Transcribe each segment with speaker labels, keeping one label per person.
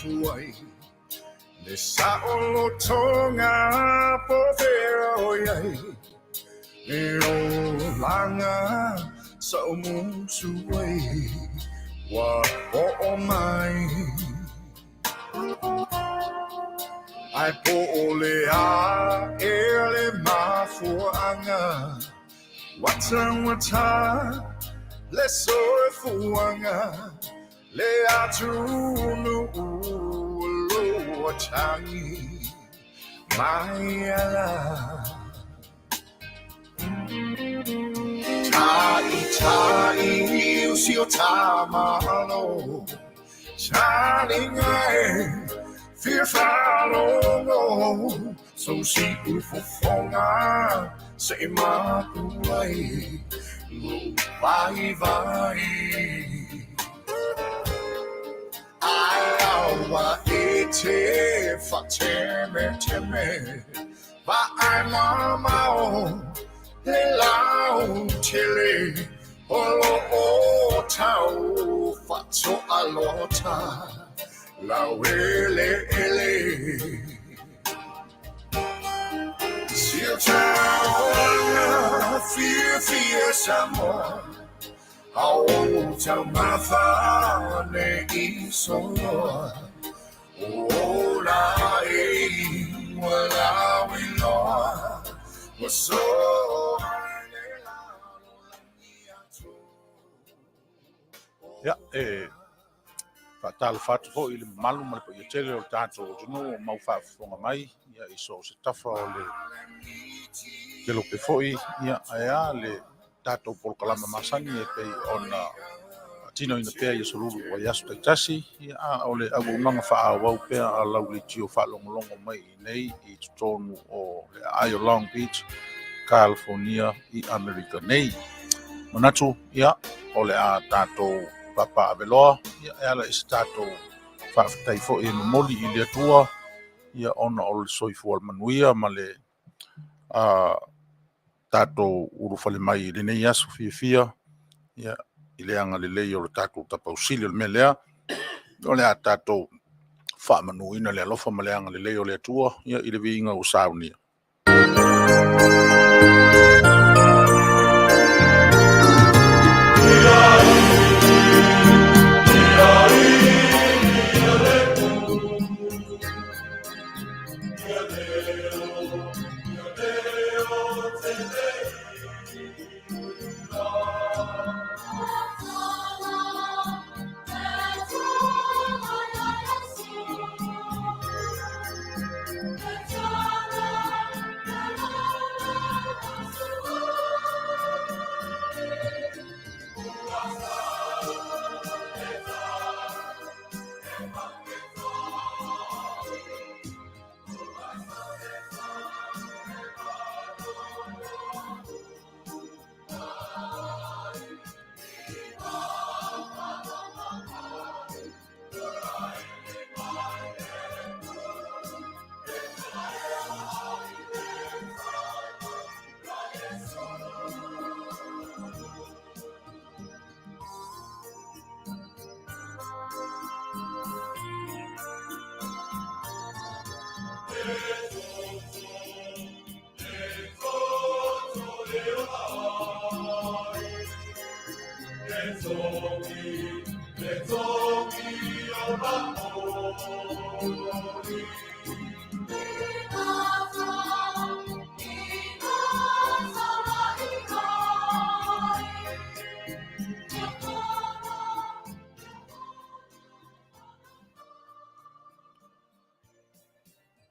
Speaker 1: fuai le saolo tonga po Feiloaiga le o langa sa umusuai wa o mai ai po ole a ele mafuanga wata le soe fuanga le atunu lo changi Maia tai usio tamalo chalingai Fale so si ufofonga se Mapu vai Aoauli fateme va ai mamao le lau tele olo o tau fatso alota la ele si Fia Samoa Auaunaga isoa ola wala wiloa so
Speaker 2: ya fatal fatu ho ile malu mal po yetele o tato no mau fa fonga mai ya iso se tafa o le lo pe foi ya aya le tato por kalama masani e pe ona tino ina pe yeso lulu wa yasu taitasi ya ole Auaunaga fa au pe a lauli tio fa longo mai nei I tonu o le ayo Long Beach California I America nei manatu ya ole a tato papa abeloa ya ala estato fa taifo e moli I le tua ya ona ol soifu al Manuia male tato uru fale mai le nei asu fia ya ile anga le lei o tato tapa usili le melea ole a tato fa Manuina le alofa male anga le lei o le tua ya ile vinga o saunia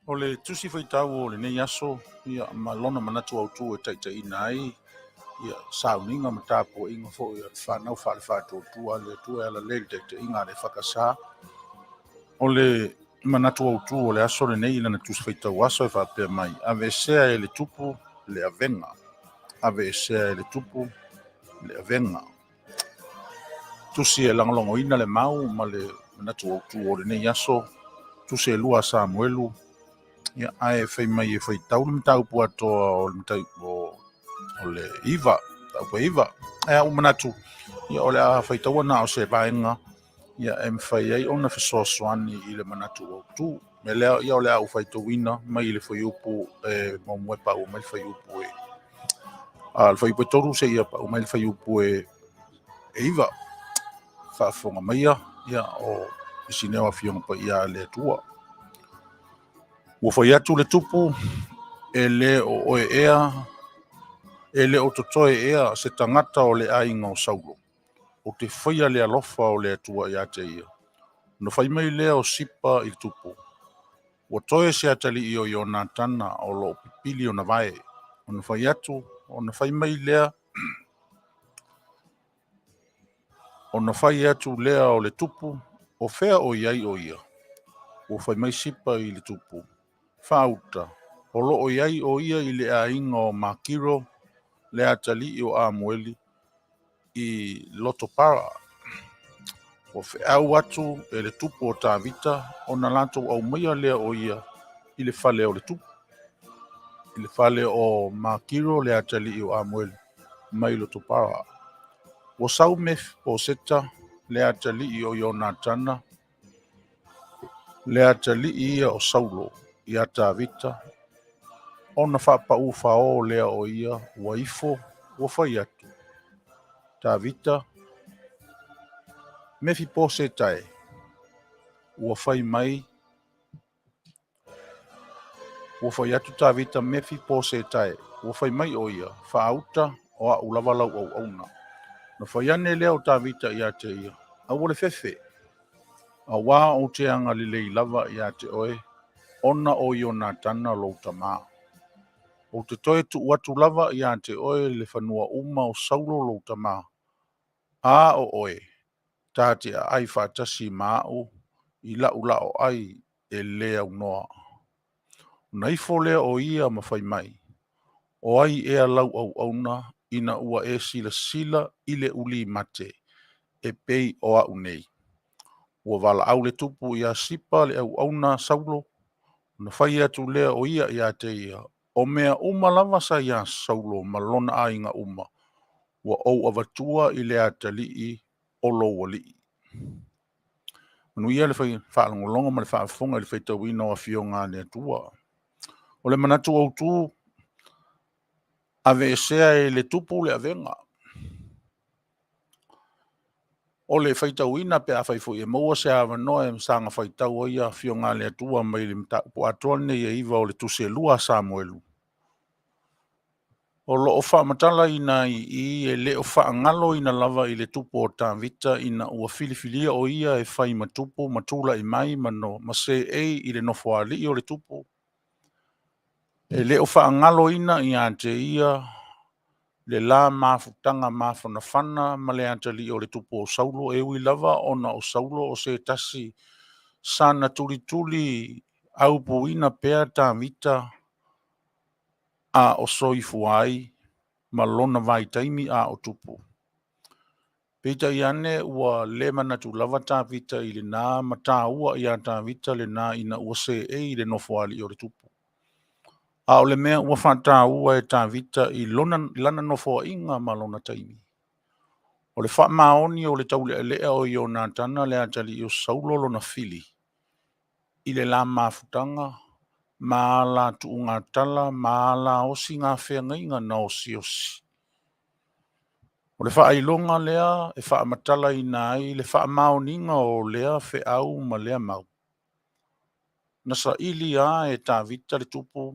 Speaker 2: O le tusi faitau o le nei aso ia malona manatu autu e taitaina ai ia sauninga matapo inga fo ia whanau whare whātua le tua ala le taitainga le whakasā. O le manatu autu o le aso le nei lana tusi faitau aso e whapea mai. Ave sea e le tupu le avenga. Ave sea e le tupu le avenga. Tusi e langolongo ina le mau ma le manatu autu o le nei aso. Tusi e lua Samuelu. Ia ai fai mai e fai tau le tau pua toa o le tau o le iwa, tau pua iwa. E au manatu, ia o le a fai tau ana o se vaenga, ia e mawhai ai ona whesoasoani i le manatu o tu. Me lea ia o lea au whaitawina mai i le whaiupu maumue pa o mai le whaiupu le whaiupu e toru se ia pa o mai le whaiupu e iwa whaafonga Maia ia o isinewa fionga pa ia le tua. Ua whai atu le tupu e le o oe ea e le o totoe ea se tangata o le ainga o saulo. O te whaia le alofa o le atua i ate ia. No whai mai lea o sipa i tupu. Ua toe se atali i o nā tana o lo pipili o na vae. O na whai atu, o na whai mai lea, o na whai atu lea o le tupu, o whea o iai o ia. O whai mai sipa i le tupu. Whauta, o lo o iai o ia i le a inga o makiro, le atali i o Aoauli i loto para. O au atu e le tupu o tā vita, o na lato au maia lea o ia i le Fale o le tupu. I le Fale o makiro le atali i o Aoauli, mai loto para. O sau mef o seta le atali i o nā tana, le atali i ia o saulo i a tā vita, o na whapa u whao lea o ia ua ifo ua whai atu. Tā vita, mefi po se tae, ua whai mai, ua whai atu tā vita mefi po se tae, ua whai mai o ia, whaauta o a ulavalau au auna. Na whai ane lea o tā vita i a te ia, a wale fefe, a wā o te anga li lei lava i a te oe, ona o i o nā tana lo tamaa. O te toe tu watu lava i a te oe le whanua uma o saulo lo tamaa. A o oe, tā te a ai whātasi māu, i lau o ai e lea unoa. Naifo lea o ia ma whai mai. O ai ea lau au auna, ina ua e sila i le uli mate, e pei o au nei. Ua wala au le tupu i a sipa le au auna saulo, na whai atu lea o ia i a te ia. O mea uma lava sa i a saulo ma lona a inga uma. Ua au avatua i le atali i o lo wali. Manuia le whai whaalongolonga ma le whaafonga le whaitawina o a fionga ne atua. O le manatu au tu, ave esea e le tupu le avenga. O le whaitawina pe a whaifo e maua se awa noe msanga whaitau o ia fionga le atua mai le mta po atuane i iwa o le tuse lua Samuelu. O lo o whaamatala ina i e le o whaangalo ina lava i le tupu o tā vita ina ua filifilia o ia e whai matupu matula i mai mano ma se i le nofo ali o le tupu. E le o whaangalo ina i ante ia le la mafutanga mafana whana ma le ante li o le tupu o saulo e ui lava ona o saulo o se tasi sana tuli au puina pea tā vita a o soifu ai ma lona vai taimi a o tupu. Peita i ane ua le manatu lava tā vita i le nā ma tā ua i a tā vita le nā ina ua se i le nofo ali o le tupu. A o le mea ua whata ua e tā vita i lana nofo inga ma lona taimi. O le wha maoni o le taule lea o i o nā tana le atali i o saulolo na fili. I le la mafutanga, ma la tuunga tala, ma la osi ngā whenga inga na osi osi. O le wha ailonga lea, e wha matala i nai, le wha maoninga o lea whe au ma lea mau. Nasa ili a e tā vita le tupu,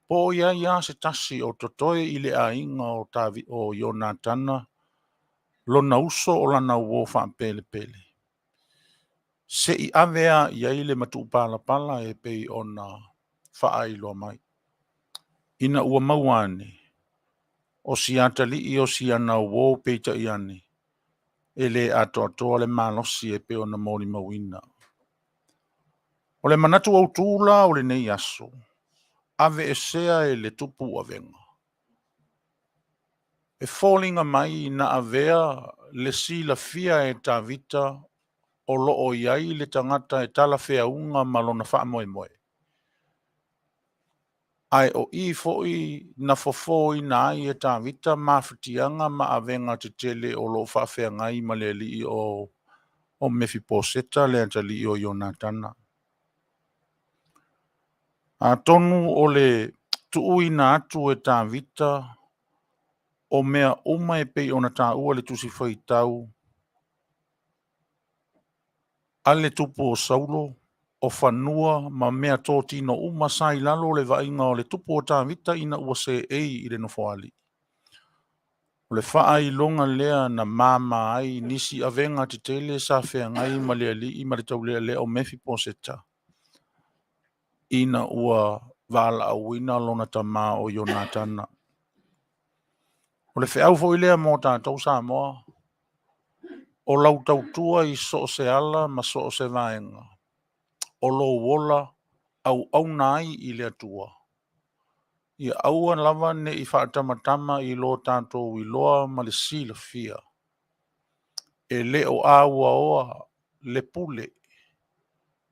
Speaker 2: po ia se tasi o totoe i le a inga o i o nā tana, lona uso o lana uo wha pele pele. Se i avea i le matu pala e pei o na wha ailo mai. Ina ua mauane, o si atali i o si ana uo peita i ane, e le atoa le malosi e pe o na mori mawina. O le manatu au tūla o le nei aso, ave e sea e le tupu avenga. E fōlinga mai na avea le si la fia e tā vita o loo iai le tangata e tala fea unga malona wha moe moe. Ai o i foi na fofo i na ai e tā vita mawhitianga ma avenga te tele o loo wha fea ngai ma le li o o Mefiposeta le atali o Ionatana. A tonu o le tuuina atu e Tavita o mea uma e pei ona tāua le tusi whaitau a le tupu o Saulo o whanua ma mea tō tino uma sai lalo le vainga o le tupu o Tavita ina ua se ei i le nofoali. O le wha ai longa lea na mama ai nisi avenga te tele sa whea ngai ma lea li i maritau lea lea o Mefiposeta. Ina ua vala au ina lona tama o Ionatana. O le wheau fo ilea mō tātou Samoa. O lau tautua i so se ala ma so se vaenga. O lo wola au nai i lea tua. I aua lava ne i whaatamatama i lo tātou i loa ma le sila fia. E le o aua oa le pule.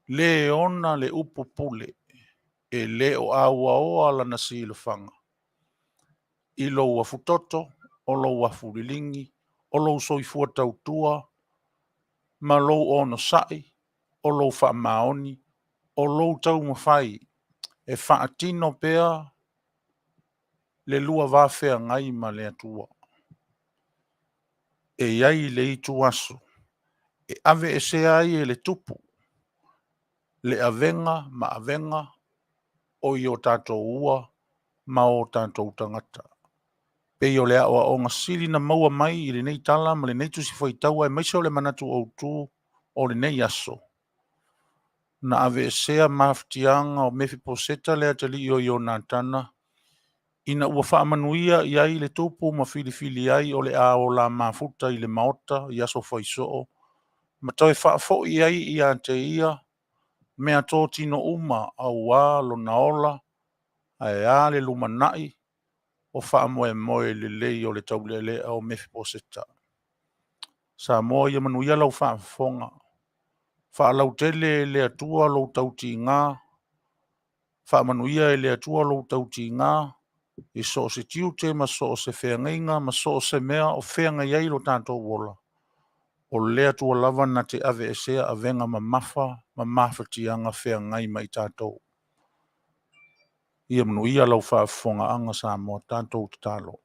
Speaker 2: Le ona le upu pule. E le o aua oa la na sila fanga. I lo wafutoto, o lo wafurilingi, o lo soifua tautua, ma lo ono sai, o lo wha maoni, o lo tau mawhai, e whaatino pea le lua wawhea ngai ma le atua. E iai le itu aso, e ave e se ai e le tupu, le avenga ma avenga, o i o tātou ua, ma o tātou tangata. Pei o lea o ngā siri na maua mai i le nei tala ma le nei tusi whaitaua e maisa o le manatu o tū o le nei aso. Na ave e sea maftianga o Mefiposeta lea tali i o Ionatana. Ina ua wha Manuia i ai le tupu ma fili ai o le a o la mafuta i le maota i aso whaisoo. Ma toi wha fo i ai i a te ia mea tō tino uma au a lo naola ai a le lumanai o wha moe le lei o le tau le o Mefiposeta. Samoa ia Manuia lau wha fonga. Wha lau tele le atua lau tauti ngā. Wha Manuia le atua lau tauti ngā. I so se tiu te ma so se whengainga ma so se mea o whenga iai lo tātou wola. O le atua lava na te ave e sea a venga ma mafa tianga whengai mai tātou. Ia Manuia lau wha fonga anga Samoa tātou te talo.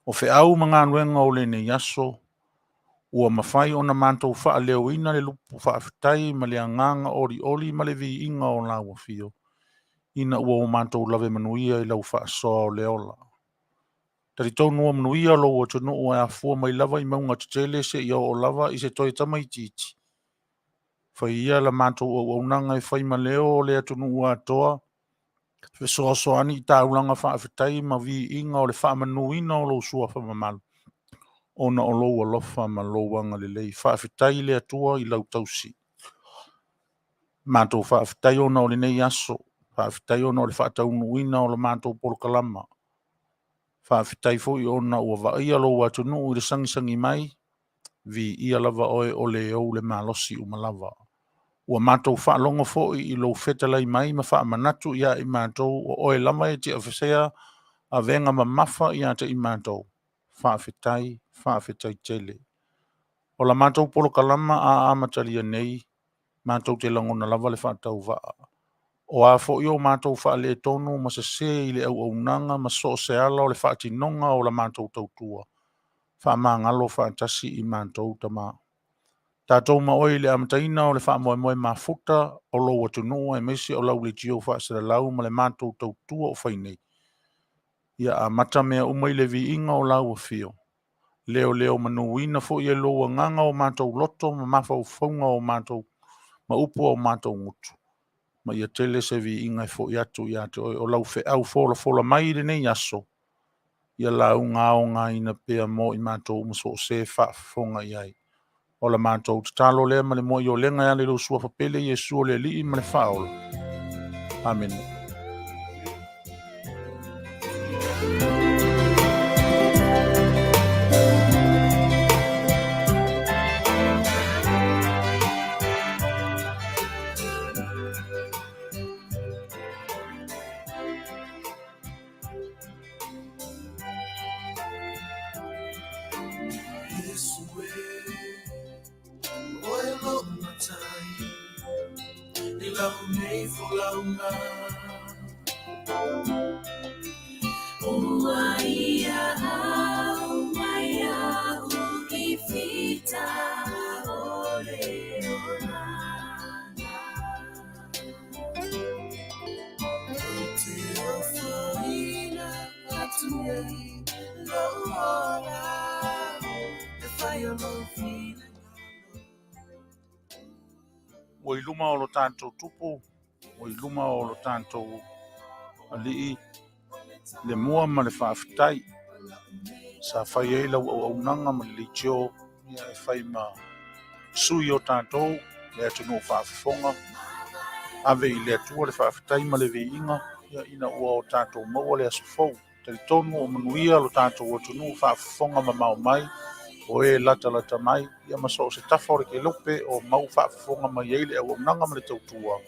Speaker 2: O au mga nuenga o le ne yaso, ua mawhai o na mātou wha leo ina le lupu wha awhitai ma le anganga oli ma le vi inga o la wafio. Ina ua o mātou lave Manuia i lau wha soa o leola. Tari tau nua Manuia lo o tunu ua a fua mai lava i maunga tutele se i o lava i se toi tama i titi. Whai ia la mātou o Auaunanga i whai ma leo o lea tunu ua atoa. Fe soa soani i tā ulanga wha awhitai ma vi inga o le wha manuina o lo sua wha mamalu. Ona o lo alofa ma lo wanga le lei. Whaafitai le atua i lau tausi. Mātou whaafitai ona o le nei aso. Whaafitai ona o le whaataunu ina o le mātou polokalama. Whaafitai fo i ona ua vaia lo watunu i le sangisangi mai. Vi ia lava oe o le au le malosi umalava. Ua mātou whaalonga fo i lo fetalai mai ma whaamanatu ia i mātou o oe lama e te awhesea a venga ma mafa i ata i mātou. Whaafitai tele. O la mātou polo kalama a amatalia nei, mātou te langona lava le whaatau vaa. O a fo i o mātou wha le tonu ma se i le Auaunanga ma so se ala o le whaatinonga o la mātou tautua. Wha ngalo whaatasi i mātou tama. Tātou ma oi le amataina o le wha moe mafuta o lo watunua e mesi o lau le tio wha sera lau ma le mātou tautua o whainei. Ia a mata mea umai le vi inga o lau a fio. Leo manuina fo i loa nganga o mātou loto ma mawhau whaunga o mātou ma upu o mātou ngutu. Ma ia tele se vi inga fo i atu i atu o lau fe au fola mai le nei aso. Ia lau ngā o ngā ina pea mo i mātou maso se whafonga i ai. O la mātou talo lea ma le mo i o lenga ia le lo sua whapele i e sua le li i ma le whaola. Amen.
Speaker 1: Maia, ukifita ole
Speaker 2: Oi luma o lo tātou tupu, oi luma o lo tātou alii, le mua ma le whaafitai, sa whai ei lau Auaunaga ma le leitio, ia e whai ma sui o tātou, le atu no whaafifonga, ave I le atua le whaafitai ma le veinga, ia ina ua o tātou maua le asofou, te tonu o Manuia lo tātou atu no whaafifonga ma mau mai, o e lata mai, ia maso se tafa o ke lope o mau whaafifonga mai ei le Auaunaga ma le tautua,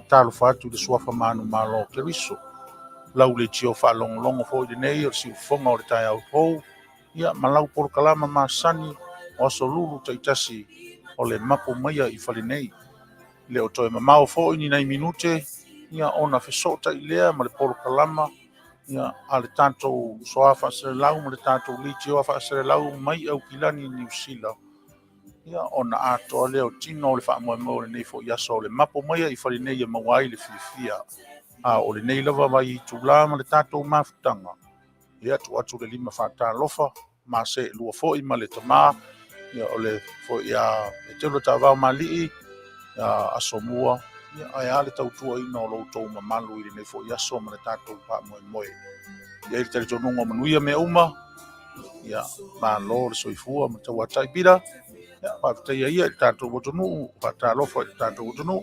Speaker 2: talo fatu le suafa manu malo te riso. Lau le tio whaalongolongo fo I nei o si fonga o le tai au pou, ia malau por kalama masani o aso lulu taitasi o le Mapu Maia I Fale nei. Le o toi mamao fo I ni nei minute, ia ona fesota I lea ma le por kalama, ia a le tanto soa whaasere lau ma le tanto li tio whaasere lau mai au kilani New Zealand. Ia ona atoa lea o tino o le whaamoe le nei fo I aso o le Mapu Maia I Fale nei ia mawai le fifia. A o le nei lava vai tula ma le tātou mafutanga. Ia tu atu le lima whata lofa, ma se lua foi ma le tamā, ia o le foi a Petelo Taavaomaalii, a Asomua, ia ai ale tautua ina o loutou ma Manu I le nei foi aso ma le tātou pa moe. Ia I le teletonunga Manuia me uma, ia ma lo le soifua ma tau atai pira, ia whaafitai ia le tātou wotonu, whata lofa I le tātou wotonu.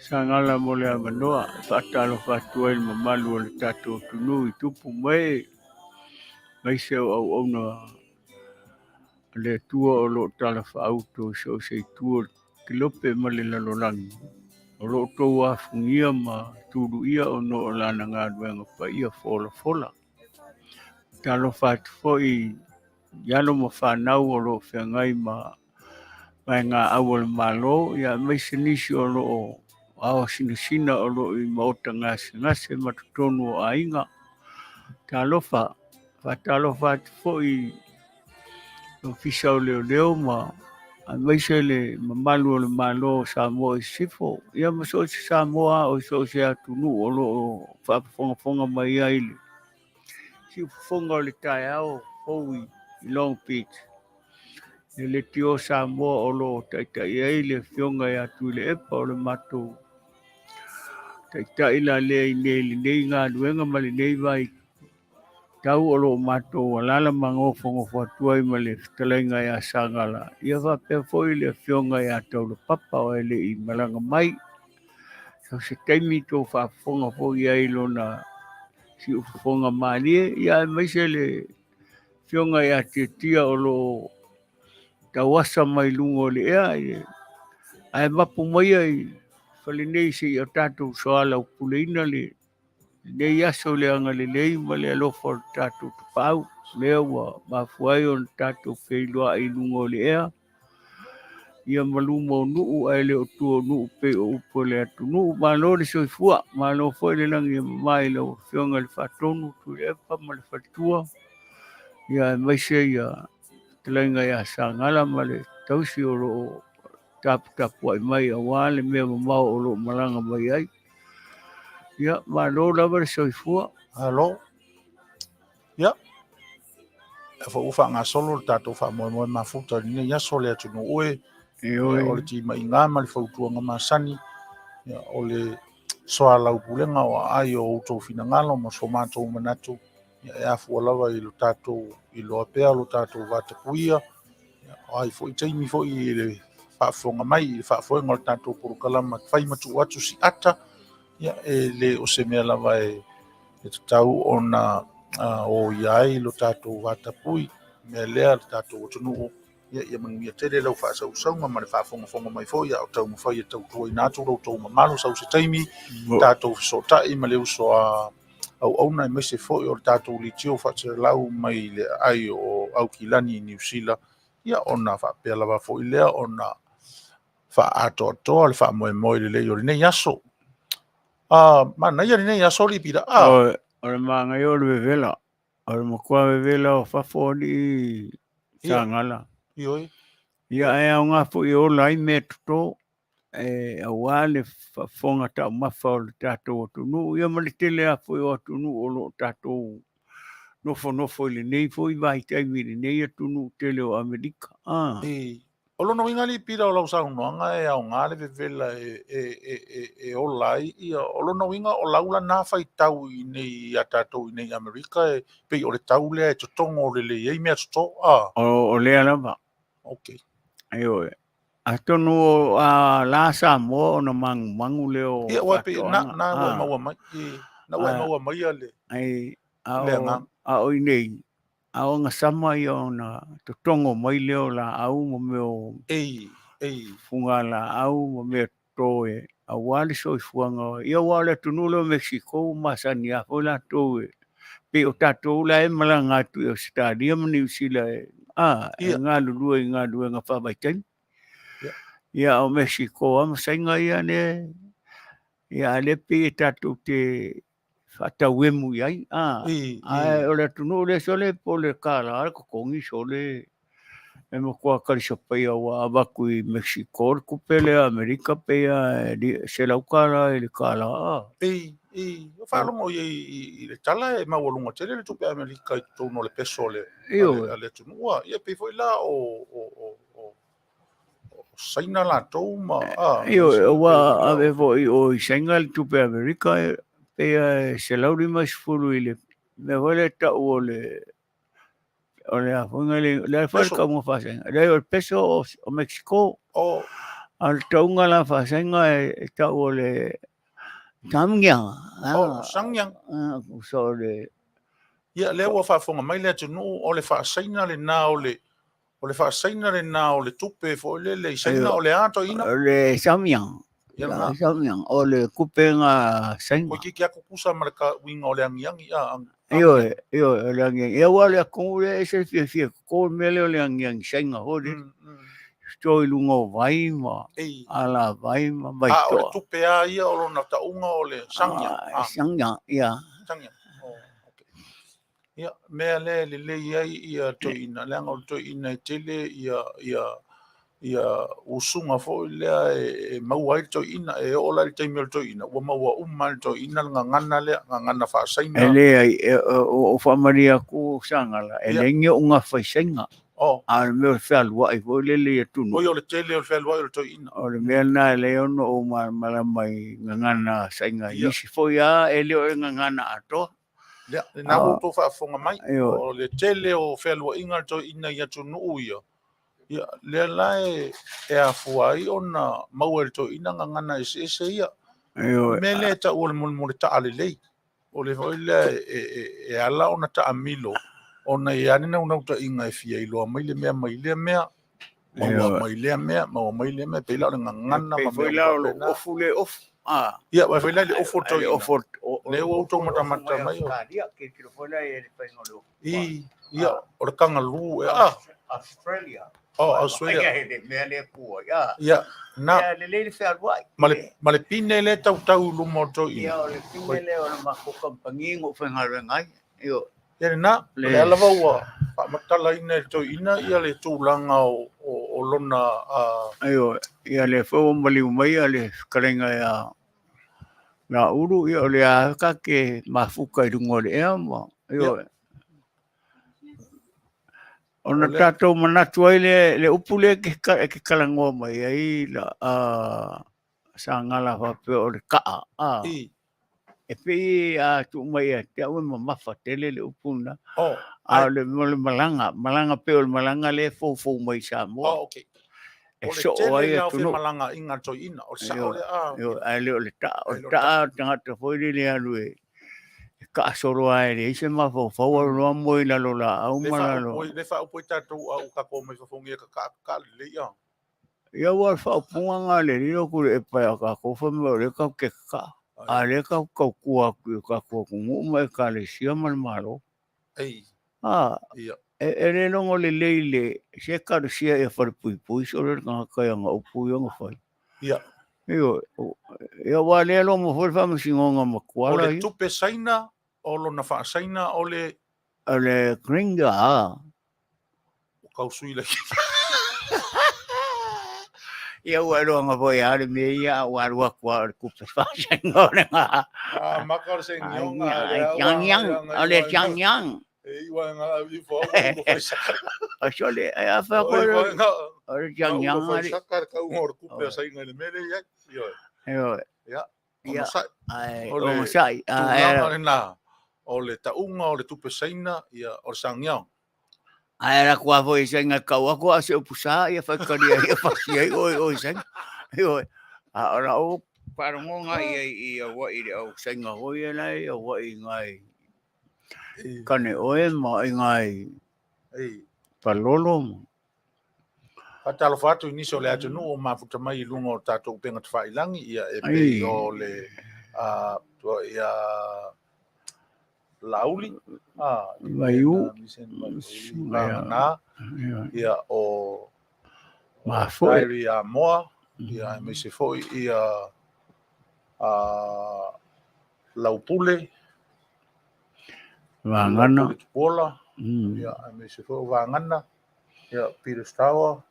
Speaker 3: Sagala mo le amanoa, whaatalo whaatua I mamalu o le tātou tunu I tupu mai, mai se o Auaunaga le tua o lo tala whaauto so se tua ki lope ma le lalolangi. O lo tau afungia ma turu ia o no o lana ngā duenga pa ia fola. Talo whaatufo I yalo ma whanau o lo whiangai ma mai ngā awal malo, ia mai se nisi o lo o awa sina o lo I maota ngase matutonu o ainga. Talofa, whatalofa fo I fisa o leo ma mai se le mamalu o le malo Samoa I sifo. Ia maso se Samoa o so se atunu o lo o whapafonga mai aile. Si fonga o le tai au fo I Long Beach. Le tio Samoa o lo taitai aile fionga I atu le epa o le matou. Tai la le nei ngā duenga ma le nei vai tau o lo matou alala mangofo atua I ma le Fetalaiga ia Sagala. Ia whapea foi le fionga ia tau le papa o ele I malanga mai. So se taimi tō whafonga foi ai lona si ufonga malie. Ia mai se le fionga ia tia o lo tawasa mai lungo le ea. Ai Mapu Maia I Fale nei se I o tātou soala o puleina le nei aso le anga le lei ma le alofa o tātou tupau. Lea wa mafuai o tātou Feiloaiga lungo le ea. Ia maluma o nuu ai le o tua nuu pe o upo le atu nuu. Malo le soifua, malo foi le langi mai le o fionga le whatonu tu le epa ma le whatua. Ia maise ia Fetalaiga ia Sagala ma le tausi o lo tapu ai mai Aoauli mea mamao o lo malanga mai ai. Ia, malo lava le soifua.
Speaker 2: Alo. Ia. E fa ufa ngā solo le tātou whaamoe mafuta ni ia so le atu no oe. O le tima I ngā ma le whautuanga masani. Ia o le soa lau pulenga o ai o outou fina ngalo ma so mātou manatu. Ia e afu alawa I lo tātou I lo apea lo tātou vatapuia. Ia o ai fo I taimi fo I le whaafonga mai I le whaafonga o le tātou porukalama whai matu atu si ata. Ia e le o se mea lava e tatau o na o iai lo tātou vatapui. Mea lea le tātou o tunu. Ia Manuia tele lau whaasaunga ma le whaafonga mai fo ia o tau mawhai e tau tua I nātou lau tau mamalo sau se taimi. Tātou fisotai ma le uso a Auauna I mese fo I o le tātou li tio whaasere lau mai le ai o au kilani I New Zealand. Ia ona whaapea lava fo I lea ona fa'atoatoa le fa'amoemoe lelei o lenei aso manaia lenei aso li pira
Speaker 3: o le mangai o le vevela o le makua vevela o fafoni Sagala
Speaker 2: ioi
Speaker 3: ia e aunga fu i ola i me toto aua le fafonga ta mafa o le tatou atunu ia ma le tele a fu i o atunu o lo tatou nofo i lenei fu i vai taimi i lenei atunu tele o Amerika
Speaker 2: o lona winga li pira o lau saunoaga e aoga le vevela e ola ai ia o lona winga o laula na faitau i nei a tatou i nei Amerika e pei o le tau lea e totogo o lelei ai mea toto
Speaker 3: o lea lava
Speaker 2: okay
Speaker 3: aio atonu a la Samoa ona mangu leo
Speaker 2: ia ua pe
Speaker 3: fatoanga
Speaker 2: na ua maua mai na ua maua mai ale
Speaker 3: ai
Speaker 2: le nga
Speaker 3: a o nei a o nga sama i ona totongo mai leo la au mo meo funga la au mo me toe a wale so i fuanga ia wale tunu leo Mexico masani a o la toe pe o tatou la e malanga tu o stadium ni usila e ngā lulua i ngā lua ngā whabaitai ia o Mexico a masainga ia ne ia le pe tatou te whatauemu iai o le tunu le sole po le kala ko kongi sole e mo kua karisopai awa awaku i Mexico kupele Amerika pe se laukala i le kala
Speaker 2: o whaalongo i le tala e maualunga tele le tupe Amerika i tono le peso le tunua ia pe foi la o saina la tou ma
Speaker 3: wa ave voi o saina le tupe Amerika pe se lauri mas fulu i le me vole ta o le afunga le falka mo fasenga le o peso o Mexico al taunga la fasenga e ta o le Samyang
Speaker 2: Samyang
Speaker 3: so le
Speaker 2: ia le ua whaafonga mai le tunu o le whaasaina le nā o le whaasaina le nā o le tupe fo le saina o le ato ina
Speaker 3: le Samyang o le kupenga saina
Speaker 2: ko ki ako kusa ma ka winga o le angiangi
Speaker 3: Io le angiangi e wale ko le se fie ko mele o le angiangi saina ho le stoi lungo vai ma ala vai ma vai
Speaker 2: o le tupe a ia o lona taunga o le
Speaker 3: Samyang ia
Speaker 2: ia mea le iai ia toina le anga toina i tele ia usunga fo lea e maua i toina e ola i taimi o toina ua maua uma i toina ngangana lea ngangana whaasaina
Speaker 3: ele o whamaria ko Sagala ele nge unga whaisenga a me whalua i fo lele e tunu
Speaker 2: o le tele o le whalua i le toina
Speaker 3: o le mea na le ono o malamai ngangana sainga nisi fo ia ele o ngangana ato
Speaker 2: na uto whaafonga mai o le tele o whalua inga to ina ia tunu ia le lai e a fuai ona maua to ina ngangana ese ia mele ta o le mo ta ale lei o le hoile e ala ona ta amilo ona ia ni na ta inga e fia i lo mai le mea maua mai le mea pe la ngangana ma
Speaker 3: foi la o fule of
Speaker 2: ia wa foi la le ofo to le o to mata mai
Speaker 3: ke tiro foi la e fai ngolo
Speaker 2: ia o kanga lu
Speaker 3: Australia
Speaker 2: Australia
Speaker 3: me le pu
Speaker 2: ia na
Speaker 3: le fa wai
Speaker 2: ma le pine le tau lu mo to
Speaker 3: ia o le pine le o ma ko kampangi ngo fa ngai io
Speaker 2: ia na le ala wa pa matala ina to ina ia le tūlanga o lona
Speaker 3: ayo ia le fo mali mai ale karenga ia na uru ia le ka ke mafuka i rungo le ema ayo ona tato manatu ai le upule ke kalango mai ai la Sagala fa pe o le ka e pe tu mai te o mafa tele le upuna le malanga pe o malanga le fo mai Samoa
Speaker 2: okay o le tele na fe malanga inga to ina o sa o le
Speaker 3: le o le ta tanga foi le alu ka soro ai le se ma fo lo mo ina lo la au mala lo
Speaker 2: le fa o ta to au ka ko me fo ngi ka le
Speaker 3: ia wa fa punga le rio ku e pa ka ko fo me le ka ke ka ale ka kua ku mai ka le sia mal malo e le longo le leile se ka sia e fa pui so le ka ka nga o pui nga fa
Speaker 2: Ia.
Speaker 3: Ia wale lo mo foi fa singonga mo
Speaker 2: O
Speaker 3: kuala
Speaker 2: le tupe saina, o lo na whaasaina, o le...
Speaker 3: ale kringa
Speaker 2: O kausui la.
Speaker 3: ia walo nga foi ale me ia walo kwa ku fa singonga
Speaker 2: Maka o le se ngionga.
Speaker 3: yang ale yang
Speaker 2: E iwa nga i fo o fai saka.
Speaker 3: Asole ai fa ko ale yang
Speaker 2: Fai
Speaker 3: ale
Speaker 2: saka ka un or kupe saina le mele ia.
Speaker 3: Yo.
Speaker 2: Ia.
Speaker 3: Ia. Ai
Speaker 2: O
Speaker 3: sai.
Speaker 2: Tulanga na. O le taunga o le tupe saina ia o sangiao.
Speaker 3: Ai la kwa foi senga kaua ko se pusa ia fa karia ia fa ia o sen. Yo. Ora o paronga ia wa ia o senga ho ia lai o wa ngai. Kane oe ma ngai. Palolo.
Speaker 2: Fatalo fatu iniso le atu no mafuta mai lunga o tatou penga te whailangi ia e pei o le ia Lauli
Speaker 3: Maiu
Speaker 2: Vangana ia o
Speaker 3: Mafu
Speaker 2: Dairi a Moa ia me se foi ia Laupule
Speaker 3: Vangana
Speaker 2: Tupola ia me se foi Vangana ia Peter Stower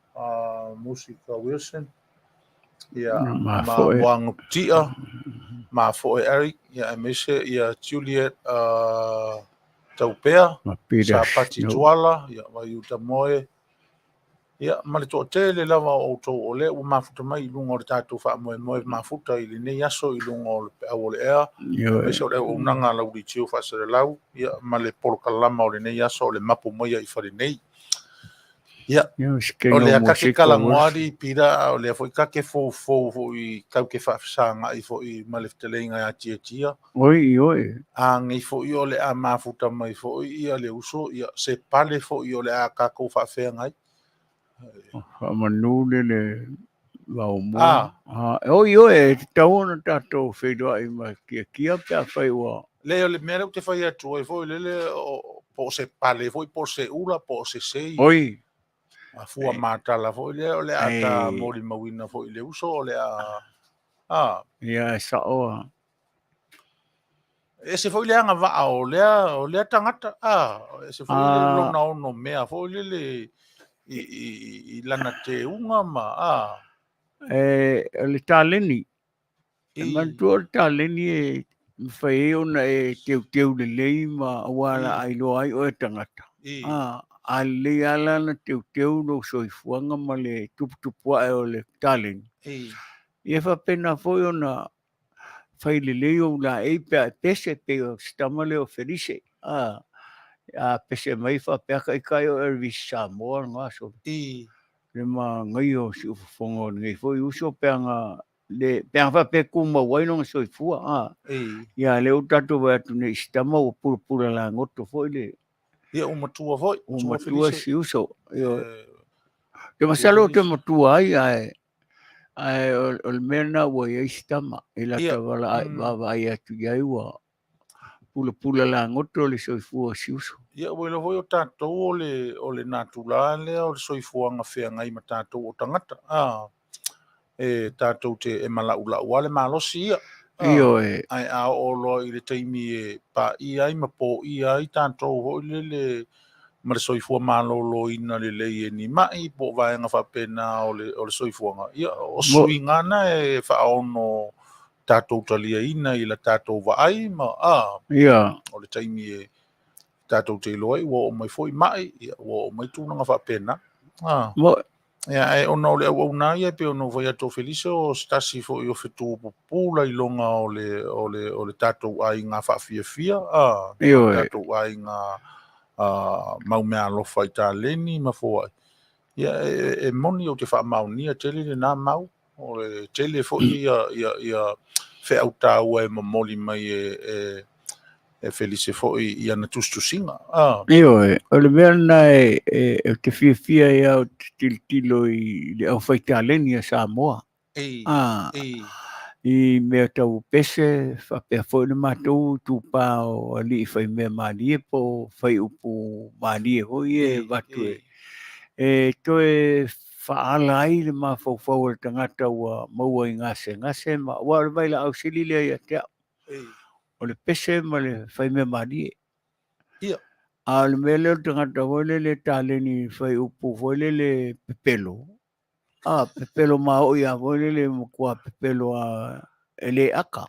Speaker 2: Musika Wilson ia Moang Tia Mafo Eric ia me se ia Juliet Taupea sa pati tuala ia mai uta moe ia male to tele lava o to ole o mafuta mai lunga o tatu fa moe mafuta i nei aso i lunga o le ea me se o nanga la uri tiu fa se lau ia male polo kalama o le nei aso le mapu moia i fare nei ia o le akake kala ngoari pira o le foi kake fo i kau ke fa sanga i fo i male telenga ya tia
Speaker 3: oi
Speaker 2: a ngai fo i o le a mafuta mai fo i le uso ia se pale fo i o le a kako fa fe ngai
Speaker 3: Manu le Auaunaga. Oi, tauna tato Feiloaiga ma kia pe fai wa.
Speaker 2: Le le mera te fai atu e foi le po se pale foi po se ula po se sei.
Speaker 3: Oi.
Speaker 2: A fua matala foi le ata mori mawina foi le uso le a.
Speaker 3: Ia sao.
Speaker 2: E se foi le anga va o le tangata e se foi le lona no mea foi le i lana te unga ma
Speaker 3: le taleni. E mantua le taleni e fai ona e teu le lei ma wala ai lo ai o tangata. A le ala na teu no soifuanga ma le tupua e o le taleni. Ia fa pena foi ona fai le leo la e pe pese pe o stama le o felice. A pese mai fa pe kai o ervis Samoa nga so. Le ma ngai o si fongo ngai foi uso peanga le peanga pe kuma wai no so fua ia le utato wa tu ne stama o pura la ngoto foi le
Speaker 2: ia o matua foi
Speaker 3: o matua si uso io ke masalo te matua ai o mena wa ia stama ila tavala va ia tu ia wa pula la ngoto le so fua si uso
Speaker 2: ia o le foi o tato o le naturale o so fua nga fe ngai matato o tangata e tato te e mala ula wale malosi ia
Speaker 3: io
Speaker 2: ai a o lo i le taimi e pa i ai ma po i ai tato o le ma le soifua malolo ina le lei e ni mai po vai nga fa pena o le soifua nga ia o suinga na e fa ono tato talia ina i la tato va ai ma
Speaker 3: ia
Speaker 2: o le taimi e tato te loi wo mai foi mai ia wo mai tu nga fa pena ia e ono le Auaunaga pe ono vai ato felice o stasi fo i o fetu pula i longa o le tato ai nga fa fia tato ai nga mau mea alofa i tāleni ma fōai. Ia e moni o te whaamaunia tele le nā mau. O le tele fo ia whea au tāua e mamoli mai e Felice fo i ana tustusinga.
Speaker 3: O le mea nai e te fia ia o te tilo i le au whai tāleni a Samoa. I mea tau pese, whapea fo le mātou tūpā o ali i whai mea mālie po whai upu mālie hoi e watu e. E toe Fa'ala ai le mafau le tangata ua maua i ngase ma ua le vai la au sili le ia te o le pese ma le fai me mani
Speaker 2: Ia.
Speaker 3: a le mele o tangata wale le tale ni fai upu wale le pepelo a pepelo ma o ia wale le mkua pepelo a ele aka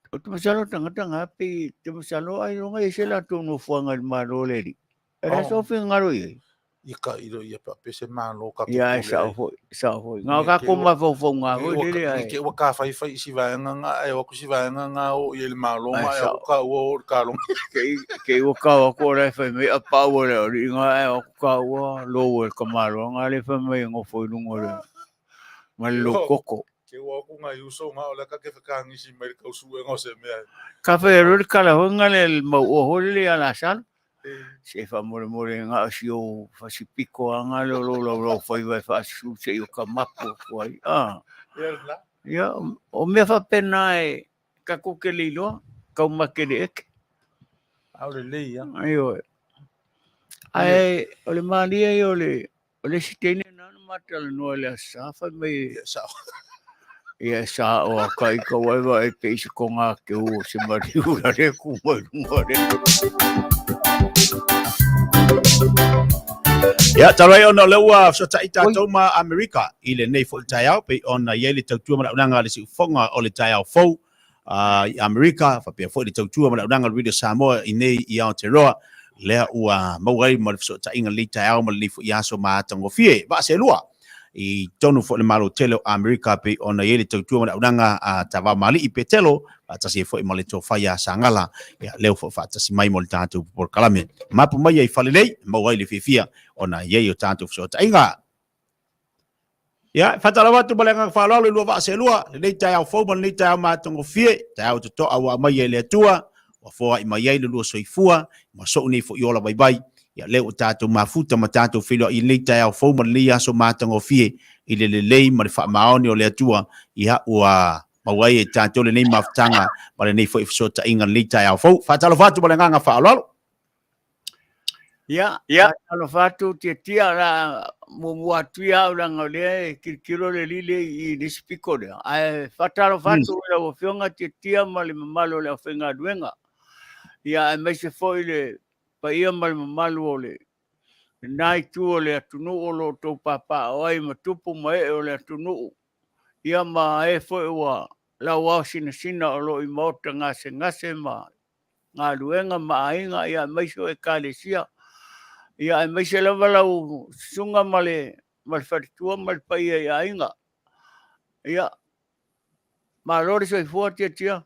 Speaker 3: o te masalo tangata ngapi te masalo ai ronga i se la tono fuanga le maro le ri e so fi ngaro i
Speaker 2: Ika iro ia pa pese malo ka ke
Speaker 3: ia
Speaker 2: pule ai.
Speaker 3: sa foi nga ka ko ma fo nga ho le le ai
Speaker 2: Ke waka fai si vai nga e o ku si vai nga o i le malo ma e o ka o ka long.
Speaker 3: Ke o ka ko le fa me a pa o le ri nga e o ka o lo o ka malo nga le fa me ngo fo lu ngo le ma lo koko
Speaker 2: ke o ku nga yuso nga o le ka ke ka ngi si me ka su e ngo se me ai.
Speaker 3: Ka fe ro ka la nga le mo o ho le ala sal se fa mo nga si o fa si pico nga lo foi vai fa su se o ka mapu foi ya o me fa pena e ka ko ke lilo ka ma ke de ek
Speaker 2: Aule le ya
Speaker 3: ayo ai o le mali ai o le sitene na mata no le sa fa me
Speaker 2: sa
Speaker 3: ia sa o ka i ka wai pe se ko nga ke o se mari u le ku mo ngore
Speaker 4: Ya, tarai ona leua so tai tatou ma Amerika i le nei fo tai au pe ona ye le tautua ma unanga le si fonga o le tai au fo i Amerika fa pe fo le tautua ma unanga le video Samoa i nei i Aotearoa le ua mauai ma so tai inga le tai au ma le fo yaso ma tango fie ba se lua i tonu fo le malo tele Amerika pe ona ye le tautua ma unanga a Taavaomaalii i Petelo ta se fo i ma le tofaya Sagala ya leo fo fa ta si mai mo le tatu por kalame Mapu Maia i Fale mauai le fifia ona ye yo tanto so tainga ya fatala watu balenga falo le lua se lua le tai au fo le tai ma tongo fie tai au to au mai le tua wa fo i mai le lua soifua ma so ni fo yola bye bye ya le tato mafuta ma tato filo i le tai au fo le ya so ma tongo fie i le ma fa maoni o le tua ya wa mawai tato le nei maftanga ma le nei fo so tainga le tai au fo fatala watu balenga falo
Speaker 3: ya alo fatu tia la mo atua la ngole kilo le lile i dispiko le ai fatalo fatu la o fionga tia mali malo le fenga duenga ya me se foi le pa ia mal malo le nai tu le tunu o lo to papa oi ma tupu mai o le tunu ia ma e foi wa la wa sina o lo i mota ngase ma nga duenga ma ainga ia me so e kalesia ia mai se lava lau sunga male faritua mal pai ia inga ia malori so forte tia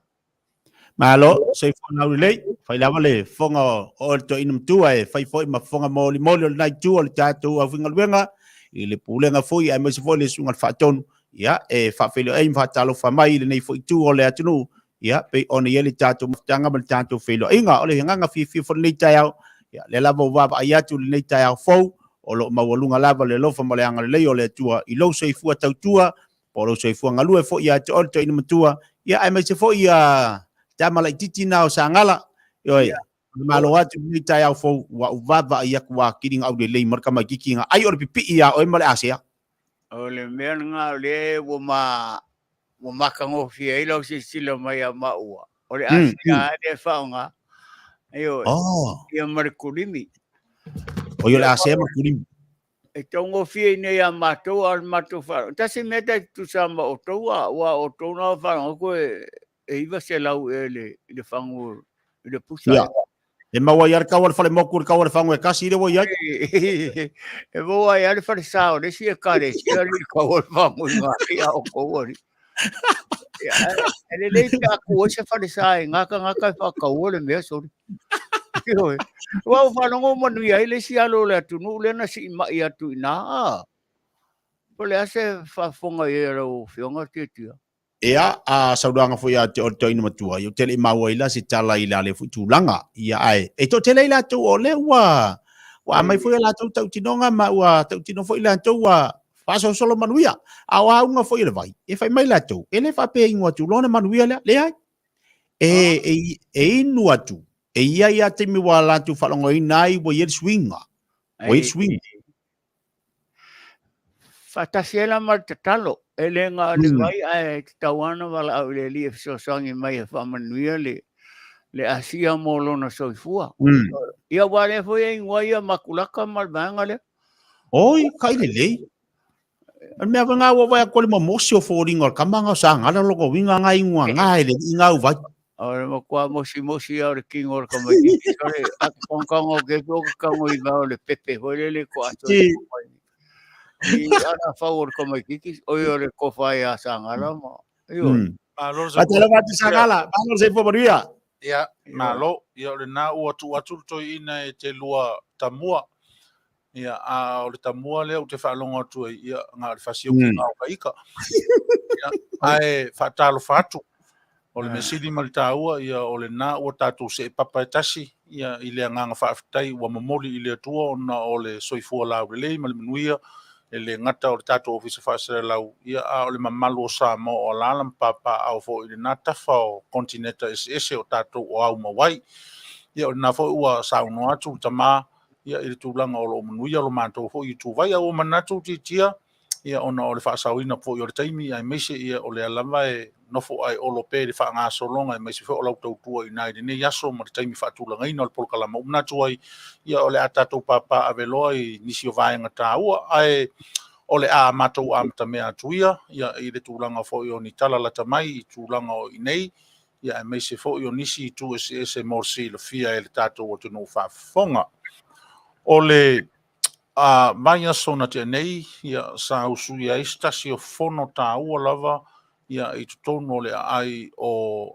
Speaker 4: malo se fona relay fai lava le fonga o to inum tua e fai foi ma fonga moli o nai tu o tatu a finga luenga i le pulenga foi ai mai se foi le sunga faton ia e fa fele ai fa talo fa mai le nei foi tu o le atunu ia pe ona yeli tatu tanga mal tatu felo inga o le nganga fi fo nei tayao ya le lava wa ai atu le nei tayao fo o lo mawalunga lava le lofa male anga le o le tua i lo se fu tautua po lo se fu ngalu e fo ia to inum tua ia ai mai se fo ia tama la titi na o Sagala yoi malo atu ni tai au fo wa vava ia kwa kiring au de le marka ma kikinga ai or pipi ia o male asia
Speaker 3: o le menga le wo makango fie ilo si silo mai ma ua o le asia de faunga ayo ia markulimi
Speaker 4: o yo la asia markulimi
Speaker 3: e tongo fie ne ia matou al matou fa ta se meta tu samba o toa wa o tona fa ko e iba se lau le fangu le pusa
Speaker 4: e maua iar kawar fale mokur kawar fangu e kasi re wo ia
Speaker 3: e wo ai ale fale sao le si e kare si ale kawar fangu nga ia o kawari ele le ta ko se fale sai ngaka fa kawar me so wa fa no Manuia ile si alo le tu no le na si ma ia tu na pole ase fa fonga ia ro fionga titia
Speaker 4: ia a saudanga fo ia te o to ina matua yo tele maua ila si tala ila le futulanga ia ai e to tele ila to o le wa mai fo ila to tau tinonga ma wa tau tino fo ila to wa fa so solo Manuia a wa unga fo ila vai e fai mai la to ele fa pe ingo tu lona Manuia le ai e inu atu e ia te mi wa la tu fa longo inai wo ye swinga wo ye swing
Speaker 3: Fatasiela mal tatalo. Elenga le vai ai tawana wala au le li so sangi mai fa Manuia le asia molo na soifua. Ia wale foi ai ngoia makulaka mal banga le.
Speaker 4: Oi, kai le. An mea nga wa vai ko le mosi o fori ngor kamanga sanga la loko winga ngai ngwa ngai le inga u vai.
Speaker 3: Ora mo kwa mosi au le kingor ka mai ki sore a konkongo ke ko kango i va le pepe hole le ko ato. I ana favor ka mai ki o le ko fai a sanga la mo. Io.
Speaker 4: Petelo va Sagala, Palo se Manuia.
Speaker 2: Ia, malo, ia o le nā ua tu toi ina e te lua tamua. Ia, a o le tamua lea o te whaalonga atu ia ngā le whasio ki ngā o kaika. Ia, ai whaatalo whaatu. O le mesili ma le tāua, ia o le nā ua tātou se papa e tasi. Ia, i lea nganga whaafitai, ua mamoli i lea tua, ona o le soifua lau le lei, ma le Manuia. E le ngata o le tātou ofisa whaasere lau. Ia, a o le mamalu o Samoa o lalam papa au fo i le nā tafa o kontinenta ese o tātou o au mawai. Ia, o le nā fo ua sauno atu tamā. Ia, i le tūlanga o lo Manuia lo mātou fo i tūwai au o manatu titia. Ia, ona o le whaasawina fo i o le taimi, ai meise ia o le alama e nofo ai o lo pe le wha ngā solonga, ai meise fo o lau tautua i nai ne yaso ma le taimi whaatūlanga ina o le polkalama umnatu ai. Ia, o le a tātou papa aveloa i nisi o vaenga tāua, ai o le a mātou a mata mea atuia, ia i le tūlanga fo i o ni talalata mai i tūlanga o i nei, ia e meise fo i o nisi i tu ese morsi le fia e le tātou o tunu whaafonga. O le Maia sona te nei, ia sa usu ia istasi o fono tā ua lava, ia i tutono le ai o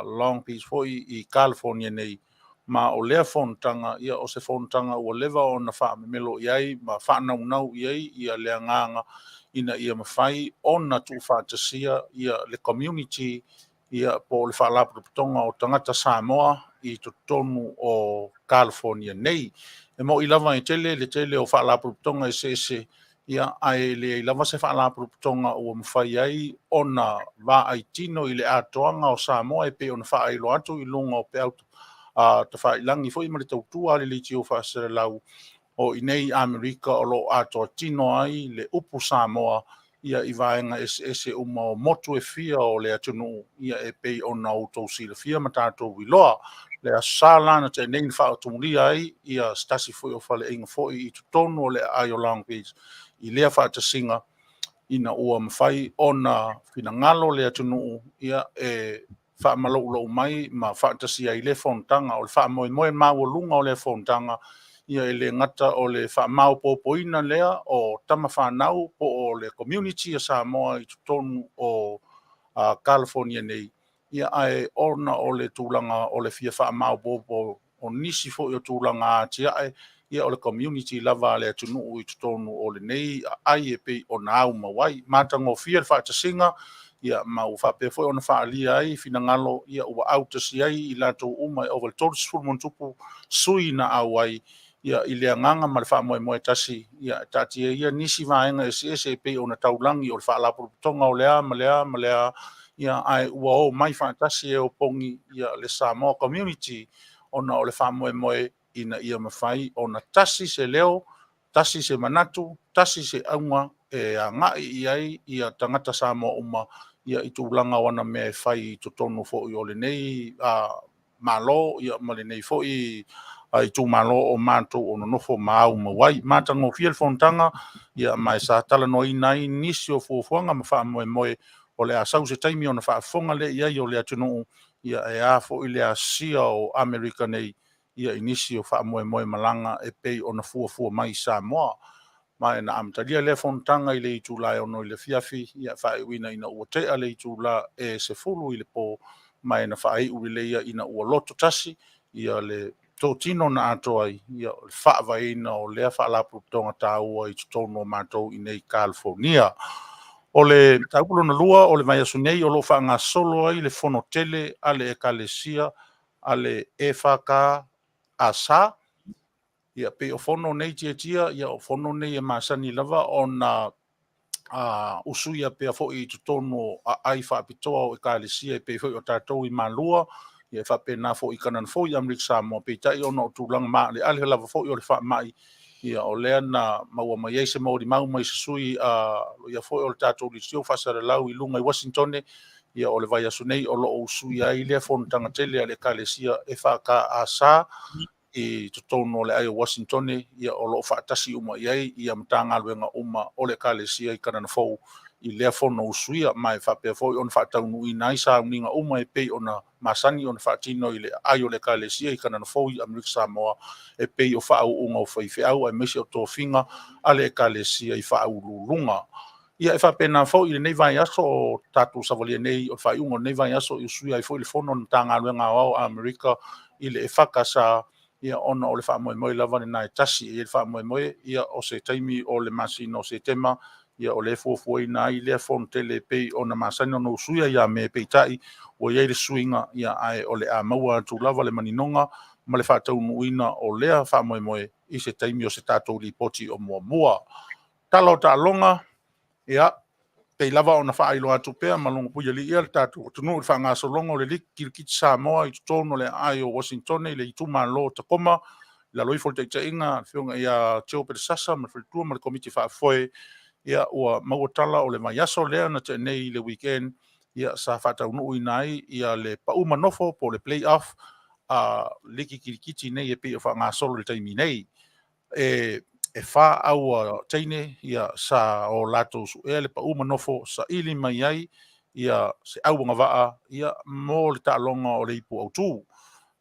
Speaker 2: Long Beach fo i California nei, ma o lea fontanga, ia o se fontanga ua leva o na wha melo iai, ma wha nau iai, ia lea nganga, ina ia mawhai, o na tu whaatasia, ia le community, ia po le wha laputonga o tangata Samoa, i tutonu o California nei. E mo i lava i tele, le tele o wha laputonga e se, ia ai le i lava se wha laputonga o mawhai ai, o na wā ai tino i le atoanga o Samoa, e pe o na wha ai lo atu i lunga o pe auto. Te whailangi fo i mare tautua le li tio whaasere lau o i nei Amerika o lo ato tino ai le upu Samoa ia i vaenga ese uma o motu e fia o le atunu ia e pei o na utou si le fia matato wiloa le asala na te nei wha atumuria ai ia stasi fo i o fale inga fo i tutonu o le ai o Long Beach i lea wha atasinga ina ua mawhai o na finangalo le atunu ia e wha malou mai ma wha atasia i le fontanga o le wha moe maua lunga o le fontanga ia e le ngata o le wha mau popoina lea o tama whanau po o le community a Samoa i tutonu o California nei. Ia ai orna o le tūlanga o le fia wha mau popo o nisi fo i o tūlanga atia ia o le community lava le atunu i tutonu o le nei ai e pei o na au mawai. Mātango fia le whaatasinga ia mau whape fo o na whaalia ai fina ngalo ia ua autasi ai i lato umai o le tōru sifurmontupu sui na au ai ia i lea nganga ma le wha moe tasi ia tati ia nisi vaenga e pe o na taulangi o le wha laputonga o lea ma lea ia ai ua o mai wha tasi e o pongi ia le Samoa community o na o le wha moe ina ia mawhai o na tasi se leo, tasi se manatu, tasi se aunga e a ngai iai ia tangata Samoa uma ia i tūlanga wana mea whai i tutonu fo i o le nei malo ia ma le nei fo i tū malo o mātou o nofo mau mawai. Mātango fia le fontanga, ia mai sa tala no i nai nisi o fuafuanga ma wha moe o le asau se taimi o na wha fonga le ia i o le atunu ia e a fo i le asia o Amerika nei ia i nisi o wha moe malanga e pei o na fuafua mai Samoa. Mai na amtalia le fontanga i le i tūlai o no i le fiafi ia wha e wina ina ua tea le i tūla e se fulu i le po mai na wha e uri le ia ina ua loto tasi ia le tō tino na ato ai, ia whaava ina o lea whaalapu tonga tāua i tutono mātou i nei California. O le taupulo na lua, o le mai asu nei, o lo wha ngā solo ai, le fono tele, ale e kalesia, ale e whaka a sa, ia pe o fono nei tia, ia o fono nei e masani lava, o na usuia pe a fo i tutono a ai whaapitoa o e kalesia, e pe fo i o tātou i malua, ia fa pena fo i kanan fo i Amerika Samoa pe tai ona o tūlanga ma le ale lava fo i o le wha mai ia o lea na maua mai ai se mauri mau mai se sui ia foi o le tatou lisio faasalelau i luga i Washington ia o le vai aso nei o loo usui ai lea fonotaga tele a le ekalesia e faakaasā i totonu o le ai o Washington ia o loo faatasi uma i ai ia matagaluega uma o le ekalesia i kananafou i lea fono usuia mai faapea foi ona faataunuuina ai sauniga uma e pei ona masani ona faatino i le ai o le ekalesia i kananafou i Amerika Samoa e pei o faauuga o faifeau ae maisi o tofiga a le ekalesia i faaululuga ia e faapena foi i lenei vaiaso o tatou savalia nei o faiuga o lenei vaiaso i usuia ai foi le fono ona matagaluega ao a Amerika i le e fakasā ia ona o le faamoemoe lava lenā e tasi i le faamoemoe ia o se taimi o le masina o se tema ia o le fuafuaina ai lea fonotele pei ona masani ona usuia ia me peitaʻi ua iai le suiga ia ae o le a maua atu lava le maninoga ma le faataunuuina o lea faamoemoe i se taimi o se tatou lipoti o muamua tala o taaloga ia pei lava ona faailo atu pea ma logo puia lii ia le tatou atunuu le faagasologa o le kilikiti Samoa i totonu o le ai o Washington i le itumālō takoma la loifo le taʻitaʻiga le feoga ia teo pelesasa ma le faletua ma le komiti faafoe ia ua maua tala o le vaiaso lea na tenei le weekend ia sa faataunuuina ai ia le pauma nofo po le play-off liki kilikiti nei e pei o faagasolo le taimi nei e fa aua teine ia sa o latou suʻea le pauma nofo saʻili mai ai ia se auaga vaa ia mo le taaloga o le ipu autū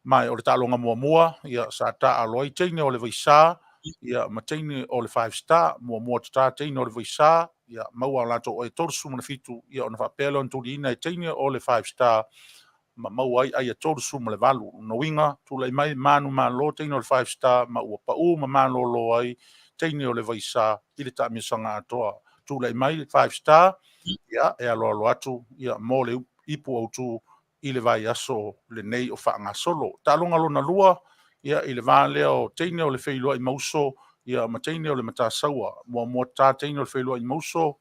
Speaker 2: mai o le taaloga muamua ia sa taalo ai teine o le vaisā ia ma teine o le 5 star muamua tatā teine o le vaisā ia maua o latou oe tolusumafitu ia ona faapea lona tuliina e teine o le 5 star ma maua ai aia tolusuma le valu noiga tulai mai manu malo teine o le 5 star ma ua paʻū ma malolo ai teine o le vaisā i le taʻamiasaga atoa tulai mai le 5 star ia e aloalo atu ia mo le ipu autū i le vaiaso lenei o faagasolo taaloga lona lua ia i le vālea o teine o le Feiloaiga mauso ia ma teine o le matasaua muamua tatā teine o le Feiloaiga mauso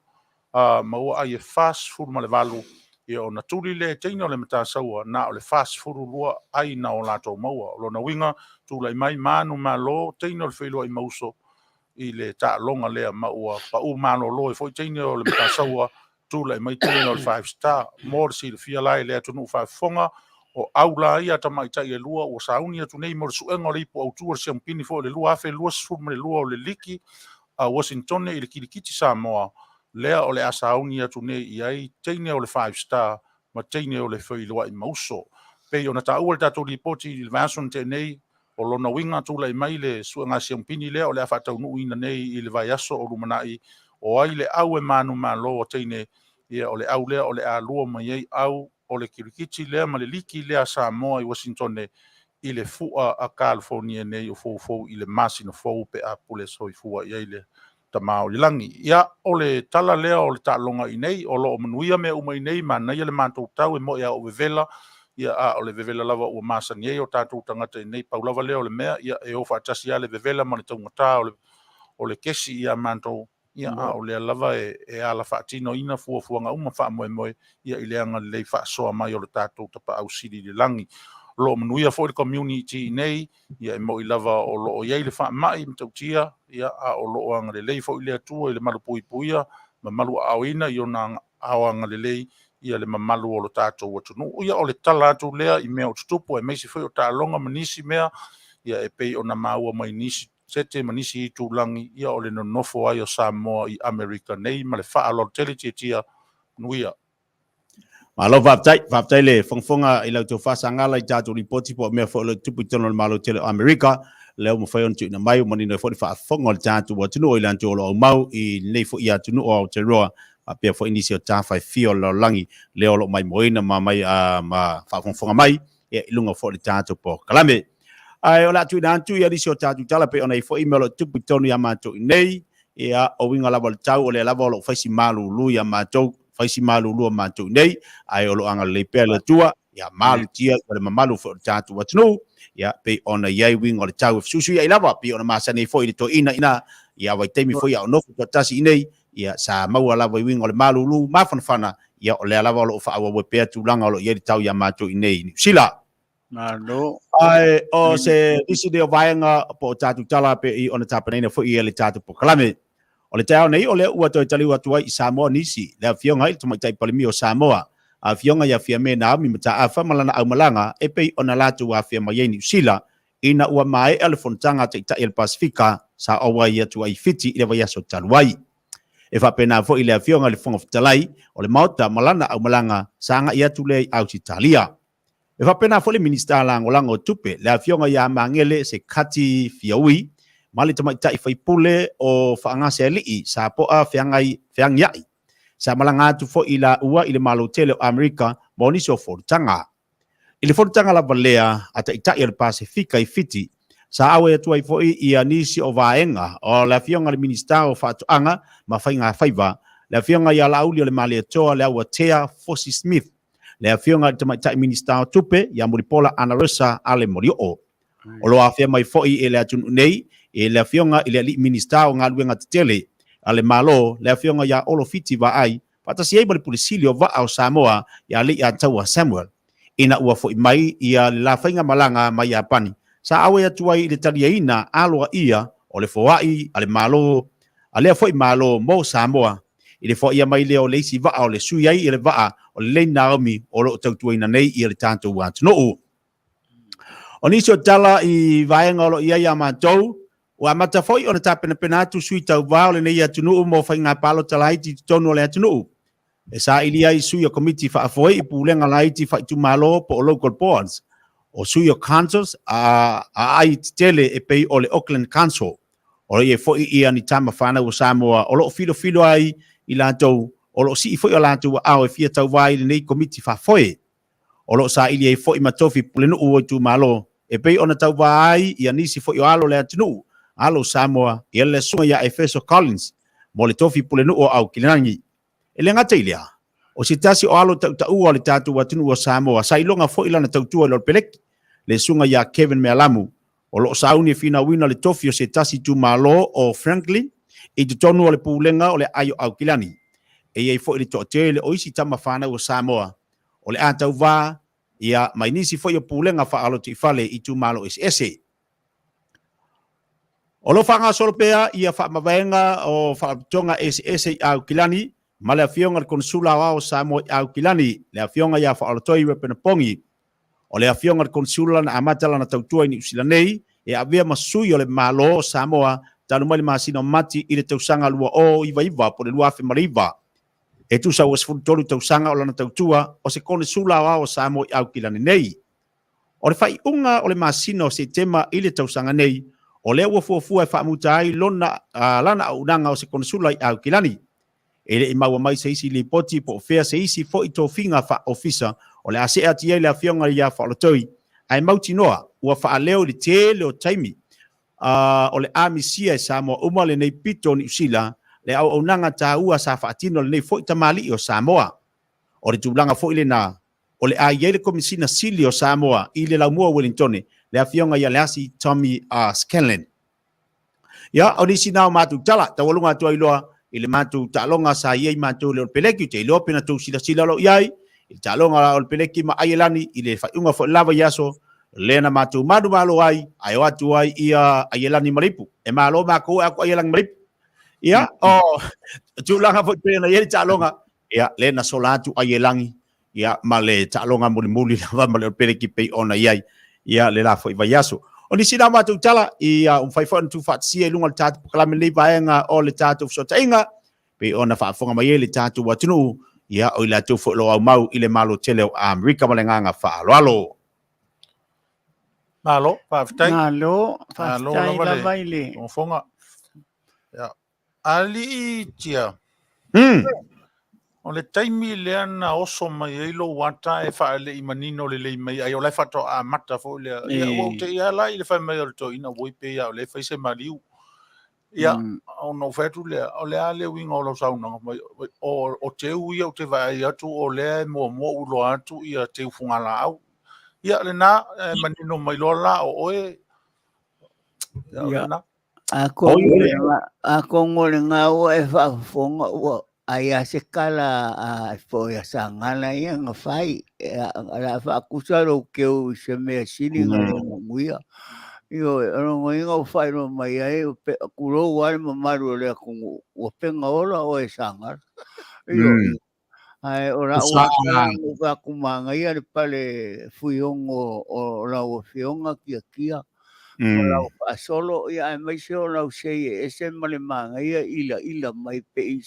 Speaker 2: ma ua ai e fast food ma le valu ia ona tuli le teine o le matasaua na o le fast food lua ai na o latou maua o lona uiga tulai mai manu malo teine o le Feiloaiga mauso i le taaloga lea ma ua paʻū malolo e foʻi teine o le matasaua tulai mai teine o le 5 star mo le silafia la e le atunuu faafofoga o aula ia tamaitaʻi e lua ua sauni atu nei mo le suʻega o le ipu autū o le siamopini foʻi le lua afe lua sefulu ma le lua o le liki a Washington i le kilikiti Samoa lea o le a sauni atu nei i ai teine o le 5 star ma teine o le Feiloaiga mauso pei ona taʻua le tatou lipoti i le vaso na tenei o lona uiga tulai mai le suʻega siamopini lea o le a faataunuuina nei i le vaiaso o lumanaʻi o ai le au e manu malo o teine ia o le au lea o le alua mai ai au o le kilikiti lea ma le liki lea Samoa i Washington i le fuʻa a California nei o foufou i le masina fou pe a pule soifua i ai le tamaolilangi ia o le tala lea o le taaloga i nei o loo manuia mea uma i nei manaia le matou tau e moʻi a o vevela ia a o le vevela lava ua masani ai o tatou tagata i nei paulava lea o le mea ia e ofa atasi a le vevela ma le taugatā o le kesi ia matou ia a o lea lava e ala faatinoina fuafuaga uma faamoemoe ia i leaga lelei faasoa mai o le tatou tapaʻausili le lagi loo manuia foʻi le community nei ia e moʻi lava o loo iai le faamaʻi ma tautia ia a o loo aga lelei foʻi le atua i le malu puipuia ma malu aʻoina i ona aoaga lelei ia le mamalu o lo tatou atunuu ia o le tala atu lea i mea o tutupu e maisi foʻi o taaloga ma nisi mea ia e pei ona maua mai nisi sete ma nisi i tulaги ia o le nonofo ai o Samoa i Amerika nei ma le faalolotele tiatia nuia
Speaker 4: Malo vaptai le fonfonga i lau tau whasangala i tātou ripoti po mea whao le tupu tono le malo tele Amerika leo mo whai on tu na mai o mani no whao whafonga le tātou wa tunu o ilan tu o lo mau i nei fo ia tunu o Aotearoa a pia fo inisi o tāwhai fio lo langi leo lo mai moina ma mai ma whafonga mai e ilunga fo le tātou po kalame ai o la tu na tu ia disi o tātou tala pe ona i fo email o tupu tono ia mātou i nei ia o winga lava le tau o le lava o lo whaisi malu lu ia mātou faisi malu lua mātou nei, ai olo anga le pea le tua, ia malu tia, o le mamalu fo le tātou watunu, ia pe ona iai wing o le tau e fsusu ia ilawa, pe ona masane fo i le to ina, ia wai teimi fo ia o nofu to tasi inei, ia sa maua lawa i wing o le malu lu, mafana ia o le alawa o lo ufa awa pea tūlanga o lo iai le tau ia mātou inei. Sila!
Speaker 3: Nalo.
Speaker 4: Ai o se isi de vaenga po tatu tala pe I ona tapanina fo I le tatu po kalame. O le tau nei o le ua toi tali watu ai I Samoa nisi. Le fionga I tuma tai palimi o Samoa. A fionga ia fia me na mi mata afa malana au malanga e pe ona latu wa fia mai New Zealand ina ua mai elefontanga te ita el Pasifika sa owa ia tu ai fiti I le vai aso taluai. E fa pena fo I le fionga le fonga fitalai o le mauta malana au malanga sanga ia tu le au Italia. E fa pena fo le minista lango tupe le fionga ia mangele se kati fiaui mali tama ita I fai pule o faangase ali sa po a fiangai sa malanga tu fo ila ua ile malo tele o Amerika moni so fo tanga ile fo tanga la valea ata ita il Pasifika I fiti sa awe tu ai fo ia nisi o vaenga o la fionga le minista o fa anga ma fainga faiva la fionga ia la uli le mali toa le ua tea Fosi Smith le fionga tama ita minista tupe ya muripola anaresa ale morio o lo afia mai fo I ele atun nei e le fionga ile li minista o ngaluenga tele ale malo le fionga ya olo fiti va ai pata si able polisilio va au Samoa ya li atawa Samuel ina ua fo mai ia la fainga malanga mai apani sa awe atu ai le taliaina alo ia o le foai ale malo ale fo malo mo Samoa ile fo ia mai le o le si va o le sui ai ile va o le Naomi o lo tautuina nei ia le tanto wa no oni so tala I vaenga lo ia ya matou wa mata foi ona tapena penatu sui tau va le nei atunu mo fainga palo talai ti tonu le atunu e sa ilia I sui o committee fa foi I pulenga laiti fa tu malo po local boards o sui o councils a ai tele e pei o le Auckland Council o le foi ia ni tama fana o Samoa o lo filo ai I latou o lo si foi o latou a o fia tau vai le nei committee fa foi o lo sa ilia foi matofi pulenu o tu malo e pei ona tau vai ia nisi foi o alo le atunu alo Samoa ia le sunga ia Efeso Collins mo le tofi pulenu o au kilangi ele ngata ilia o sitasi o alo tau o le tatu watunu o Samoa sa ilonga fo ilana tautua lo pelek le sunga ia Kevin Mealamu o lo sauni fina wina le tofi o sitasi tu malo o Franklin I tu tonu o le pulenga o le ayo au kilani e ia fo ile tote le oisi tama fana o Samoa o le atau va ia mai nisi fo ia pulenga fa alo ti fale I tu malo ese o lo fanga solpea ia fa mavenga o fa tonga ese au kilani mala fionga konsula wa Samoa au kilani le fionga ia fa alo toi repena pongi o le fionga konsula na amatala na tautua New Zealand nei e avea masui o le malo Samoa tanu mai masino mati I le tausanga lua o iva po le lua fe mariva e tu sa was futolu tausanga o lana tautua o se konsula wa Samoa au kilani nei o le fai unga o le masino se tema I le tausanga nei o le ua fuafua e whaamutai lona lana Auaunanga o se konsula au kilani. E le maua mai se isi li poti po fea se isi fo I tō whinga wha ofisa o le ase ati e le awhionga ia whaalatoi. Ai mauti noa ua whaaleo li te leo taimi o le amisia e Samoa uma le nei pito ni usila le Auaunanga ta ua sa whaatino le nei fo I tamali o Samoa. O le tūlanga fo ile na o le a iele komisina sili o Samoa I le laumua Wellingtone le awhionga ia le asi Tommy Scanlon. Ia, o nisi nao matu tala, tawalunga tua iloa, ile matu talonga sa iei matu le olpeleki, te iloa pina tu sila lo iai, ile talonga olpeleki ma aielani, ile whaiunga fo lava yaso, lena matu madu malo ai, ai watu ai ia aielani maripu, e malo mako aku aielani maripu. Ia, o tulanga fo pena iei talonga, ia, lena solatu aielani, ia, ma le talonga muli lava ma le olpeleki pei ona iai, ia le la fo iwa yaso. O ni sina matu tala ia faifon tu fatsia lunga le tatu kalame le vaenga o le tatu sotainga pe ona faafonga mai le tatu watunu ia o la tu fo lo mau ile malo tele o Amerika malenganga faalo
Speaker 2: malo faaftai
Speaker 3: Malo, fastai la vaile.
Speaker 2: o fonga ya ali tia o le taimi le ana oso mai ilo wata e faale I manino le mai ai o le fato a mata fo le ia o te ia la ile fa mai o to ina voi pe ia o le fa se maliu ia o no fetu le o le ale winga o lo sauna o te ui o te vai atu o le mo ulo atu ia te ufunga la au ia le na manino mai lo la o oe ia na
Speaker 3: Ako ngole ngau e whaafonga ua Ai se kala foi a Sagala ia nga fai ala fa kusaro ke o se me sini nga Manuia io ero nga o fai no mai ai kuro wale mamaru le ku o penga ola o e Sagala io ai ora o nga kumanga ia le pale fuiongo o la o fionga kia ora o solo ia mai se o la se ese male manga ia ila mai pe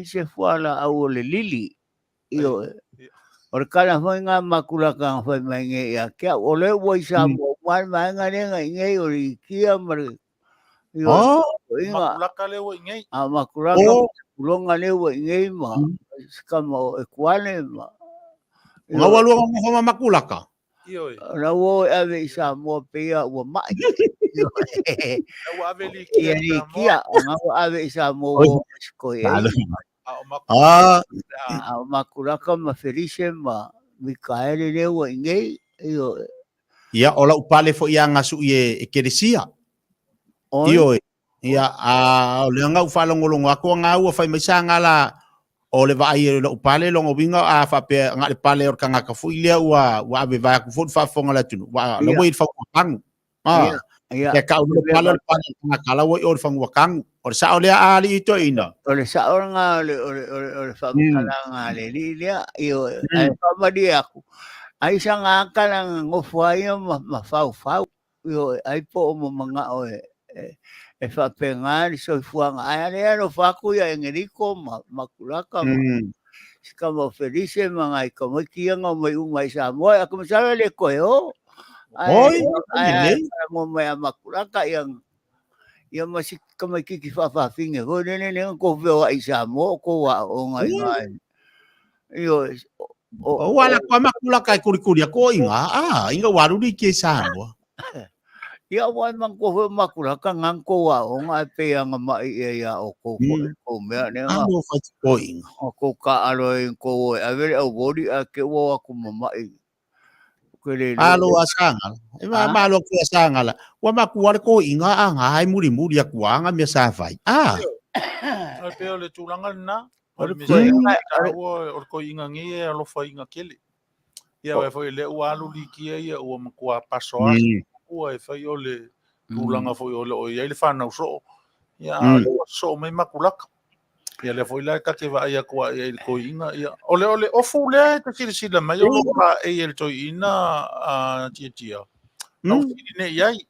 Speaker 3: se fuala au le lili io or kala foi nga makula ka foi mai nge ya kia o le wo isa mo mai mai nga nge o kia mar io inga
Speaker 2: Makulaka le wo ngai.
Speaker 3: a makula ka kulonga le wo nge ma kama e kuale ma
Speaker 4: nga walu nga makulaka
Speaker 2: Io
Speaker 3: la wo ave isa mo pe ya wo mai
Speaker 2: wo ave li
Speaker 3: kia kia nga wo ave isa mo wo ko makulaka ma ferise ma Mikaele le wo nge io
Speaker 4: ia ola upale fo ia ngasu e keresia io ia a le nga ufalo ngolongo ako nga u fa mai sangala o le vai le upale longo winga a fa pe nga le pale or kanga ka fu ile wa ave va ku fu fa fonga la tunu wa lo wait fa kang ia ka o le pale nga kala wo or fa kang or sa ole ali ito ina
Speaker 3: ole sa or nga ole fa kala nga le lilia io ai fa madi aku ai sa nga kala ngofu ai ma fa io ai po mo manga o e fa pengar so fuanga ai ale no fa ku ya enrico makulaka ska mo felice mga ikaw kia nga may umay sa mo ako masala le ko yo ai mo may makulaka yang masik kamay kikifafa finge ko nene ko veo ai sa mo ko wa o ngai yo
Speaker 4: o wala ko makulaka kurikuria ko inga waru di ke sa mo
Speaker 3: ia wai man ko makulaka ngang ko wa o ngai pe ang mai ia o ko me ne nga o ko ka alo ko a ver o body a ke wo aku mai ko le
Speaker 4: alo asanga malo ko asanga wa makuar ko inga anga ai muri aku anga me sa vai
Speaker 2: al peo le tulanga na or ko inga ngi lo fa inga kele ia wa foi le walu likia ia o makua pasoa ua e fai o le tūlanga foi o le o ia le whanau so. Ia so mai makulaka. Ia le foi lai kake wa ia kua ia le koinga. Ia ole ofu le te kiri sila mai o loka e le toi ina tia tia. Nau kiri ne iai.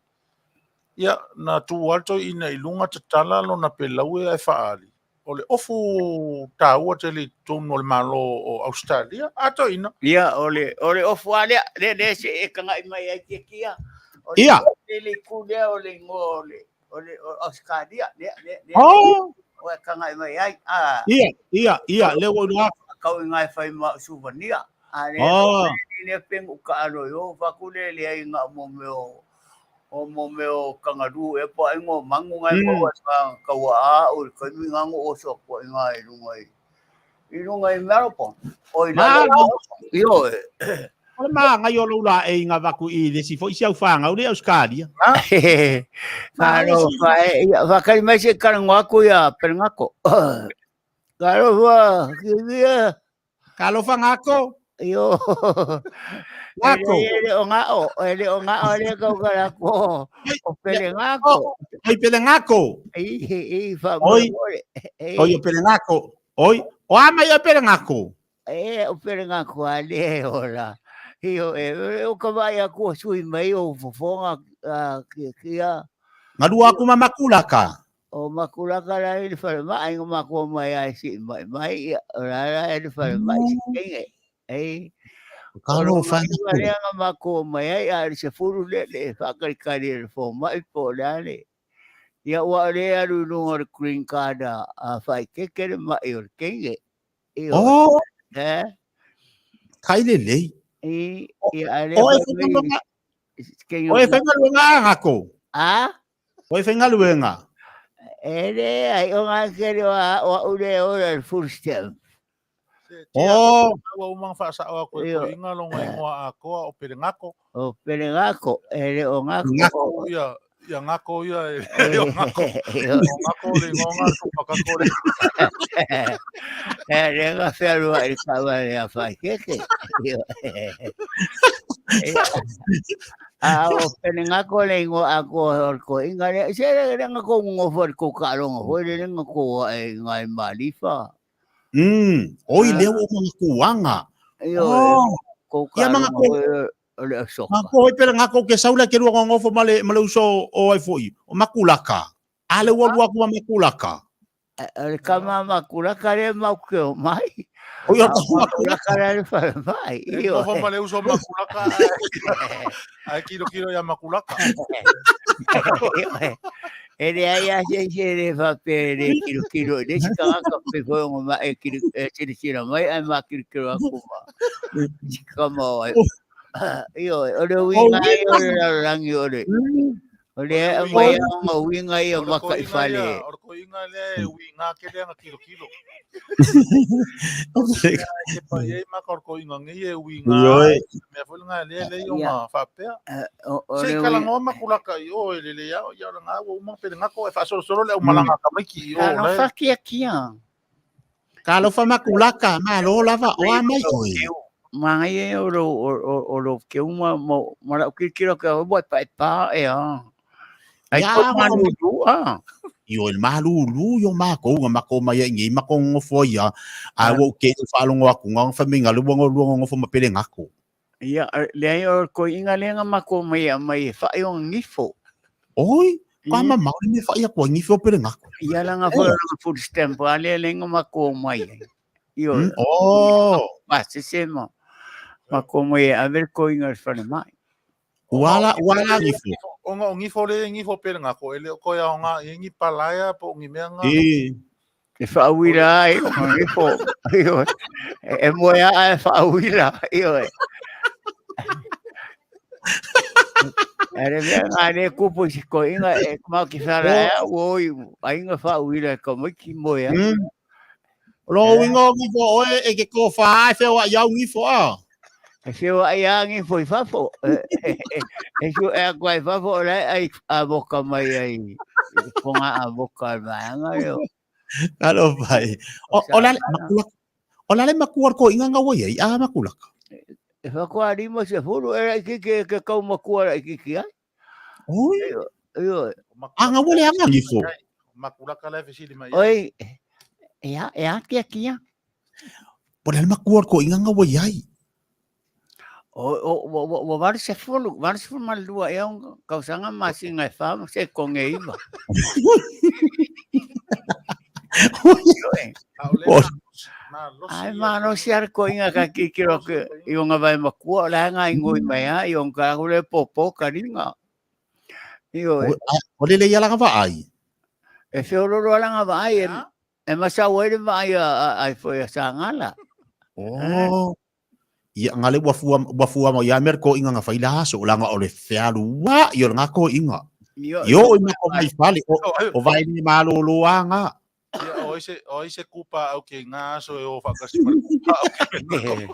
Speaker 2: Ia na tu alto ina ilunga tatala lo na pelau e Faaeteete. Ole ofu tāua te le tonu le malo o Australia. Ato ina.
Speaker 3: Ia ole ofu alea le se e kanga mai ai kia.
Speaker 4: Ia.
Speaker 3: Le kulia ole ngole. Ole Australia le.
Speaker 4: Oh.
Speaker 3: O kanga mai ai.
Speaker 4: Ia le wo no.
Speaker 3: Kau ngai fai ma souvenir. Ale ne pengu ka alo yo fa kule le ai nga mo meo kangaru e po ai ngo mangu ngai po ka wa o ka mi ngango o so po ngai lungai marapo. Oi la yo
Speaker 4: o ma nga yo la e nga vaku I le si foi si au fanga o le Australia
Speaker 3: claro va kai mai se karangwa ko ya perngako claro va que
Speaker 4: kalo fangako
Speaker 3: yo
Speaker 4: ngako
Speaker 3: ele o ngao le ko kala ko o pelengako
Speaker 4: oi pelengako
Speaker 3: fa
Speaker 4: oi pelengako oi o ama yo pelengako
Speaker 3: o pelengako ale ora io o kawai aku sui mai o fofonga kia
Speaker 4: ngadua aku makulaka
Speaker 3: o makulaka la ni fa mai ngo mako mai ai si mai ora ni fa mai si
Speaker 4: kalo fa
Speaker 3: ni nga mako mai ai se furu le fa kari fo mai po le ia wa le alu no green card a fa ke mai o kenge
Speaker 4: oh kai le Oi fenga luenga ngako. Oi fenga luenga.
Speaker 3: Ele ai o ngakere wa ule ora first time.
Speaker 2: Wa umang fa sa ko inga lo ngai ngoa ako o pelengako.
Speaker 3: O pelengako ele o ngako.
Speaker 2: Ia Ia ngako ia ia ngako le ngonga supakako le.
Speaker 5: Renga wherua I kawa rea Faaeteete. O peninga ko le ngo ako ko inga le se renga ko ngofo ko kalonga ho le renga ko ai ngai malifa.
Speaker 4: Oi leo o mga kuanga.
Speaker 5: Ko
Speaker 4: Ia mga
Speaker 5: kalonga le soka.
Speaker 4: Ngako oi pera ngako ke saula ke ruanga ngofo male uso o ai foi. O makulaka. Ale wa ku makulaka.
Speaker 5: Kama makulaka le maukeo mai.
Speaker 4: O ia
Speaker 5: makulaka le fa mai.
Speaker 2: Ngofo male uso makulaka. Ai kilo ya makulaka.
Speaker 5: Ele aí a gente leva pele kilo desse cara que foi uma kilo tira mai ai makilo akuma. Como ole winga ole rangi ole. Ole mai nga winga ia maka Fale.
Speaker 2: Orko inga le winga ke le kilo. Ke pa ye makorko inga ngie winga. Me foi nga le yo ma fa pe. Se kala ngoma kulaka yo le ya nga wo ma pe nga ko fa solo le malanga ka miki yo.
Speaker 5: Não fa aqui.
Speaker 4: Kalau fa makulaka malo lava o mai oi.
Speaker 5: Mai o que uma o que quero que eu vou pa Ai ko Manu
Speaker 4: Yo el malulu yo mako mai ngi mako ngofo ya. A wo ke fa longo aku nga fa minga lu bongo ngofo mapele ngako.
Speaker 5: Ia le ai o ko inga lenga mako mai fa yo ngifo.
Speaker 4: Oi, kama mau ni fa ya ko ngifo pele ngako.
Speaker 5: Ia langa fo food stamp ale lenga mako mai. Io basta sema mako mai a ver ko inga fa mai.
Speaker 4: Wala ngifo.
Speaker 2: Onga ngifo le ngifo pele ngako ele ko ya nga ngi palaya po ngi menga.
Speaker 5: E whauira ai, o ngifo. E moea ai whauira. Ere mea ngā ne kupu si ko inga e mau ki whara ea oi a inga whauira ko miki moea.
Speaker 4: Lo inga ngifo oe e ke ko whaai whewa iau ngifo a.
Speaker 5: E whio ai a ngifo I whafo. E whio e a koe whafo o rei ai a boka mai ai. Konga a boka mai anga yo.
Speaker 4: Alo vai. O lale makuar ko inga nga wai ai a makulaka.
Speaker 5: E whakoa rima se furu e rei ke kau makuara I kiki ai.
Speaker 4: Oi.
Speaker 2: Anga
Speaker 4: wale anga ngifo.
Speaker 2: Makulaka le fesili mai.
Speaker 5: Oi. E a kia.
Speaker 4: O lale makuar ko inga nga wai ai.
Speaker 5: O varse fulu malua e un kausanga masinga e fama se konge iba. Ai mano siar ko inga ka kikiro ke iunga vai makua la nga ingoi mai a iung ka ule popo karinga.
Speaker 4: O lele ia langa vai.
Speaker 5: E whiororo langa vai e masa wele vai ai foi a Sagala.
Speaker 4: Ia ngale wafua mo ya merko inga nga faila so langa ole fealu wa yo nga ko inga. Yo ina ko mai Fale o vai ni malolo anga.
Speaker 2: Oi se kupa au ke nga so o fakasi mal kupa au.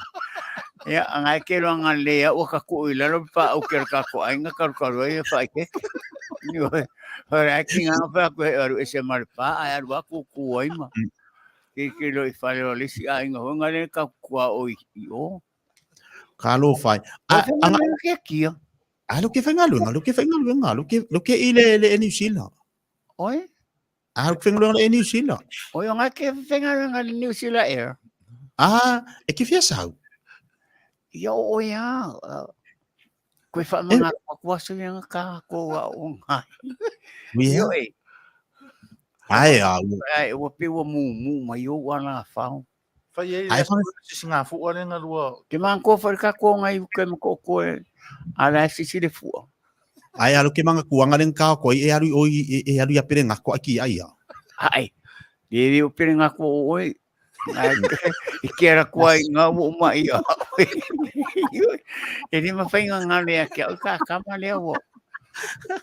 Speaker 5: Ya ngai ke lo ngale o ka ku ila lo pa o ke ka ko ai nga ka e fa ke. Yo ora ki nga fa ko ese mal pa ai wa ku ai ma. Ke lo I Fale o lisi ai nga ngale ka ku o yo.
Speaker 4: Kalo fai.
Speaker 5: Anga ke kia.
Speaker 4: Lo ke fengalu lo ke ile New Zealand.
Speaker 5: Oi.
Speaker 4: Lo ke fengalu New Zealand.
Speaker 5: Oi nga ke fengalu New Zealand air.
Speaker 4: E ke fia sau.
Speaker 5: Yo ya. Ko fa mga kwaso yang ka ko wa unga. Yo
Speaker 4: Ai
Speaker 5: o pe o mu mai o wana fa.
Speaker 2: Fai
Speaker 4: ai
Speaker 2: singa fu ole nga lua.
Speaker 5: Ke man ko fa ka ko ngai ke ko ko ala si de fu.
Speaker 4: Ai alo ke manga kuanga len ka ko e aru ya pere ngako aki ai ya.
Speaker 5: Ai. Diri o pere ngako oi. I kera ko ai nga mo mai ya. Ele ma fa nga le ke ka ma le wo.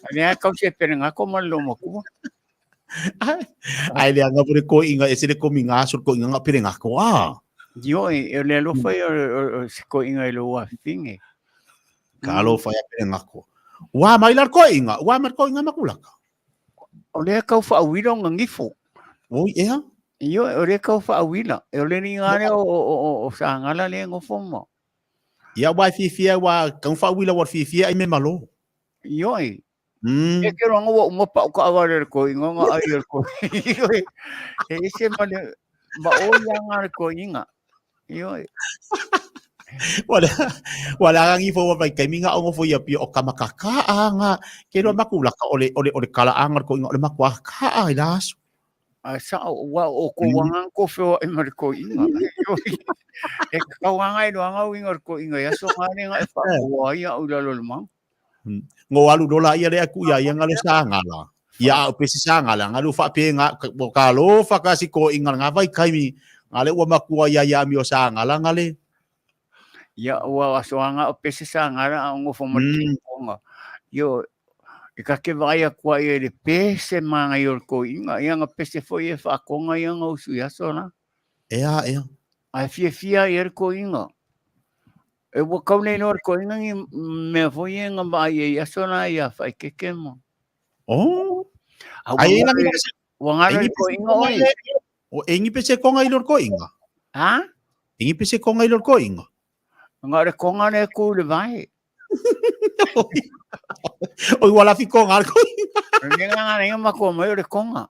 Speaker 5: Ani ka se pere ngako ma lo mo ko.
Speaker 4: Ai le anga pure ko inga ese le ko minga sur ko inga pere ngako a.
Speaker 5: Yo le lo foi o ko inga lo wa finge.
Speaker 4: Kalo fa ya pere ngako. Wa mai lar ko inga, wa mar ko inga makulaka.
Speaker 5: O le kau whaawira o ngangifo.
Speaker 4: O ea.
Speaker 5: Io, o le kau whaawira. E o le ni ngare o Sagala le ngofoma.
Speaker 4: Ia wa fifia wa kang fa wila wa fifia ai me malo.
Speaker 5: Io e. E ke ronga wa umapa o ka aware ko inga nga ai ko. Io e. E se male ma o ngare ko inga. Io e.
Speaker 4: Wala ang ifo wa kai minga o fo ia pi o kamakaka nga ke ro makulaka ole kala angar ko inga ole makwaka ai las.
Speaker 5: Sa wa o ko wangang ko feo e mar ko inga. E ka wanga i wanga wingar ko inga ya so ngare nga e fa wa ia o lalo mang.
Speaker 4: Ngo alu dola ia le aku ia yang ngalo Sagala. Ia o pesi Sagala ngalu fa pe nga kalo fa kasi ko inga nga vai kai mi ngale wa makua ia mi o Sagala ngale.
Speaker 5: Ia wa soanga o pesi Sagala ngo fo nga. Yo e ka ke vai akua e le pese manga i ko inga ia nga pese fo e fa konga ia nga usu ia sona.
Speaker 4: Ea.
Speaker 5: Ai fia i ko inga. E wa kaune no ko inga me fo ia nga ba ia sona ia fa ke mo.
Speaker 4: Oh.
Speaker 5: Ai na wangare ko inga oi.
Speaker 4: O engi pese konga i lor ko inga.
Speaker 5: Ha?
Speaker 4: Engi pese konga i lor ko inga.
Speaker 5: Ngare konga ne ku le vai.
Speaker 4: Oi wala fi konga ko inga.
Speaker 5: Nga mako mai o le konga.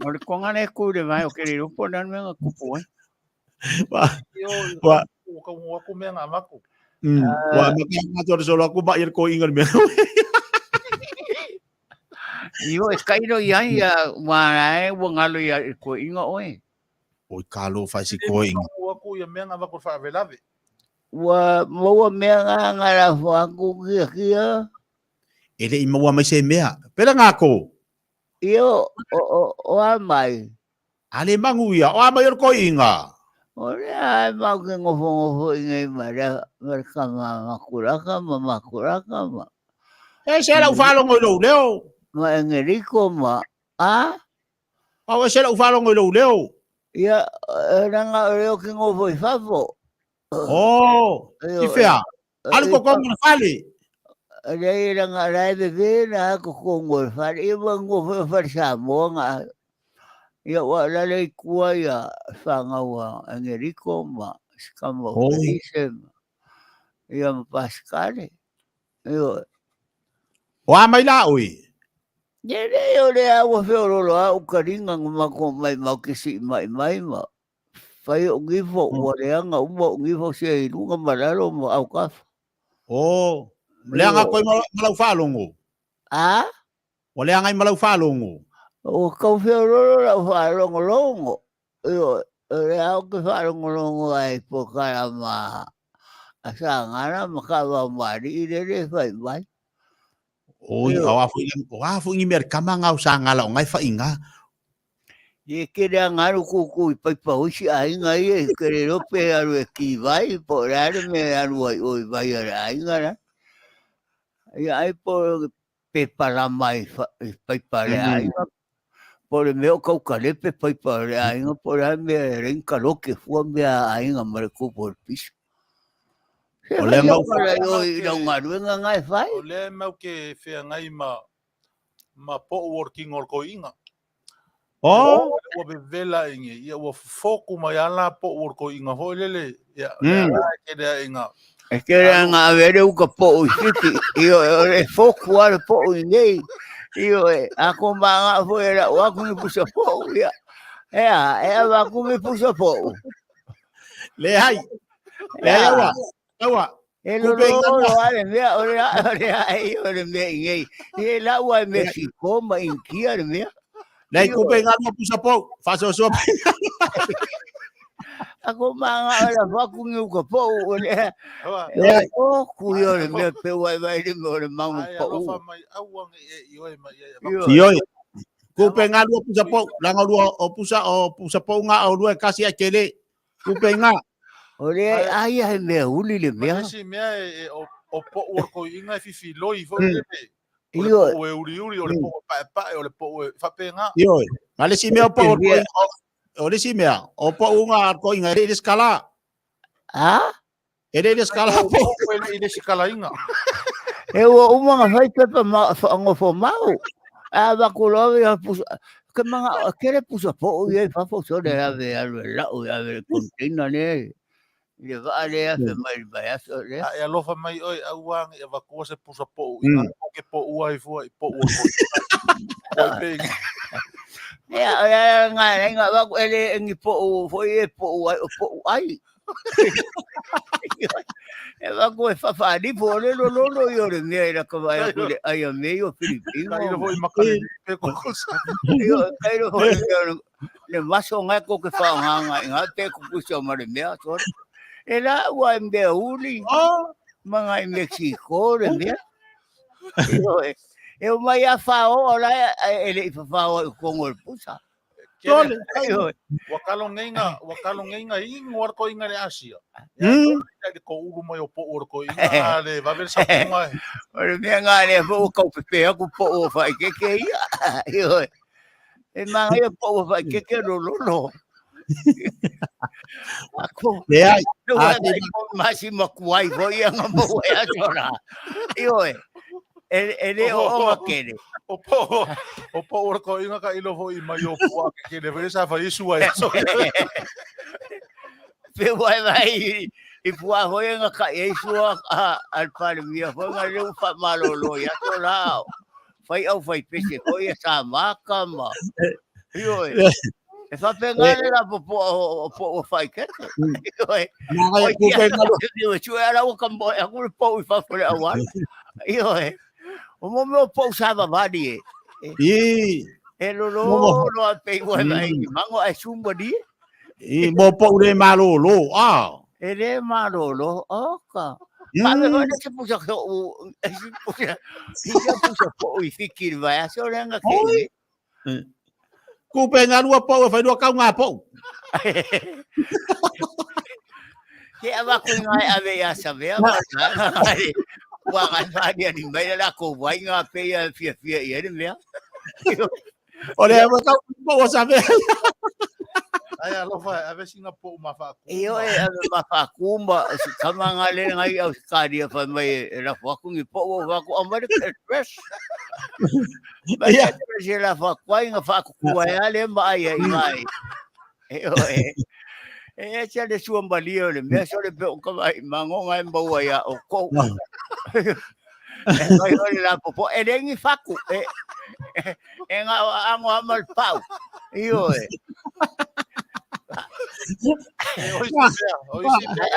Speaker 5: O le konga ne ku le vai o ke ro po dan me ku po.
Speaker 2: Wa ko me nga mako.
Speaker 4: Wa ma to solo aku ba ir ko inga me.
Speaker 5: Io e kaino ia wa ngalo ia ko inga oi.
Speaker 4: Oi kalo fa si ko inga.
Speaker 2: Wa ko ia me nga mako fa velave.
Speaker 5: Wa mo me nga ngara fa ku kia.
Speaker 4: Ele i maua mai se mea. Pera ngako.
Speaker 5: Io o mai.
Speaker 4: Ale Manuia, o amai ko inga.
Speaker 5: O le ai mau ke ngofo inga mara makuraka ma.
Speaker 4: E se la ufalo ngoi lo leo.
Speaker 5: Ma engeriko ma. Ah?
Speaker 4: O se la ufalo ngoi lo leo.
Speaker 5: Ia ranga reo ke ngofo i fafo.
Speaker 4: Oh, i fea. Alu ko kongo Fale.
Speaker 5: Rei ranga rai bebe na ko kongo Fale. Ia ngofo Fale Samoa nga. Ia wala le kua ia whangaua engeriko ma. Skamo isem. Ia mapaskare. Ia.
Speaker 4: O amai la oi.
Speaker 5: Nere o le awa whiorolo a o karinga ngumako mai mau kisi mai ma. Whai o ngifo o leanga uma o ngifo se i runga mararo mo au kafa.
Speaker 4: Oh, leanga koi malau whalongo.
Speaker 5: Ah?
Speaker 4: O leanga i malau whalongo.
Speaker 5: O kau whiorolo la whalongo longo. Io, le au ke whalongo longo ai po karama. Asa ngana makawa mari i le whai mai.
Speaker 4: Oi, o afu ngi mer kamanga o Sagala o ngai fa inga.
Speaker 5: Ye kere ngaru kuku i pai pausi ai ngai e kere rope aru e ki vai po rare me aru ai oi vai ai ngara. Ia ai po pe para mai pai pare ai por me o kau kale pe pai pare ai nga por ai me ren kalo ke fu me ai nga mar ku por pis.
Speaker 4: O le ngau
Speaker 5: oi no ngaru nga ngai fai.
Speaker 2: O le mau ke fea ngai ma po working or ko inga.
Speaker 4: Oh,
Speaker 2: o be vela inge ia o foku mai ala po or ko inga ho lele ia ke da inga
Speaker 5: E ke nga vere u ka po fiti io e foku ar po inge io a komba fo era o aku me pusa po ia e va ku me pusa po
Speaker 4: le hai awa
Speaker 5: e lo ale me ora ai ora me inge e la wa Mexico ma inkia me
Speaker 4: Nei kupe ngalo pusa po, faso so.
Speaker 5: Ako mga ala vaku ngiu ka po ole. O kuyo le me pe wai vai le mo le mau po.
Speaker 4: Sioi. Kupe ngalo pusa po, langa lu o pusa po nga o lu kasi akele. Kupe nga.
Speaker 5: Ole ai ai me uli le me.
Speaker 2: Si me o po worko inga fifi loi fo le.
Speaker 5: Io
Speaker 2: o uri o le po pa o le po fa penga.
Speaker 4: Io. Male si me o po o le si me o po unga ko inga re skala.
Speaker 5: Ah?
Speaker 4: Ere skala po.
Speaker 2: Ele skala inga.
Speaker 5: E o mga fai pepa ngo fo mau. A va kulo ya pus ke mga kere pusa po o ye fa fo so de ave la o ave container ne. Le va ale a fe mai ba ya so le.
Speaker 2: E alofa mai oi auang e vakua se pusa po inga ke po uai fu i po o ko ping
Speaker 5: Ya nga va ele ngi po o fo ye po ai. E va ko fa fa di po le lo yo le me era ko va ko le ai me yo filipino.
Speaker 2: kai ro makale pe ko
Speaker 5: Yo kai ro le maso nga ko ke fa nga te ko puso ma le me so. Era wa mbe uli. Mga Mexico le me. Yo eu Maia fao ora ele fao con el pusa.
Speaker 2: tole wakalo ngenga ingor ko inga le Asia ya ko ugu mo po or ko inga le va ver sa punga
Speaker 5: Ora me nga le fo ko pe ko po fa ke ia. Yo e mga yo po fa ke lo. Ako
Speaker 4: le ai
Speaker 5: masi makuai fo ia nga mo ya sora. Yo ele o makere.
Speaker 2: o po or ko inga ka ilo ho i mai o po ke le ver sa fa isu ai so
Speaker 5: Pe vai i pua ho nga ka isu al pale mia fo nga le fa malo ya sora. Fai au fai pese ko ia sa makama. Yo e fa pengale la po fai ke. Yo
Speaker 4: nga ku pe ngalo
Speaker 5: yo chu era o kambo aku po fa fo awan. Yo o mo po sa vadi e lo pe wa mai mango ai sumba di
Speaker 4: mo po le malo lo
Speaker 5: e le malo lo oka ma me va se puso o si puso po i fikir vai a so nga ke
Speaker 4: ku pe ngalo po fa do ka nga po
Speaker 5: ke ava ku ngai ave ya sabe wa ga dia ni mai la ko vai nga pe ya fia ye me
Speaker 4: ole mo ka po sabe
Speaker 2: ai alofa a ver singa po ma fa
Speaker 5: yo ma fa kumba kama ngale ngai au skadia fa mai la fa ku ngi po wa ku American Express ya la fa ku nga fa ku wa ale ma ai ngai yo cha de suam balio le me so le pe ko mai mango ngai mbo ya o ko ngai ho la po e ngi fa ku nga ango amal pau yo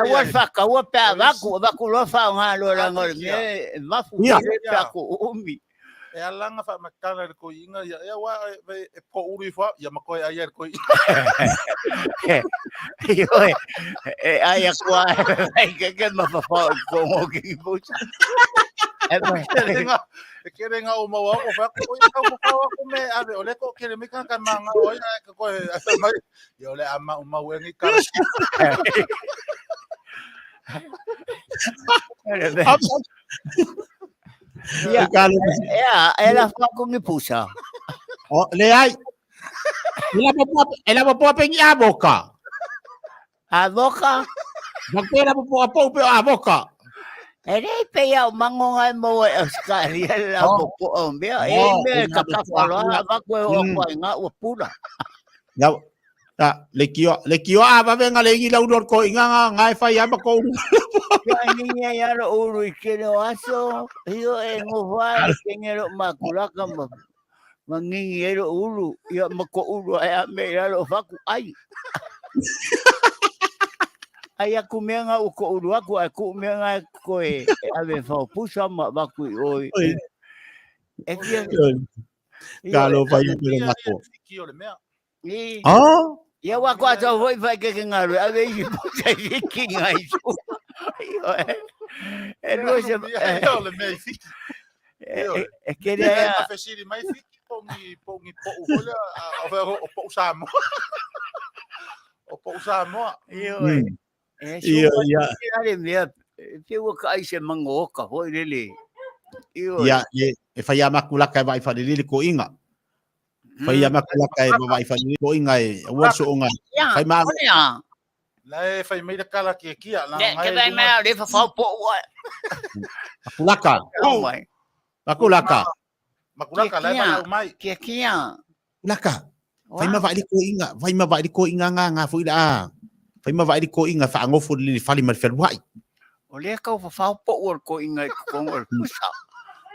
Speaker 5: Awal faka wa pa vaku lo fa nga lo la ngol me mafu pa ku umi
Speaker 2: e alanga fa makala ko inga ya wa e po uri fa ya makoi ayer ko
Speaker 5: yo ai kwa que ma fa ko ngo ki pucha
Speaker 2: kere nga o mawa ko fa ko ko me ave ole ko kere me kan manga o ya ko mai yo le ama uma wengi kar
Speaker 5: ya ela fa ko ngi pusa
Speaker 4: o le ai ela po pe a boca Magpera po pe a boca
Speaker 5: ele pe ya mango ngai mo skari la po mbia me kakapalo va ko o nga o pura
Speaker 4: ya le kio a va venga le gila udor ko inga ngai fa ya ba ko
Speaker 5: ya niña ya lo uru que no aso yo en o va que no makula kama mangi ero uru ya mako uru ya me ya lo fa ku ai ai aku menga uko uru aku menga ko ave fa pusa ma ba ku oi e que
Speaker 4: Galo fa yo pero mato
Speaker 5: ya wa ko ato voi vai que ngalo ave yi pusa yi kingai e no se
Speaker 2: yo le me fiki
Speaker 5: e que ya
Speaker 2: feciri mai fiki pongi po hola o po Samoa o po Samoa
Speaker 5: yo ya ale me que o kai se mango ka ho lele
Speaker 4: ya e fa ya makula kai vai fa lele ko inga fa ya makula kai vai fa lele ko inga e wo so nga fa ma
Speaker 2: Lai fai mai kala kia la
Speaker 5: Ke vai mai le fa po wa.
Speaker 4: Makulaka.
Speaker 5: Oh my.
Speaker 4: Makulaka.
Speaker 2: Makulaka lai vai au mai.
Speaker 5: Kia.
Speaker 4: Laka. Fai ma vai di ko inga nga fu da. Fai ma vai di ko inga fa ngofu li fali ma fer wai.
Speaker 5: O le ka fa po wa ko inga ko ngor kusa.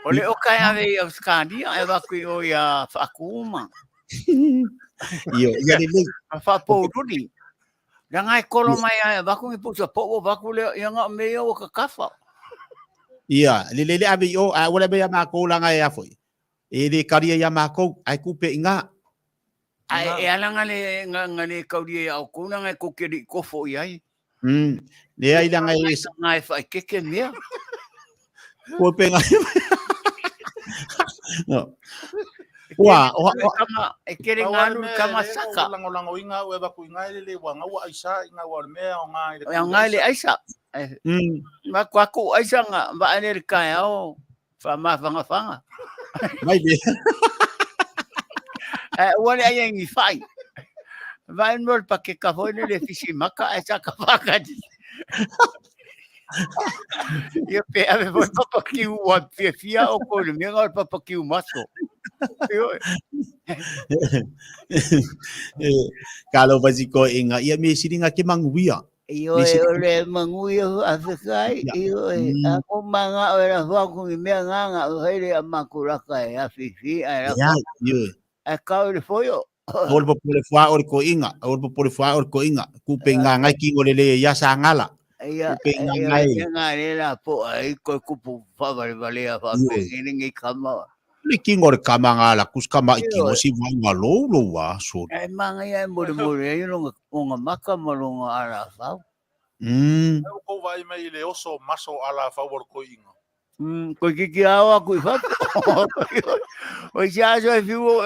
Speaker 5: O le o kai ave o skandi e va ku o ya fa kuma.
Speaker 4: Iyo, ya le.
Speaker 5: Fa po rudi. Dangai kolo mai ai va ku pu po va ku le nga me o ka kafa.
Speaker 4: Iya, le abi o a wala be ya ma ko la nga ya foi. E de karia ya ma ko ai ku pe inga.
Speaker 5: Ai e ala ngale kauria au kuna ngai ko kiri ko fo ai.
Speaker 4: Le ai la ngai
Speaker 5: ngai fa ke mea.
Speaker 4: ko pe ngai. No. Wa,
Speaker 5: kama e kere nganu kama saka.
Speaker 2: Lango inga we ba ku inga le wanga wa aisa inga wa me o ngai.
Speaker 5: Ngai le aisa. Ma kwa ku aisa nga ba ane kai au fa ma fanga.
Speaker 4: Mai be.
Speaker 5: Wale ai ngi fai. Vai nol pa ke ka foi le fisi maka aisa ka paka. Ia pe ave voi papa ki wa fia o ko le mega papa ki maso.
Speaker 4: Kalau basiko inga ia me siringa ke manguia.
Speaker 5: Iyo le manguia afikai iyo ako mga ora fa ku me nga hele amakuraka ya fifi era.
Speaker 4: Ya, yo.
Speaker 5: Aka le foyo.
Speaker 4: Ol po fa or ko inga, ku pe nga ngai ki ngole ya sangala.
Speaker 5: Iya, ngai la po ai ko ku fa vale fa pe ngi kama.
Speaker 4: Le kingor kamanga la kuskama ikingo si vanga lo wa so.
Speaker 5: Ai manga ia mo ai lo nga maka mo lo ala fa.
Speaker 2: Ko vai mai le oso maso ala favor ko inga.
Speaker 5: Ko ki awa ku fa. O ya so fiu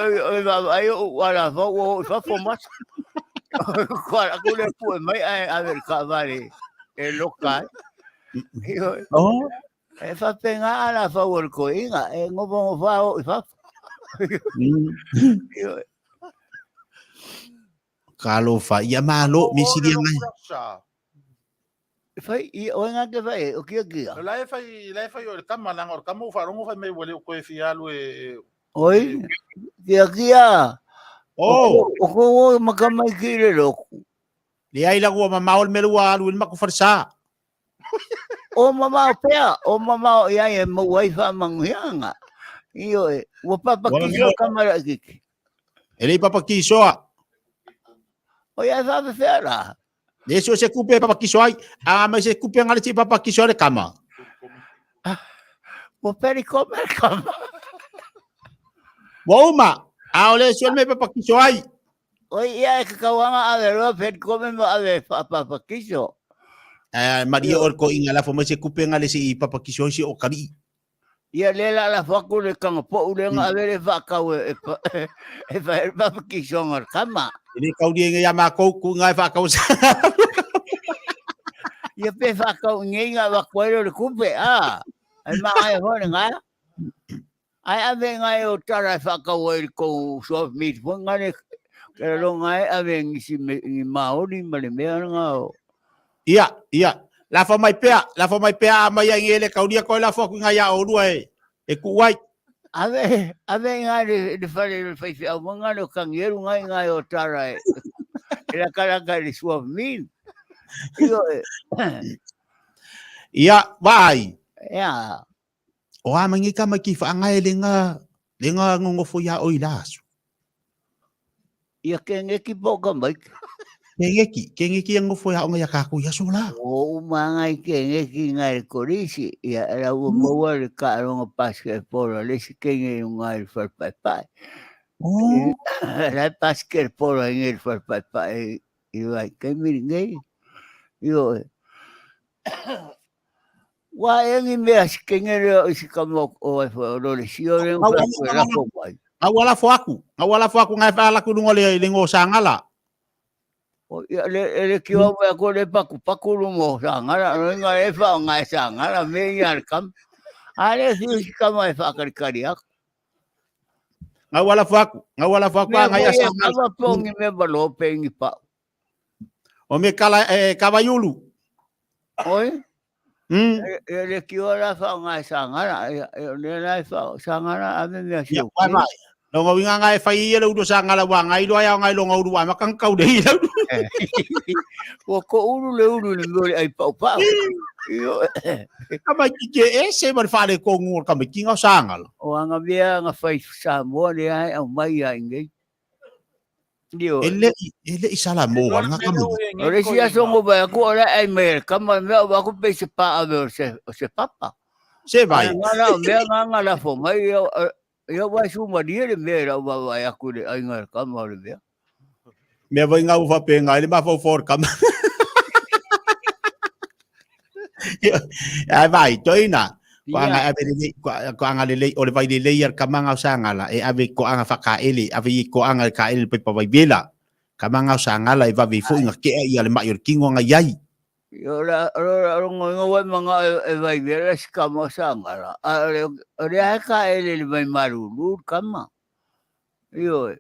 Speaker 5: ai ala fa o fa fo mas. Ko le pu mai a ver ka vale. El local.
Speaker 4: Oh.
Speaker 5: E fa penga ala favor ko inga e ngobo fa o fa.
Speaker 4: Kalau fa ia malo mi sidia ngai.
Speaker 5: Fai o nga ke fai o kia.
Speaker 2: Lai fai o kama lang or kamo fa rongo fai mai wele ko e fialu e.
Speaker 5: Oi. Kia.
Speaker 4: Oh.
Speaker 5: O ko makamai kire lo.
Speaker 4: Le ai la go mamaol melua alu ma ko farsa.
Speaker 5: O mama pea, o mama ia e mo wifi mangianga. Io e o papa kiso kamera kiki.
Speaker 4: Ele papa kisoa.
Speaker 5: O ia fa fera.
Speaker 4: Deso se kupe papa kisoai, ma se kupe ngale si papa kisoa de kama.
Speaker 5: O peri comer kama.
Speaker 4: Wauma, ole so me papa kisoai.
Speaker 5: O ia e kawanga a ver o peri comer a ver papa kiso.
Speaker 4: Maria or ko inga la fo se kupe ngale si papa kisoa si o kali.
Speaker 5: Ia lela la faku le kanga po ulenga a ver e fakau e papa kiso ngar kama.
Speaker 4: Ini kau dia ngai ma ko ku ngai fa kau.
Speaker 5: Ia pe fakau ngai nga wa kwero le kupe ai ma ai ho nga. Ai ave ngai o tara fakau e ko so mit fo ngai ke lo ngai ave ngisi ni maori male me nga.
Speaker 4: Iya. La fa mai pea mai ngele kau dia ko la fo ku ngai o ruai. E ku wai.
Speaker 5: Ave ngai de fale fai au manga no kangeru ngai o tara e. Era kalanga de so min.
Speaker 4: Iya, vai.
Speaker 5: Ya.
Speaker 4: O amangi ka maki fa ngai lenga ngongo fo ya oilasu.
Speaker 5: Ia kenge ki boga mai.
Speaker 4: Kengeki yang ngofo ya onga ya kaku ya sola.
Speaker 5: O mangai kenge ki ngai korisi ia era o moa le ka ronga paske polo le si kenge ngai far pai.
Speaker 4: Oh.
Speaker 5: La paske polo ngai far pai. Ia ke mi ngai. Io. Wa engi me as kenge si kamo o fo le si o le la ko pai.
Speaker 4: Awala fo aku ngai fa la ku ngole lengo sangala.
Speaker 5: Le ki o me ko le paku mo sangara no nga e fa nga sangara me yar kam ale si kama e fa kariak
Speaker 4: Ngawala fo aku nga ya sangara
Speaker 5: nga pongi me balo pengi pa
Speaker 4: O me kala kawaiulu.
Speaker 5: Oi.
Speaker 4: Hmm.
Speaker 5: Le kiora fa ngai sangara. Le lai fa sangara ame me
Speaker 4: Ya,
Speaker 5: siu.
Speaker 4: wai. Longo winga ngai fai ia lu do sangala wa ngai do ya ngai longo du wa makang kau dei lu.
Speaker 5: Wa ko uru le ngore ai pau pau. Io.
Speaker 4: Kama kike se mar fale ko ngur kama kinga sangala.
Speaker 5: O anga bia nga fai Samoa le ai au Maia ingai. Dio.
Speaker 4: Ele isala mo nga kama.
Speaker 5: Ore si asongo ba ko ora ai mer kama me wa ko pe se pa ave se papa.
Speaker 4: Se vai.
Speaker 5: Ngala me nga la fo mai yo wa su ma dire me ra wa ya ku le ai ngar kama le bia.
Speaker 4: Me vai ngau fa pe ngai le ma fo for kama. Ai vai toina. Ko anga ave le ko anga le o le vai le yer kamanga sangala e ave ko anga fakaeli ave ko anga kaeli pe pa vai bela. Kamanga sangala e va vi fu nga ke ia le mai o kingo nga yai.
Speaker 5: Yo la ngo wa manga e vai vera skama sangala. Ore ai ka ele le vai maru lu kama. Yo.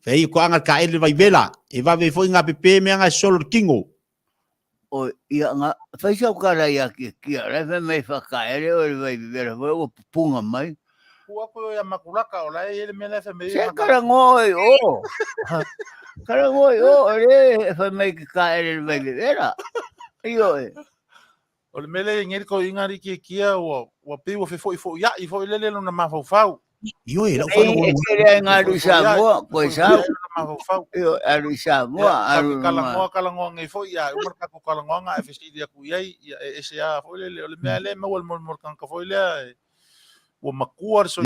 Speaker 4: Fei ko anga kaeli vai bela e va vi fu nga pe me nga solo kingo.
Speaker 5: O ia nga fai sa kara ia ki ara fe mai fa ka ele o vai vera o punga mai
Speaker 2: Kua ko ya makulaka o lai ele mele fe me.
Speaker 5: se kara ngoi o kara ngoi o ele fa mai ka ele vai vera io
Speaker 2: O le mele ngeri ko ingari ki kia o pe o fe fo ya i fo lele no na mafau.
Speaker 4: Yo e la fa no.
Speaker 5: Ele nga lu Samoa pois sa
Speaker 2: Mafau.
Speaker 5: io alu Samoa alu
Speaker 2: Kalangoa ngai fo ya umar ka ko kalangoa nga FSD dia ku yai ya ese ya fo le mele me wal mol kan ka fo le o makuar so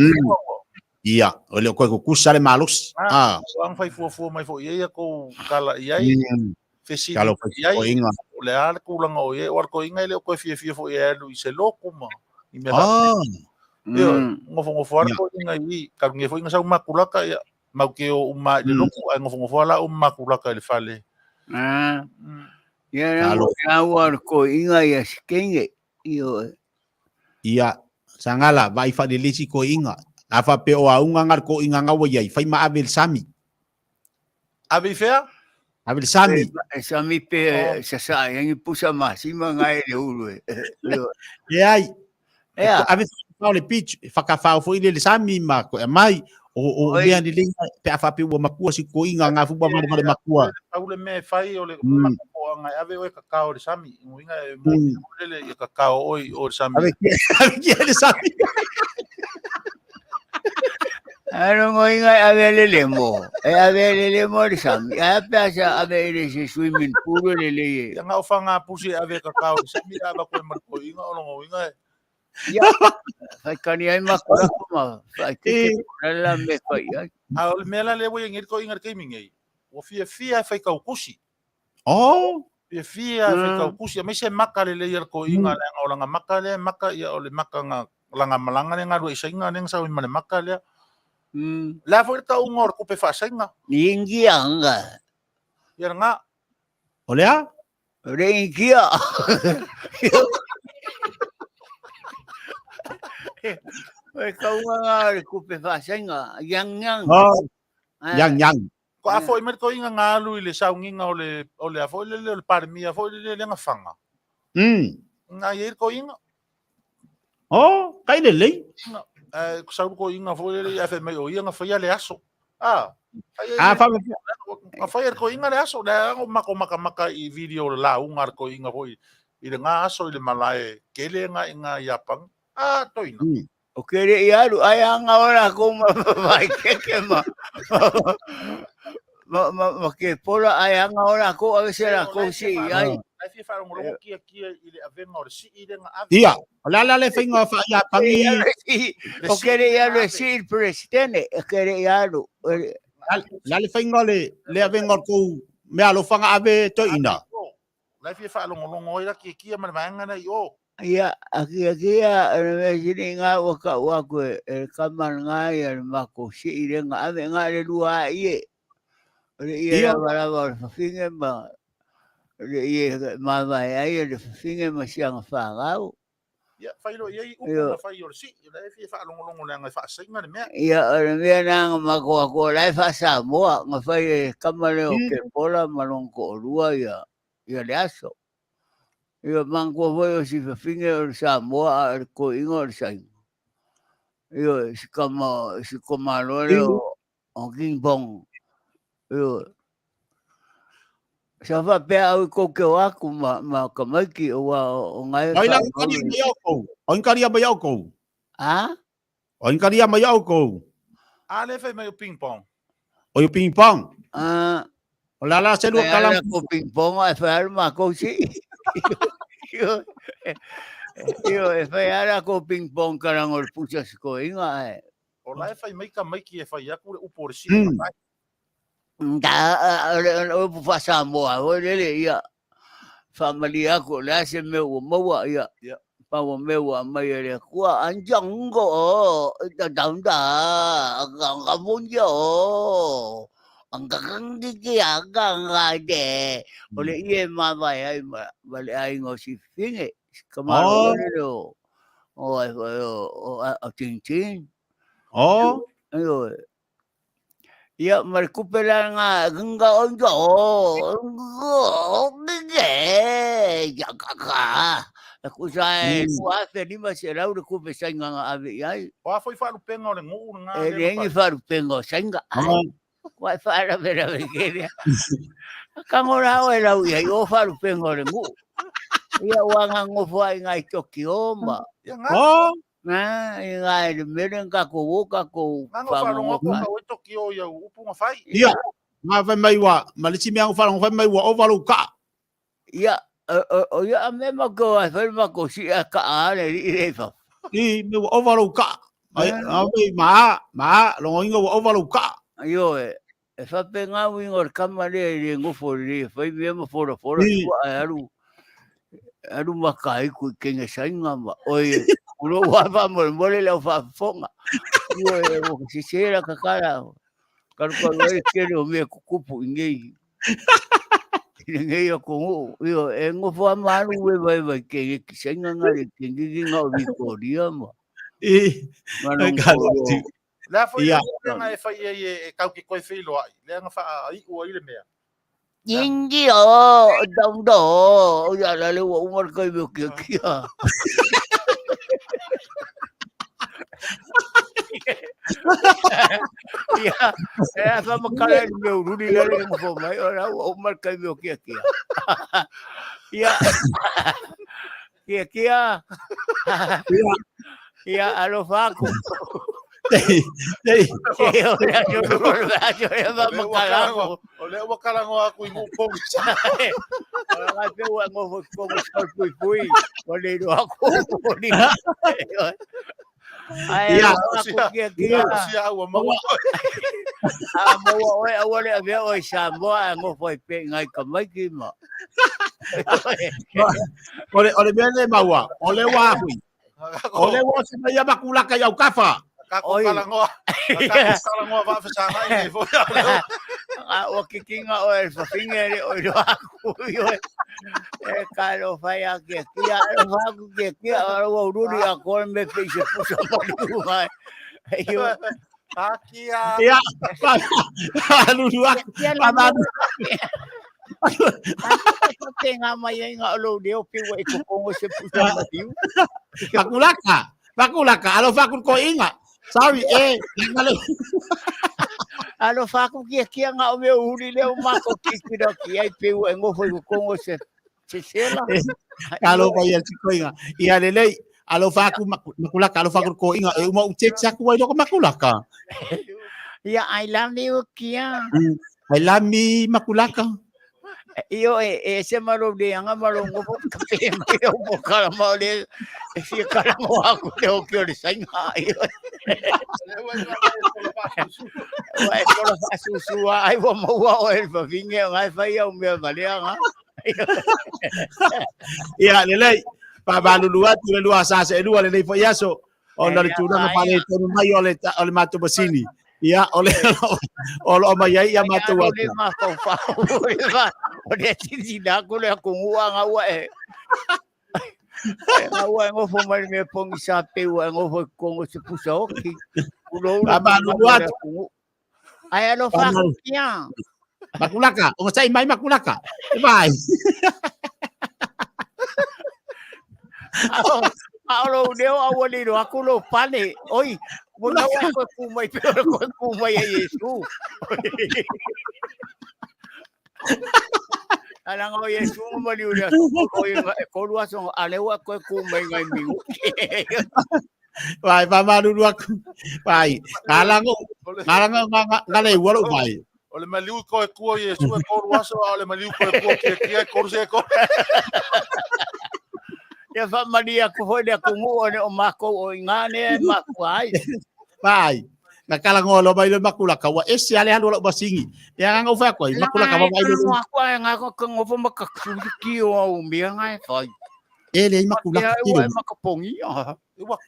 Speaker 4: Ia, o le ko kusale malus.
Speaker 2: ang fai fo mai fo ia ko kala yai FSD
Speaker 4: Kalau ko inga.
Speaker 2: o le ala ku langa o ye war ko inga le ko fie fo ia lu se loko ma i me ngofo ar ko inga i ka nge fo inga sa makulaka ya mau ke o uma le loko ai ngofo ala makulaka le fale
Speaker 5: ia na war ko inga ia skenge io
Speaker 4: Ia, sangala vai fa de lisi ko inga. Afa pe o aunga ngar ko inga nga wa fai ma abel sami.
Speaker 2: Abi fea?
Speaker 4: Abel sami.
Speaker 5: Sami pe sa yang pusa masima ngai le ulu
Speaker 4: Ai. Abel fa le pitch fa ka fa fo ile le sami ma ko mai o le ani le pe afa pe o makua si ko inga nga fu ba ma makua.
Speaker 2: Au le me fai o le makua ngai ave o kakao le sami. Inga le kakao oi o sami.
Speaker 4: Ave le sami.
Speaker 5: Ano ngoi ngai ave le mo. Ave le mo le sami. Apa sa ave le swimming pool le.
Speaker 2: Yang au fanga pusi ave kakao sami ava ko marko inga o ngo inga.
Speaker 5: Ya. Fai kani ai makura kuma. Fai ke la me fai ai.
Speaker 2: Au mela le wo ngir ko inga ke mingai. O fia fai ka kusi.
Speaker 4: Oh.
Speaker 2: Fia fai ka kusi. Me se makale le yer ko inga le nga makale maka ya o le maka nga langa malanga nga ru isa inga neng sa wi male makale. La fo ka ungor ko pe fa senga.
Speaker 5: Ningi anga.
Speaker 2: Yer nga.
Speaker 4: Olea?
Speaker 5: Ringia. Oi kau nga ko pe fa senga. Yang.
Speaker 4: Yang.
Speaker 2: Ko afo i mer ko inga ngalu ile sa nginga o le afo le parmia fo le nga fanga. Nga yer ko inga.
Speaker 4: Oh, kai le le.
Speaker 2: Ko sa ko inga fo le afa mai o inga fo ya le aso. Fa yer ko inga le aso la maka i video la ungar ko inga fo i nga aso ile malae kele nga inga yapang. Toina.
Speaker 5: O kere iaru ai anga ora ko vai ke ma ke pola ai anga ora ko a veces la ko si ai
Speaker 2: ai fi fa ngolo kia ile avenga or si ile nga ave.
Speaker 4: Ia, la le finga fa ya pangi.
Speaker 5: O kere iaru si il presidente kere iaru
Speaker 4: la le finga le avenga ko me alo fanga ave to ina.
Speaker 2: La fi fa ngolo ira kia ma manga na yo.
Speaker 5: Ia aki me sini nga waka wako kaman nga ya mako si ile nga ave nga le lua ie. Ia bara finge ma ie ma vai ai le finge ma siang fa ngau.
Speaker 2: Ia failo ia u fa yo si la fi fa ngolo nga fa singa me.
Speaker 5: Ia me na mako ko la fa Samoa nga fa kamale o ke pola malongo lua ia. ia le aso. Ia mangua voi o si whawhinge o Samoa a ko ingo o sainga. Ia si kamaloane o King Bong. Ia sa whapea au ko ke o aku ma kamaiki o ngai
Speaker 4: Ai lang kari mai au ko. Oin kari mai au ko.
Speaker 5: Ha?
Speaker 4: Oin kari mai au ko.
Speaker 2: Ale fai mai o ping pong.
Speaker 4: O yo ping pong. O la se lu
Speaker 5: Kalam
Speaker 4: kalam.
Speaker 5: ko ping pong ai fa ma ko si. Yo e fai ara ko ping pong karang or pucha ko inga e.
Speaker 2: O lai fai mai ka mai ki e fai aku le upo si.
Speaker 5: O pu fa Samoa o le ia. Familia ko la se me o maua ia. Pa o me o mai le kua anjang go da da ga monjo. Ang gigi aga de. Ole ie ma vai ai ma vale ai ngo si finge. Kamaro lo. O tin.
Speaker 4: Oh.
Speaker 5: Ayo. Ia merkupela nga ganga onjo. Ngge. Ya kaka. Aku sai wa fe ni ma se rau ku pe sai nga ave ai.
Speaker 2: Wa foi fa lu penga o le ngu nga.
Speaker 5: E le fa lu penga sai nga. Wa fa ra vera vegeria. Kangora o lau ia o fa lu penga le ngu. Ia wanga ngofo ai ngai Tokyo ma.
Speaker 4: Oh.
Speaker 5: Na ngai le meren ka ko
Speaker 2: Nanga fa lo ngoko ka o Tokyo ia upu nga fai.
Speaker 4: Ia. Nga fai mai wa malisi me ang fa lo fai mai wa o valu ka.
Speaker 5: Ia o ia me ma ko ai fa ma ko si ka ale i fa.
Speaker 4: I me wa o valu ka. Ai ma lo ingo wa o valu ka.
Speaker 5: Ayo e fa penga wingo kamare le ngofo le fa me ma fora aru makai ku kenga sainga ma oi ulo wa va mo le la fa fonga yo o si sera kakara kar ko le kero me kupu ngei ngei ko yo ngo fa maru we vai ke sainga ngale kengi nga Victoria ma
Speaker 2: La foi nga e fai e kau ki koe Feiloaiga. Le nga fa ai o ile mea.
Speaker 5: Ingi o do ya la le wo umar ko me kia. Ya fa makala me urudi la le ngo mai ora umar ko me kia. Ya. Ya alo faku.
Speaker 2: Ole o kalango aku i ngupong.
Speaker 5: Ai pe o ngo ko fui. Ole do aku. Ai aku kia.
Speaker 2: Sia o mo.
Speaker 5: Mo ole ave o Samoa ngo foi pe ngai kamai ki ma.
Speaker 4: Ole bene maua. Ole wa hui. Ole wa se mai makula ka yau kafa.
Speaker 2: Kako kalangoa. Kalangoa va fa sana i foi.
Speaker 5: O kikinga o e fingere o do aku yo. E kalo fai aquí kia o ruri a kon me pe se puso pa yo.
Speaker 2: Aquí
Speaker 4: ya lulu aku
Speaker 5: tenga mai nga lo deo pe o ko ko se puso
Speaker 4: Pakulaka alo fakul ko inga sorry
Speaker 5: alo faku kia nga o me uri le o mako kikira ki ai pe o ngo foi ko se sela
Speaker 4: alo pa ya ko inga ia lele alo faku makulaka alo fakul ko inga e uma uche saku wai do makulaka
Speaker 5: ia ai lami o kia
Speaker 4: ai lami makulaka
Speaker 5: Io se malo de anga malo ngo kape mo mo kala mo le si kala mo ako le o kyo le sainga io Wai ko fa su ai wo mo wa o el fa vinge ngai fa ia o me vale anga
Speaker 4: ia lele pa balulu atu le lua sa se lua le fo yaso o na tu na pale to mai ole mato basini ia ole mai ia mato wa
Speaker 5: ma ko fa o de ti da ko le ko nga wa nga ngo fo mai me pong sa pe wa ngo fo ko se puso ki ulo
Speaker 4: ba lu
Speaker 5: ai alo fa kia
Speaker 4: Makulaka, o sai mai makulaka. Vai.
Speaker 5: Alo deo awali do aku lo pane. Oi, muna ko kumai pero ko kumai Yesu. Alang o Yesu mo mali udah ko luas ang alewa ko kumai ngai minggu.
Speaker 4: Vai, Manu aku. Vai, ngalango ngalai walo vai.
Speaker 2: Ole maliu ko e kua Yesu e ko ruaso ole maliu ko e kua kia ko se ko.
Speaker 5: Ya fa Maria ko foi dia kungu o mako o ngane mako ai.
Speaker 4: Vai. Ngakalango lo mai lo makulaka wa esi ale halo lo basingi. Ya ngau fa ko makulaka wa mai lo.
Speaker 5: Aku ai ngako ko fo makaksuki o umbia ngai foi.
Speaker 4: Ele makulaka tiro.
Speaker 5: Ia makapongi ah.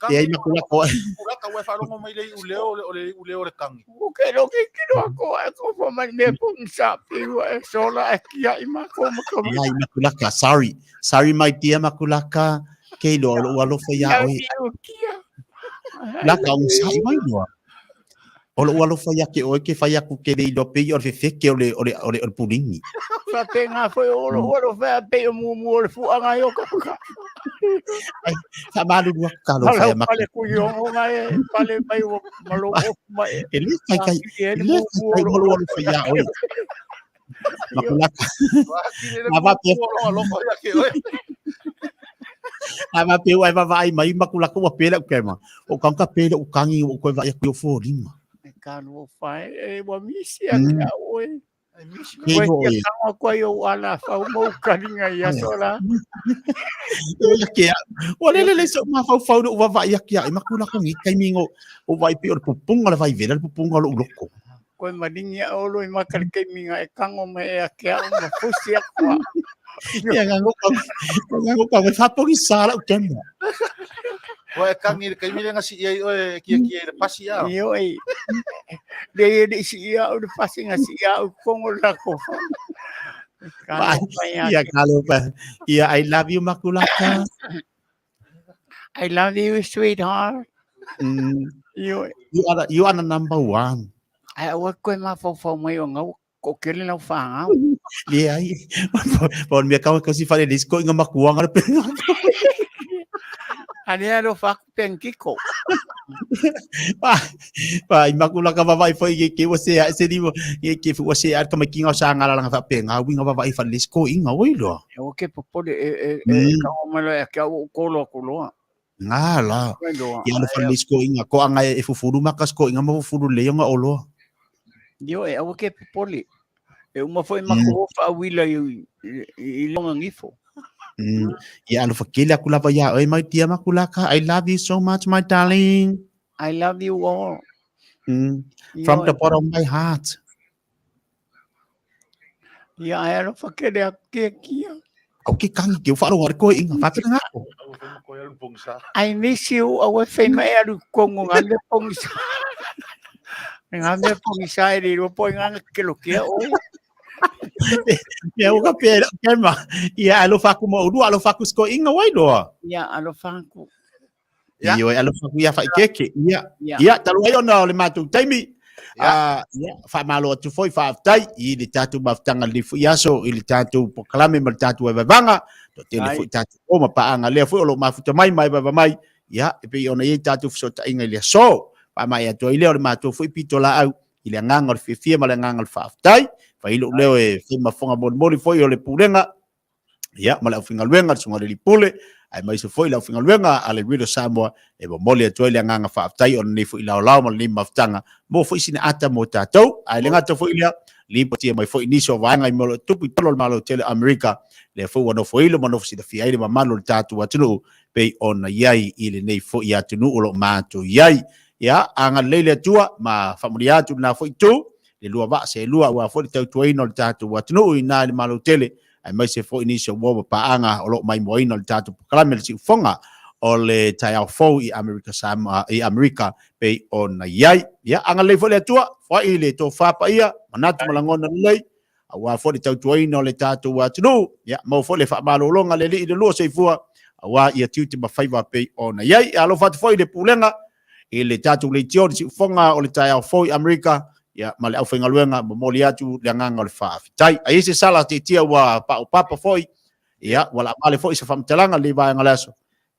Speaker 4: Ia makulaka.
Speaker 2: Makulaka wa fa lo mai le uleo le kangi.
Speaker 5: Okay, kino ako fo man me pung sapi wa sola kia imako makamo.
Speaker 4: Ia makulaka, sorry my dear makulaka. Ke lo walo fa ya oi. La ka un sai mai no. Olo walo fa ya ke oi ke fa ya ku ke le do pe yo fe ke ole pulingi.
Speaker 5: Fa penga foi olo fa pe mu fu anga yo ka.
Speaker 4: Ai, sa malu dua kalo fa ya
Speaker 5: Pale ku yo ngai pale mai malo mai.
Speaker 4: Ele kai olo walo fa ya oi. Makulaka. Ava pe Ava pe ai vai mai makulaka wa pela ke ma. O kanka pela o kangi o ko va ya ku fo lima.
Speaker 5: Kanu fai wa misi aka oi. Misi kama kwa yo ala fa mo kaninga ya sola.
Speaker 4: Ya ke. Ole le so ma fa do va ya ke ai makulaka ngi kai mingo o vai pe o pupunga vai vela pupunga lo loko.
Speaker 5: Ko maninga olo i makal kai minga e kango me e ke o ma fusi akwa.
Speaker 4: Ya ngango ka me fa poki sala o kema.
Speaker 2: O e kangi kai mire ngasi ia o kia le pasi ia.
Speaker 5: Yo ai. De si ia o pasi ngasi ia o kongo la ko.
Speaker 4: Ya kalau pa. Ya I love you makulaka.
Speaker 5: I love you sweetheart.
Speaker 4: You are the number one.
Speaker 5: Ai o ko ma fo mai o ngau ko kele na fa ngau.
Speaker 4: Ya ai. Pon me ka si fale disco nga makuanga pe.
Speaker 5: Ani alo fa penkiko.
Speaker 4: Pa makulaka vai foi ke você se divo ke você ar kama kinga sa ngala lang fa penga winga vai fa disco inga oilo.
Speaker 5: O ke popo ka o malo e ka o kolo.
Speaker 4: Ngala. Ya lo fa disco inga ko anga e fufuru makas ko inga mo fufuru le nga olo.
Speaker 5: Yo e o ke popoli. E uma foi mako fa wila i longa ngifo.
Speaker 4: Ya lo fa kila kula pa ya oi my dear makulaka I love you so much my darling.
Speaker 5: I love you all.
Speaker 4: From the bottom of my heart.
Speaker 5: Ya ai lo fa ke de ke kia.
Speaker 4: Okay kang ke fa ro ko inga fa pe nga.
Speaker 5: I miss you awe fe mai aru kongo ngale pongsa. Ngale pongsa ri ro po ngale ke lo ke o.
Speaker 4: Ya o ka pe kema. Ya alo fa ku mo du alo fa ku sko inga wai do.
Speaker 5: Ya alo fa ku.
Speaker 4: Ya alo fa ku ya fa keke. Ya talu ai ona le matu taimi. Ya fa malo tu foi fa tai I le tatu maftanga le fu yaso I le tatu poklame mal tatu e vanga. To te le fu tatu o ma pa anga le fu lo mafuta mai mai. Ya e pe ona ye tatu so ta inga le so. Pa mai to ile o matu fu pitola au. Ile nganga le fifia mal nganga le fa tai. Fa ilo leo e fima fonga bon foi o le pulenga ya mala finga luenga sunga le pule ai mai se foi la finga luenga ale rido Samoa e bo mole to ile nganga fa tai on ni foi la mal ni maftanga mo foi sina ata mo tatou ai lenga to foi lia limpo tia mai foi niso vanga I mo tupi tolo malo tele America le foi wono foi lo mano si da fi ai mamalo tatu atunu pe on yai ile nei foi ya tunu o lo mato yai ya anga lele tua ma familia tu na foi tu le lua va se lua wa fo te tuino le tatu wa tunu ina le malo tele ai mai se fo inisio wo pa anga o lo mai moino le tatu klame le fonga o le tai fo I America Samoa I America pe on yai ya anga le fo le tua fo ile to fa pa ia manatu malangona le wa fo te tuino le tatu wa tunu ya mo fo le fa malo longa le le lo se fua wa ia tuti ma faiva pe on yai alo fa fo ile pulenga ile tatu le tio si fonga o le tai fo I America ia ma le au whaingaluenga ma moli atu le nganga le whaafitai. A ese sala te tia wa pa o papa foi, ia wala male foi se whamtalanga le vai ngalaso.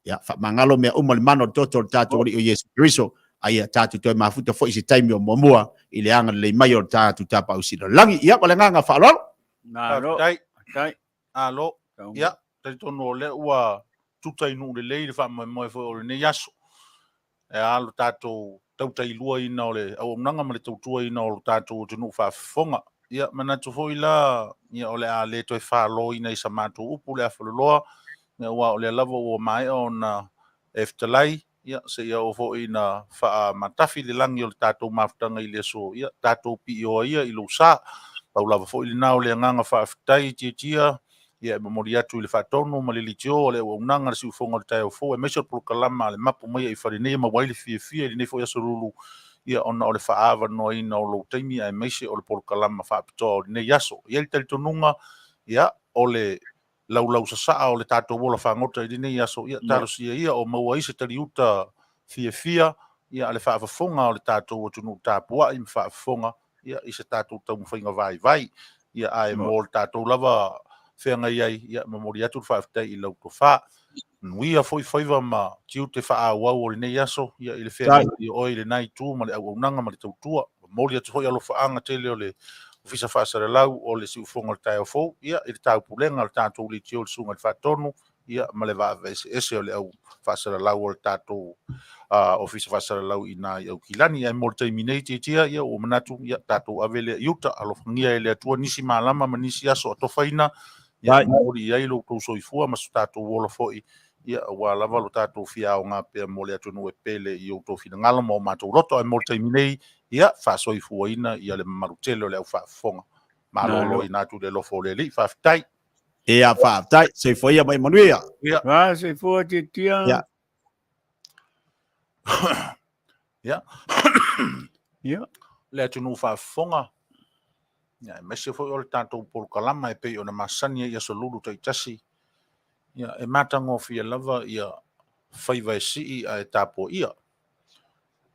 Speaker 4: Ia whamangalo mea le mano toto le tātou o Yesu Kiriso, aia tātou toi mafuta foi se taimi o mamua, i le anga le mai o tātou tapa usina. Langi, ia wale nganga whaalolo?
Speaker 3: Nalo. Tai.
Speaker 2: Alo. Ia, tai tono le ua tutai nu le leile wha foi o le ne yaso. E alo tātou tautai lua ina o le Auaunaga ma le tautua ina o tātou tunu whaafonga. Ia, manatu foi la, ia o le a le toi whaalo ina i sa mātou upu le awhaloloa, ia ua o le lava o Maia o na Fetalaiga, ia se ia o fo ina wha matafi le langi o le tātou mafutanga i le so, ia tātou pi o ia i lo sa, tau lava fo i le nao le nganga whaafitai tia, ia mamori atu i le whaatono ma le litio o le Auaunaga le siufonga le tai o fo, e mesor pulu kalama le Mapu Maia i wharinei ma waile fia i le nefo ia sorulu, ia ona o le whaava no ina o lo taimi ai meise o le pulu kalama whaapitoa o le nei aso, ia le talitonunga, ia o le lau sasaa o le tātou wola whangota i nei aso, ia tarosia ia o maua isa taliuta fia, ia ale whaafafonga o le tātou o tunu tāpua i mwhaafafonga, ia isa tātou tamu whainga vai, ia ai mo le tātou lava whenga iai, ia mamori atu whaafitai i lau to wha, nuia whaiva ma tiu te whaawau o le nei aso, ia i le whenga i oi le nai tū, ma le Auaunaga ma le tautua, mori atu hoi alo whaanga tele o le ofisa whaasara lau o le siufonga le tai o fou, ia i le tau pulenga le tātou li tio le sunga le whaatonu, ia ma le vaa ese o le au whaasara lau o le tātou ofisa whaasara lau i nai au kilani, ia mo le taiminei tia, ia o manatu, ia tātou avele iuta, alofangia e le atua nisi maalama ma nisi aso atofaina, ia mori iai lo tou soifua ma su tātou wola foi, ia ua lava lo tātou fia o ngā pia mo le atunu e pele i o tou fina ngala mo mātou roto, ai mo le taiminei, ia whaasoifua ina, ia le marutele o le au whaafonga. Malolo i nātu le lofo le li, whaafitai.
Speaker 4: Ia whaafitai, soifua ia mai Manuia.
Speaker 2: Ia.
Speaker 3: Soifua te tia.
Speaker 2: Ia. Ia.
Speaker 3: Ia.
Speaker 2: Le atunu whaafonga. Ia, mese foi o le tātou polo kalama e pei o na masania ia so lulu taitasi. Ia, e matango fia lava ia whaiva e sii a e tāpo ia.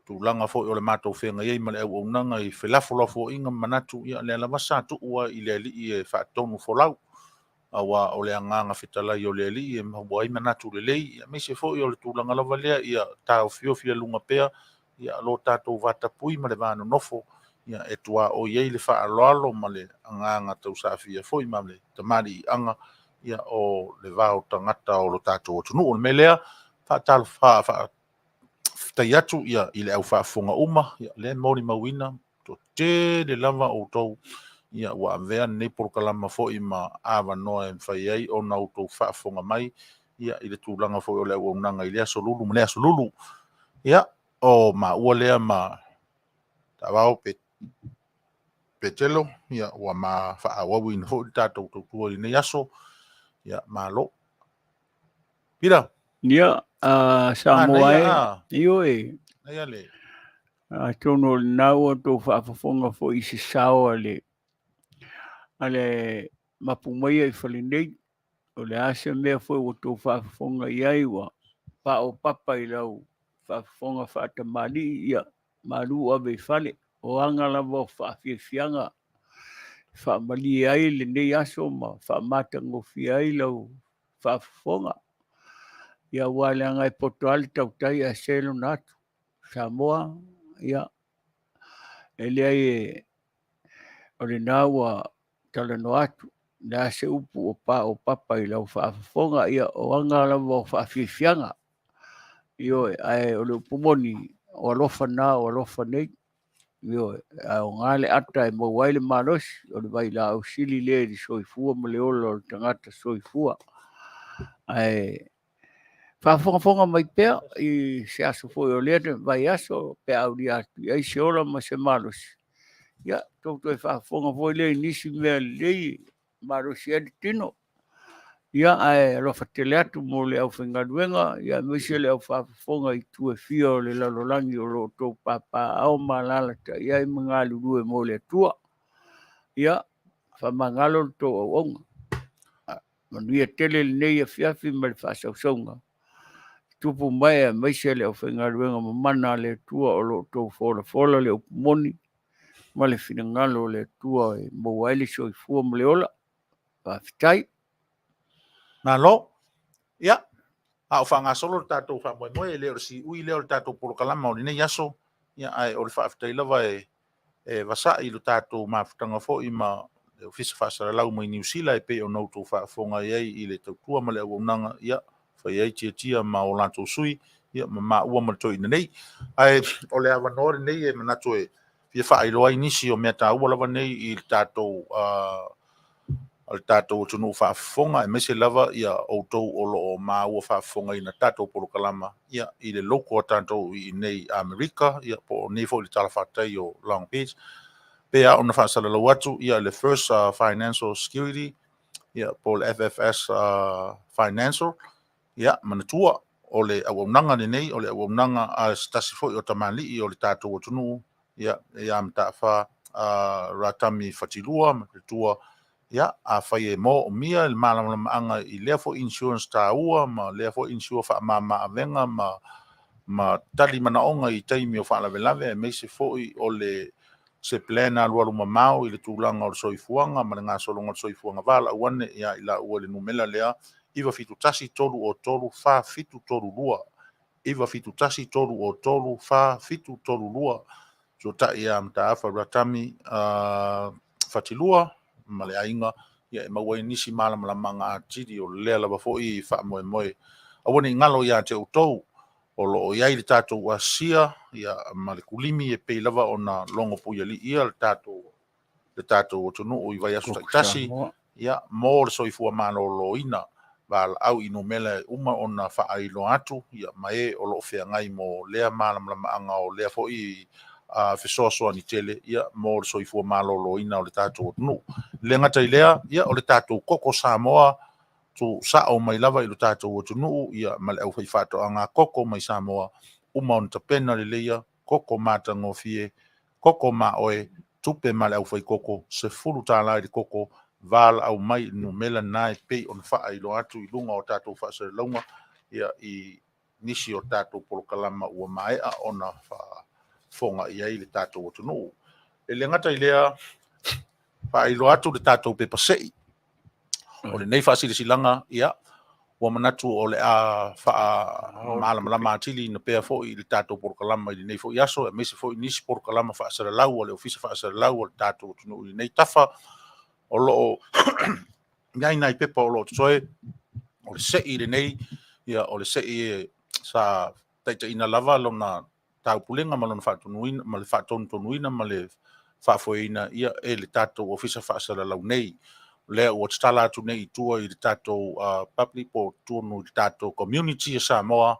Speaker 2: Tūlanga foi o le mātou whenga iei ma le Auaunaga i whelafolafo inga manatu ia le alawasa tuua i le ali i e whaatonu folau. Awa o le anganga Fetalaiga o le ali i e maua i manatu le lei. Ia meise foi o le tūlanga lava lea ia tāo fia lunga pea. Ia lo tātou vatapui ma le vānu nofo. Ia e tua o iei le whaaloalo ma le anganga tau sāfia foi ma le tamari i anga. Ia o le vāo tangata o lo tātou o tunu o le melea. Whaatalo tai atu ia i le au whaafonga uma, ia le mori mawina, to te le lava o tau, ia ua avea nei porokalama fo i ma awa noa e mwhai ai o nau tau whaafonga mai, ia i le tūlanga fo i o le Auaunaga i lea solulu, ma lea solulu, ia o ma ua lea ma tawao Petelo, ia ua ma whaawawi ina fo i tātou tautua i nei aso, ia ma lo. Pira?
Speaker 3: Ia, Samoa io e.
Speaker 2: Nei ale.
Speaker 3: Tono nau o tō whaafafonga fo i se sao ale Mapu Maia i whalinei, o le ase mea fo o tō whaafafonga i aiwa, pa o papa i lau whaafafonga Faaeteete ia, Manu ave Fale, o anga lava o whaafiafianga, whaamali ai le nei aso ma whaamatanga fi ai lau whaafafonga. Ia wale anga e poto ali tautai a selo natu, Samoa, ia, ele ai o le naua talano atu, na se upu o papa i lau whaafafonga, ia o anga lava o whaafiafianga, io ai o le upumoni o alofa na o alofa nei, io o ngale ata e mo waile malosi, o le vai la au sili le di soifua ma le ola o tangata soifua, ai whaafonga mai pea i se aso foi o lea vai aso pea au li atu, ai se ola ma se malosi. Ia, tautu e whaafonga foi lea nisi mea lei malosi adi tino. Ia, ai alofa tele atu mo le au whengaruenga, ia meise le au whaafonga i tue fia o le lalolangi o lo tau papa au malalata, ia i mga lurue mo le tua. Ia, whamangalo to au onga. Manuia tele nei a fiafi ma le whaasausonga. Tupu mai meise le au whengaruenga ma mana le tua o lo tau fola le upumoni. ma le finagalo le tua e mo ai le soifua ma le ola faafetai
Speaker 2: na lo ia a o fanga solo tatou fa mo le o si ui le o tatou por kalama o nei aso ia ai o le faafetai lava e vasa i lo tatou mafutanga fo i ma le ofisa fa sala lau mo i New Zealand e pe o no to fa fonga i le tautua ma le auaunaga ia fa ia tia ma o latou sui ia ma ua ma to nei ai o le avanore nei e manatu e fia fa i loa inisi o mea taua lava nei i tatou al tatou tunu whaafonga e mese lava ia outou o loo maa ua whaafonga i na tatou polokalama ia i le loko a tatou i nei Amerika ia po nei fo i tala whaatai o Long Beach pea ona whaasala lau atu ia le First Financial Security ia po le FFS Financial ia manatua o le auaunaga lenei o le auaunaga a stasi foʻi o tamaliʻi o le tatou o tunuu ia ia mataafa ratami fatilua ma le tua ia a fai e mo o mia le malamalamaʻaga i lea foʻi insurance tāua ma lea foʻi insure faamāmaʻavenga ma tali manaʻoga i taimi o faalavelave e meise foʻi o le se plan alualu mamao i le tulaga o le soifuaga ma le gasologa o le soifuaga valaauane ia i laʻua le numela lea iwa fitu tasi tolu o tolu fa fitu tolu lua. Iwa fitu tasi tolu o tolu fa fitu tolu lua. So ta ia mtaafa ratami fatilua male ainga ia e maua nisi mala manga atiri o lea lava foi fa moe moe. Awane ngalo ia te utou o lo ia i tatou asia ia male kulimi e pei lava ona longo puia li ia le tatou o tonu o iwa yasu tasi ia mo le soifua malo lo ina val au ino mele uma ona faailo atu ia mai o lo feangai mo lea malamalamaʻaga o lea foʻi fesoasoa ni tele ia mo le soifua malolo ina o le tatou atunuu le gata i lea ia o le tatou koko Samoa tu saʻo mai lava i lo tatou atunuu ia ma le ʻaufai faatoʻaga koko mai Samoa uma ona tapena leleia koko matagofie koko maʻoe tupe ma le ʻaufai koko sefulu tālā i le koko val au mai no mela nai pe on fa i lo atu i lunga o tatou fa se longa ia i nisi o tatou polokalama ua mai a ona fa fonga ia i le tatou o tunu e le ngata i lea fa i lo atu le tatou pe pasei o le nei fa silanga ia ua manatu o le a fa malama atili na pe fo i le tatou polokalama i le nei fo iaso e mese fo i nisi polokalama fa se lau o le ofisa fa se lau o le tatou tunu i nei tafa o lo ngai nai pepa o lo tsoe o le sei le nei ia o le sei sa taita ina lava lona tau pulenga ma lona fatunuina ma le fatunuina ma le fafoina ia e le tatou ofisa faasala lau nei le o tala atu nei tua i le tatou public po tunu i le tatou community Samoa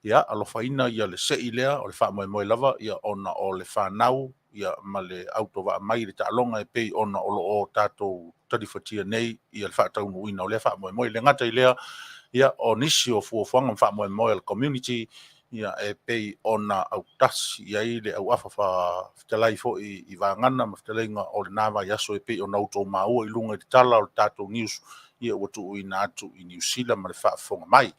Speaker 2: ia alofaina ia le sei lea o le faamoemoe lava ia ona o le fanau ia ma le auto va mai le talonga e pei ona o lo tatou talifatia nei ia le faataunuina o le faamoemoe le ngata i lea ia o nisi o fuafuaga faamoemoe le community ia e pei ona au tasi ia i le au afa fetalai foʻi i vagana ma fetalaiga o le navaiaso e pei ona outou maua i luga i le tala o le tatou news ia ua tuuina atu i New Zealand ma le faafofoga mai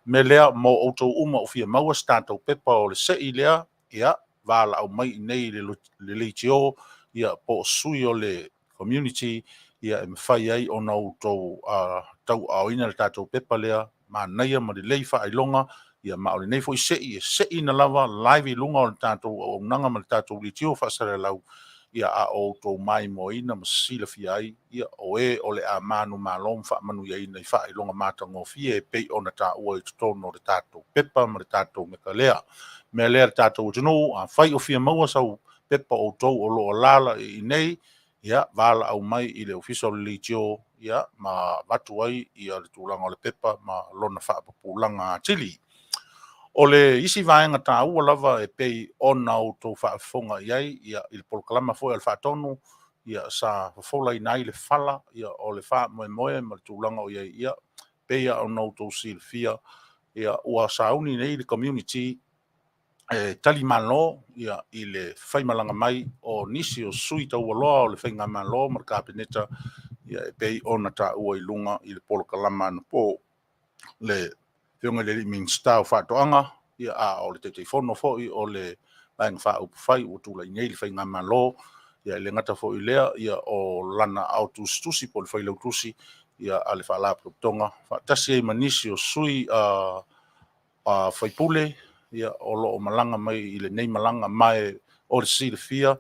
Speaker 2: me lea mo outou uma o fia maua se tatou pepa o le seʻi lea ia valaau mai nei le leitio ia po sui o le community ia e mawhai ai ona outou tau aoina le tatou pepa lea manaia ma le lei whaailonga ia ma o le nei fo i seʻi na lava live i lunga o le tatou auaunaga ma le tatou litio faasara lau ia a outou mai moina ma silafia ai ia o le a manu malo ma faamanuia ina i faailoga matagofie e pei ona taʻua i totonu o le tatou pepa ma le tatou meka lea mea lea le tatou atunuu afai o fia maua sau pepa outou o loo lala i nei ia valaau mai i le ofisa o le litio ia ma vatu ai ia le tulaga o le pepa ma lona faapapulaga atili o le isi vaenga tāua lava e pei ona outou faafofoga i ai ia i le polokalama foʻi a le faatonu ia sa fofolaina ai le fala ia o le faamoemoe ma le tulaga o iai ia peia ona outou silafia ia ua sauni nei le community e tali malo ia i le faimalaga mai o nisi o sui taualoa o le faiga malo ma le kapeneta ia e pei ona taʻua i luga i le polokalama ana po le feoga le minista o faatoʻaga ia a o le teiteifono foʻi o le vaega faaupufai ua tulaina ai le faiga malo ia le ngata fo ilea ia o lana autustusi po le failautusi ia ale faalapotoga faatasi ai manisi o sui a faipule ia o loo malaga mai i lenei malaga mae o le silifia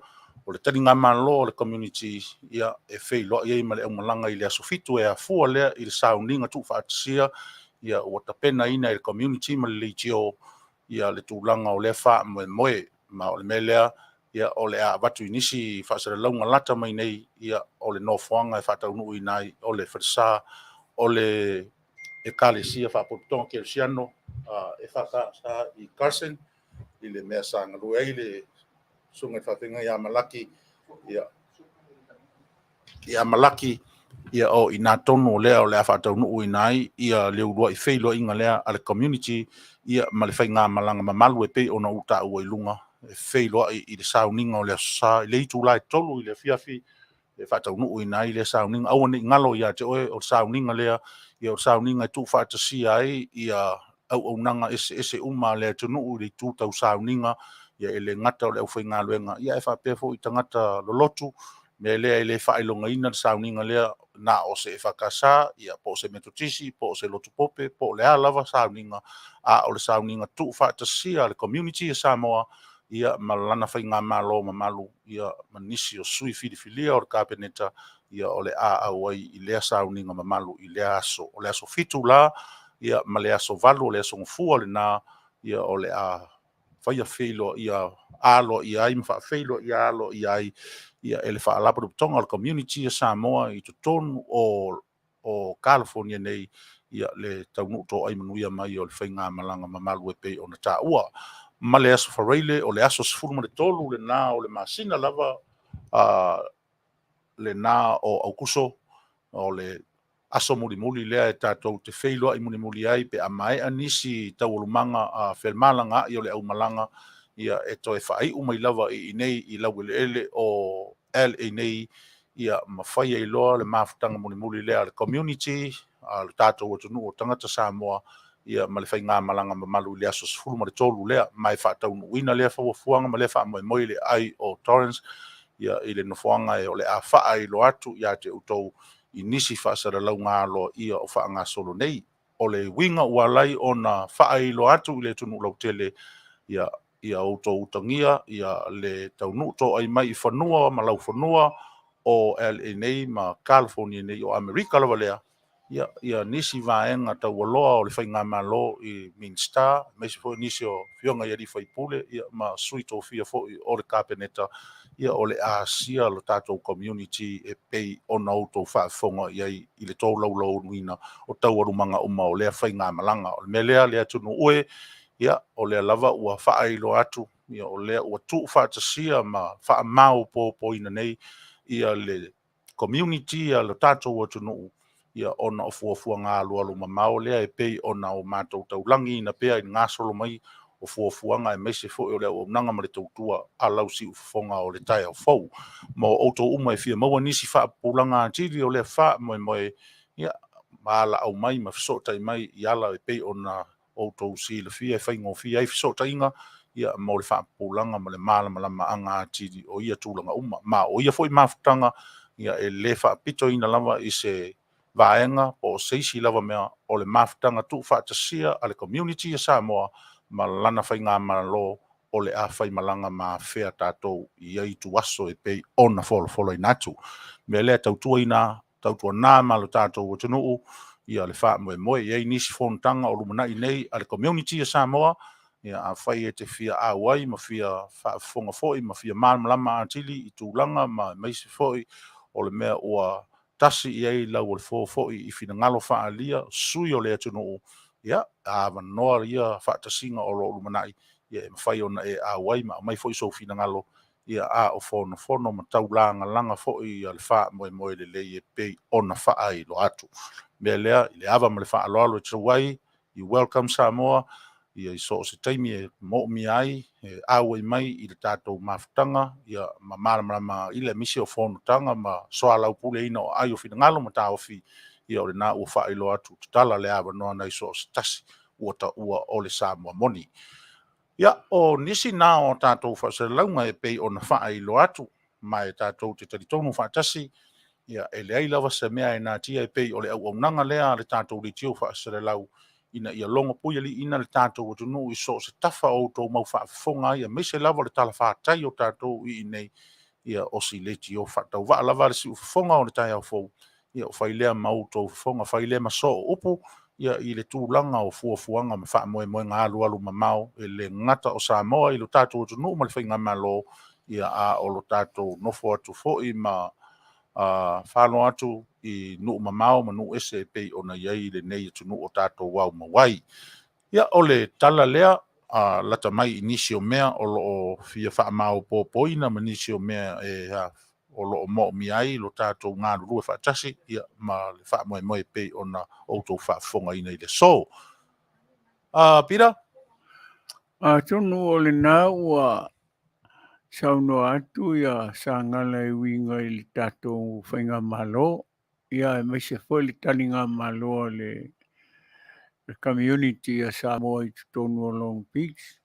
Speaker 2: o le taliga malo o le community ia e feiloaʻi ai ma le aumalaga i le asofitu e afua lea i le sauniga tuufaatasia ia ua tapena ina i le community ma le leitio ia le tulaga o lea faamoemoe ma o le mea lea ia o le aavatu inisi faasalalauga lata mai nei ia o le nofoaga e faataunuu ina ai o le falasā o le ekalesia faapototoga kelesiano e faakasa i Carson i le mea sagalue ai le suga i faafegai ia malaki ia malaki ia o ina tonu o lea o le a faataunuu ina ai ia le uluaʻi feiloaʻiga lea a le community ia ma le faigā malaga mamalu e pei ona ulu taʻua i luga e feiloaʻi i le sauniga o le asosā i le itulā e tolu i le afiafi e faataunuu ina ai le sauniga aua neʻi galo iā te oe o le sauniga lea ia o le sauniga e tuufaatasia ai ia auaunaga ese uma le atunuu i le itu tau sauniga ia e le gata o le ʻaufaigaluega ia e faapea foʻi tagata lolotu me lea e lē faailogaina le sauniga lea na o se e fakasā ia po o se metotisi po o se lotu pope po o le a lava sauniga a o le sauniga tuufaatasia a le community e Samoa ia ma lana faigā malo mamalu ia manisi o sui filifilia o le kapeneta ia o le a au ai i lea sauniga mamalu i le aso o le aso fitu la ia ma le aso valu o le aso gofua lenā ia o le a faia feilo ia alo ia ai ma faafeilo ia alo ia ai ia e le faalapotopotoga o le community e Samoa i totonu o California nei ia le taunuu toʻai manuia mai o le faigā malaga mamalu e pei ona taʻua ma le aso faraile o le aso 13 lenā o le masina lava lenā o aukuso o le aso mulimuli lea e tatou te feiloaʻi mulimuli ai pe amaeʻa nisi taualumaga a felmalagaʻi o le ʻaumalaga ia e toe faaiʻu mai lava i nei i laueleele o LA nei ia mafai ai loa le mafutaga mulimuli lea le community a le tatou atunuu o tagata Samoa ia ma le faigā malaga mamalu i le aso 13 lea mai faataunuuina lea fauafuaga ma lea faamoemoe le ai o Torrance ia i le nofoaga e o le a faailo atu iā te outou i nisi faasalalauga aloa ia o faagasolo nei o le uiga ua lai ona faailo atu i le tunuu lautele ia outou utagia ia le taunuu toʻai mai i fanua ma laufanua o LA nei ma California nei o Amerika lava lea ia nisi vaega taualoa o le faigā malo i Minstar maisi foʻi nisi o fioga ia lifaipule ia ma sui tofia foʻi o le kapeneta ia o le asia lo tatou community e pei ona outou faafofoga i ai i le tolaulaunuina o taualumaga uma o lea faigā malaga o le mea lea le atunuu ue ia o lea lava ua faailo atu ia o lea ua tuufaatasia ma faamaopoopoina nei ia le community ia lo tatou atunuu ia ona o fuafuaga alualu mamao lea e pei ona o matou taulagi ina pea i gasolo mai o fuafuaga e maise foʻi o le auaunaga ma le tautua a lausiʻu fofoga o le tae au fou ma o outou uma e fia maua nisi faapupulaga atili o lea faamoemoe ia ma alaau mai ma fesootaʻi mai i ala e pei ona outou silafia e faigofia ai fesootaʻiga ia mo le faapupulaga ma le malamalamaaga atili o ia tulaga uma ma o ia foʻi mafutaga ia e lē faapitoina lava i se vaenga po seisi lava mea o le mafutaga tuufaatasia a le community e Samoa ma lana faigā malo o le a faimalaga mafea tatou i ai tuaso e pei ona folofoloina atu me lea tautuanā ma lo tatou atunuu ia le faamoemoe i ai nisi fonotaga o lumanaʻi nei a le community e Samoa ia a Faaeteete fia au ai ma fia faafofoga foʻi ma fia malamalama atili i tulaga ma maisi foʻi o le mea ua tasi i ai lau o le fofoʻi i finagalo faaalia sui o le atunuu ia avanoa ia faatasiga o loo lumanaʻi ia e mafai ona e au ai ma mai foʻi sou finagalo ia a o fonofono ma taulagalaga foʻi a le faamoemoe lelei e pei ona faailoa atu mea lea i le ava ma le faaloalo e tau ai i welcome Samoa ia i so o se taimi e moʻomia ai e au ai mai i le tatou mafutaga ia ma malamalama i le misi o fonotaga ma soalaupuleina o ai o finagalo ma taofi ia o lenā ua faailoa atu tatala le avanoa nai so o se tasi ua taʻua o le Samoa moni ia o nisi na o tatou faasalalauga e pei ona faailoa atu mai tātou te taritonu whaatasi, ia e le ai lava se mea e nā tia e pei o le Auaunaga lea le tātou li tio whaasere lau, ina ia longa pui ali ina le tātou o tunu i so se tafa o tō mau whaafonga ia me se lava le tala whaatai o tātou i nei ia osi le tio whaatau wa lava le si ufonga o le tai au fau, ia o whailea mau tō ufonga, whailea maso o upu, ia i le tūlanga o fuafuanga ma wha moe moe ngā alu mamau, e le ngata o Samoa i lo tātou o tunu ma le whainga malo, ia a o lo tātou nofo atu fo i ma whāno atu i nuu mamau ma nuu ese e pei o na iai le nei atu nuu o tātou wau mawai. Ia o le tala lea, lata mai inisio mea o loo fia wha mau pōpoina ma inisio mea o loo mo mi ai lo tātou ngā rurua whaatasi, ia ma le wha moe moe pei o na outou whaafonga ina i le so. Pira?
Speaker 3: Tonu o le nā ua sauno atu ia Sagala e winga i le tātou whainga malo. Ia e meise foi le talinga malo le community a Samoa i tonu o Long Beach.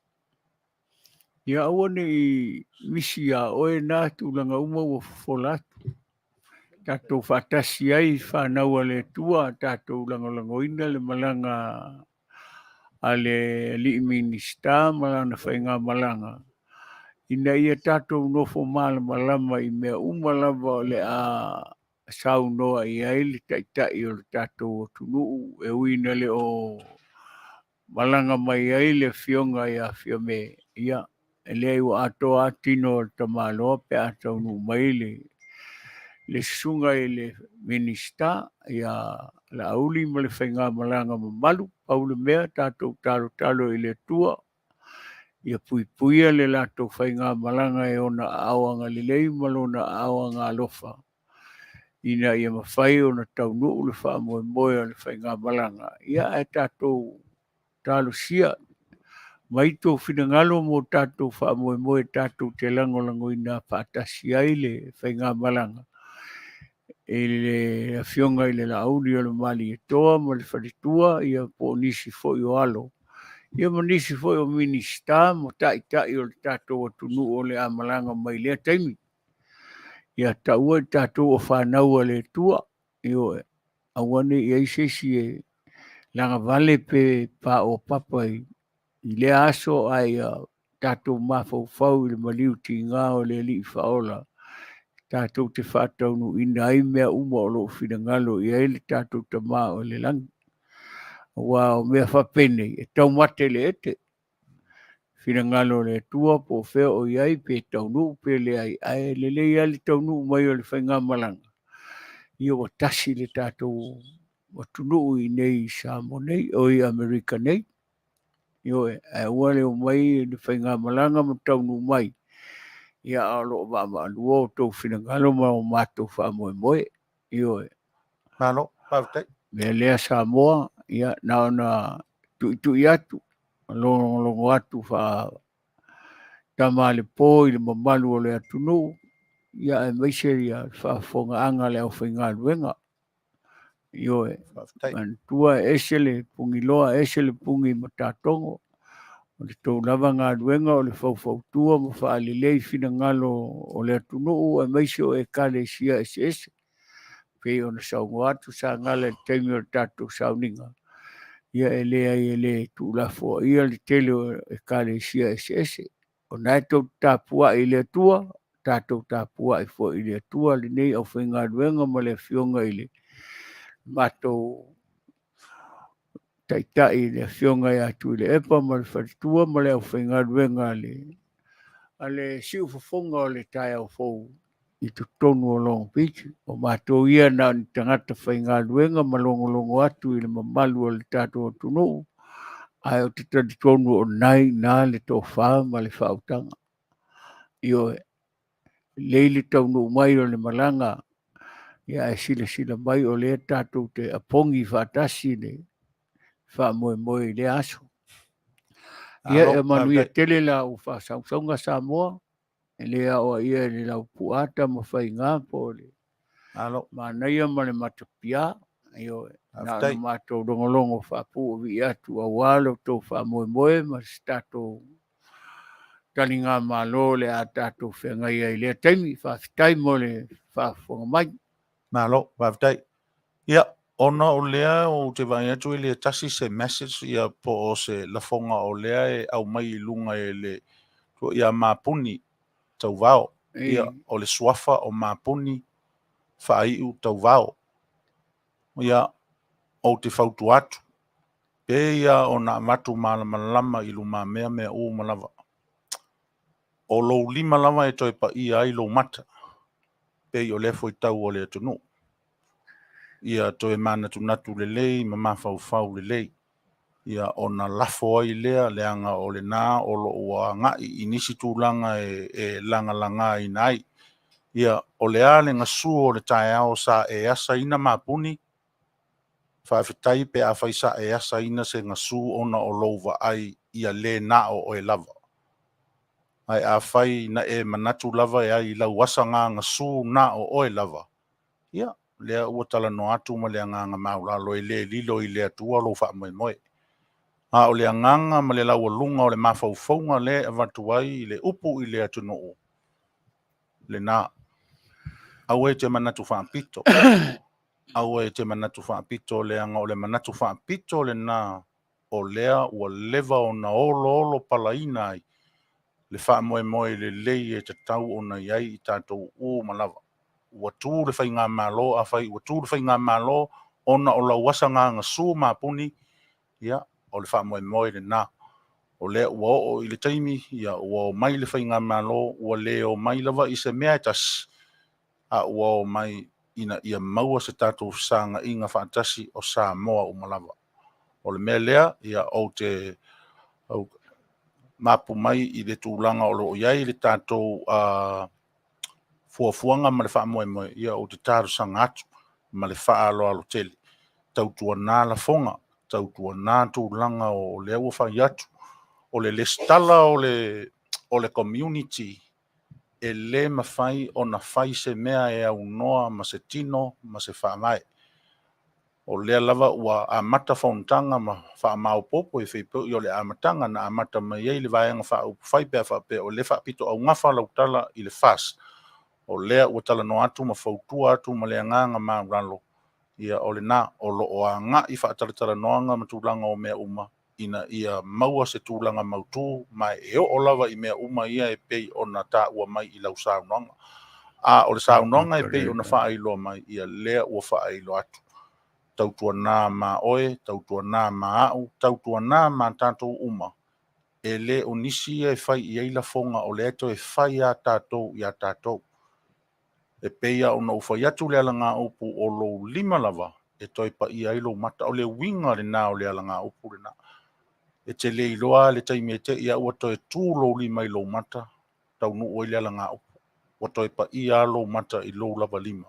Speaker 3: Ia awane i misi a oe nā tūlanga uma ua fofolatu. Tātou whatasi ai whānaua le tua, tātou langolangoina le malanga a le li minista malanga whainga malanga. Ina ia tātou nofo māla malama i mea umalava le a saunoa i ai le taitai o le tātou o tunu e uina le o malanga mai ai le fionga i a fiome. Ia, e le ai wa atoa atino o tamaloa pe atau nu mai le sunga i le minista ia le Aoauli ma le whainga malanga ma Manu, au le mea tātou talo i le tua. Ia puipuia le lato whainga malanga e ona aoanga lilei malona aoanga alofa. Ina ia mawhai ona taunu le wha moe moe le whainga malanga. Ia e tātou talo sia. Maito whingalo mo tātou wha moe moe tātou te langolango ina whaatasi ai le whainga malanga. E le fionga i le Aoauli o le mali e toa ma le wharitua ia po nisi fo i o alo. Ia manisi foi o minista mo tai o le tātou o tunu o le amalanga mai lea taimi. Ia taua tātou o whānaua le tua. Io awane i aisesi e langa vale pe pa o papai. I le aso ai tātou mawhau i le maliu ti ngā o le li whaola. Tātou te whātaunu ina ai mea uma o lo whingalo i ai le tātou ta mā o le langi. Wa mea whapene, e tau mate le ete. Whingalo le tua po whea o iai pe taunu pe le ai le ai taunu mai o le whainga malanga. Ia wa tasi le tātou wa tunu i nei Samoa nei, o i Amerika nei. Io e wale o mai le whainga malanga ma taunu mai. Ia alo o mama alua o tau whingalo ma o mātou wha moe moe. Io e.
Speaker 2: Mano, pavtai.
Speaker 3: Me lea Samoa, ia naona tu atu. Longo atu wha tama le po i le mamalu o le atunu. Ia e meiseri a whafonga anga le au whainga luenga. Io e. Tua esele pungi loa esele pungi matatongo. O le tau lava ngā luenga o le whautua ma whaalilei whina ngalo o le atunu e meise o e kale sia ese. Pei ona saungo atu sa ngale teimi o tātou sauninga. Ia e le tu lafo ia le tele o e kale sia ese. O nai tau tāpua i le tua, tātou tāpua i fo i le tua, le nei au whainga ruenga ma le fionga i le matou taitai le fionga i atu i le epa ma le wharitua ma le au whainga ruenga ale siu fofonga o le tai au fou i tu tonu o Long Beach, o matou ia na ni tangata whainga ruenga ma longo atu i le mamalu o le tātou o tunu, ai o te tonu o nai nā le tō wha ma le whautanga. Io leile taunu mai o le malanga, ia e sila mai o le tātou te apongi whaatasi le wha moe le aso. Ia e Manuia tele la u wha saunga Samoa, e lea o ia le lau puata ma whainga po le Manuia ma le matapia, io na matou longolongo wha pu vi atu a walo tō wha moe ma tātou talinga malo le a tātou whengai ai lea taimi, whawhitai mo le whawhonga mai.
Speaker 2: Malo, wawtai. Ia, ona o lea o te vai atu e le tasi se message ia po o se lafonga o lea e au mai I lunga e le tua ia mapuni tau vao. Ia o le swafa o mapuni whai u tau vao. Ia o te whautu atu. Pe ia o na matu malama I luma mea o malava. O lo lima lava e toi pa ia I lo mata. Pe I o lefo I tau o le atunu. Ia toe mana tunatu le lei, ma mawhau le lei. Ia ona lafo ai lea leanga o le nā o lo ua ngai inisi tūlanga e langa langa I nai. Ia o le ale ngasu o le tae ao sa e asa ina mapuni. Whawhitai pe a whaisa e asa ina se ngasu ona o louwa ai ia le na o e lava. Ai a whai na e manatu lava e ai lau wasa ngā ngasu na o e lava. Ia, lea ua tala no atu ma lea nganga maulalo I le lilo I le atua lo wha moe. A o lea nganga ma le lau lunga o le mawhauwhaunga le avatuai I le upu I le atunu o. Le nā. Au e te manatu whaapito. Au e te manatu whaapito leanga o le manatu whaapito le nā. O lea ua lewa o na olo palaina ai. Le wha moe le lei e te tau o na iai I tātou o malawa. Ua tū le whai ngā mālo a whai, ua tū le whai ngā mālo ona o lau wasa ngā su māpuni, ia, o le wha moe le nā. O lea ua o I le taimi, ia, ua o mai le whai ngā mālo, ua le o mai lava I se mea tas, a ua o mai ina ia maua se tātou sanga I ngā whaatasi o Samoa o malawa. O le mea lea, ia, o te Mapu mai I le tūlanga o lo iai le tātou fuafuanga ma le wha moe ia o te tāru sanga atu ma le wha alo tele. Tautua nā la fonga, tautua nā tūlanga o le ua whai atu, o le stala o le community, e le mawhai o na whai se mea e au noa ma se tino ma se wha mai. O lea lava ua amata whaunutanga ma wha mau popo e whipo I o le amatanga na amata mai ei le vaianga wha upu whaipea whape o le wha pito au ngawha lautala I le fast. O lea ua tala no atu ma whautua atu ma lea nganga maa ralo. Ia o le nā o lo o a ngā I whaataratara noanga ma tūlanga o mea uma. Ina ia maua se tūlanga mautu mai e o lava I mea uma ia e pei o na tā ua mai I lau saunonga. A o le saunonga e pei o na whaailoa mai ia lea ua whaailoa atu. Tautua nā ma oe, tautua nā ma au, tautua nā ma tātou uma. E le o nisi e whai I eila fonga o le eto e whai a tātou I a tātou. E peia o na uwhai atu le ala ngā upu o lo lima lava, e toi pa I ailo mata o le winga le nā o le ala ngā upu le nā. E te le iloa le taimi e te ia ua toi tū lo lima I lo mata, tau nu o le ala ngā upu. Ua toi pa I alo mata I lo lava lima.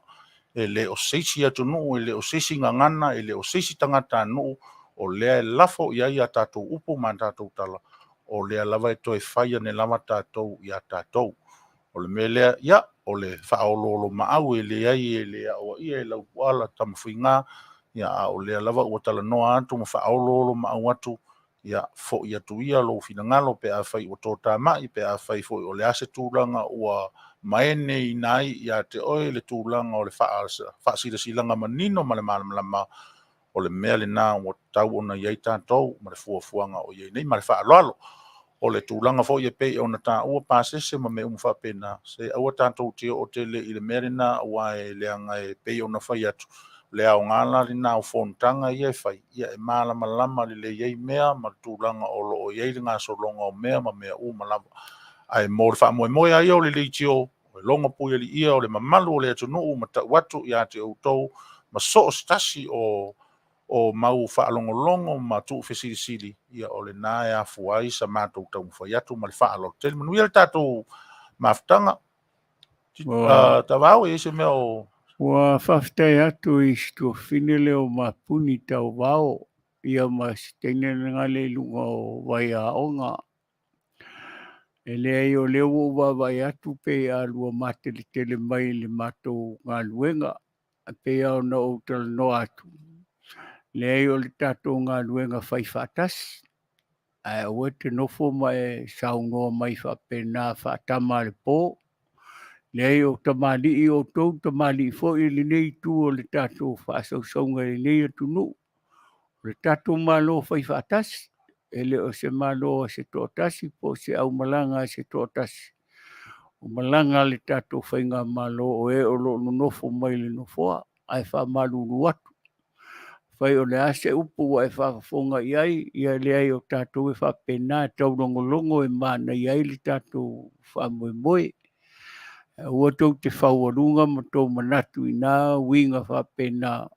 Speaker 2: E le o seisi atu nu, e le o seisi ngangana, e le o seisi tangata nu, o lea e lafo I ai a tātou upu ma tātou tala. O lea lava e toi whaia ne lava tātou I a tātou. O le melea, ia, o le whaololo maau e le ai e le awa ia e lau kuala tamawhinga, ia o le lava ua tala noa atu ma whaololo maau atu, ia fo I atu ia lo finangalo pe a whai ua tōtā mai, pe a whai fo o le ase tūlanga ua maene I nai, ia te oe le tūlanga o le whaasira silanga manino ma le malamalama, o le mea le nā ua tau ona iai tātou, ma le fuafuanga o iai nei, ma le whaaloalo. O le tūlanga fo I pei o na tā ua pāsese ma me whapena. Se aua tātou teo o te le I le merina ua e leanga e pei o na whai atu. Le au ngāla li nā o whontanga I e whai. Ia e mālama lama li le iei mea ma tūlanga o lo o iei li ngā solonga o mea ma mea u malama. Ai mō le wha moe ai o le leitio, o le longa pui ali ia o le mamalu o le atu nuu ma ta watu I a te outou, ma so o stasi o mau whaalongolongo ma tu whesirisiri ia o le nā e a fuai sa mātou tau mwhai atu ma le whaalo. Tele manuia le tātou maftanga. Ta wau e se mea o...
Speaker 3: Ua whaftai atu I sto whinele o mapuni tau wao ia ma stene ngale lunga o vai a onga. E lea I o leo ua vai atu pe a lua matele tele mai le mātou ngā luenga. Pe a o na outal no atu. Lea I o le tātou ngā luenga whai whātasi. ua te nofo mai saunoa mai whapena whaatama le pō. Lei o tamali o tou tamali fo i le nei tu o le tatou whaasausonga le nei atunu. Le tatou malo whai whaatasi. Ele o se malo se tōtasi po se au malanga se tōtasi. O malanga le tatou whainga malo o e o lo nofo mai le nofoa. Ai wha maluru atu. Whai o le ase upu wa e whakafonga iai. Ia le ai o tatou e whapena e taurongolongo e mana iai le tatou whamoemoe. Ua tau te whauarunga ma tau manatu i nā winga whapena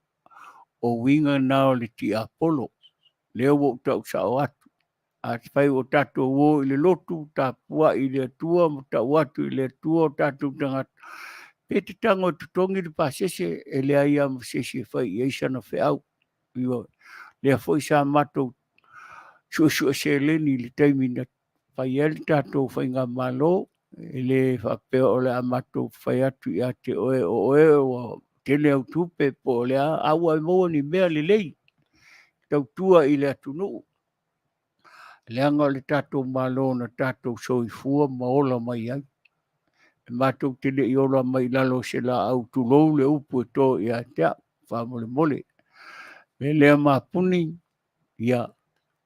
Speaker 3: o winga nā o le ti Apollo. Leo wo tau sao atu. A te whai o tatou o i le lotu, ta pua i le atua, ma tau atu i le atua o tatou tangata. Pe te tango e tutongi le pasese, e le aia ma sese whai i eisana whiau. Lea fwoi sa matou sua se leni le taimina whai ele tatou whai ngā malo, ele whapea o le amatou whai atu i a te oe o tele au tupe po le aua e moa ni mea le lei. Tau tua i le atunu. Leanga le tatou malo na tatou soifua maola mai ai. E matou tele i ola mai lalo se la au tulou le upu e tō i a tea, whamole mole. Me lea mapuni, ia,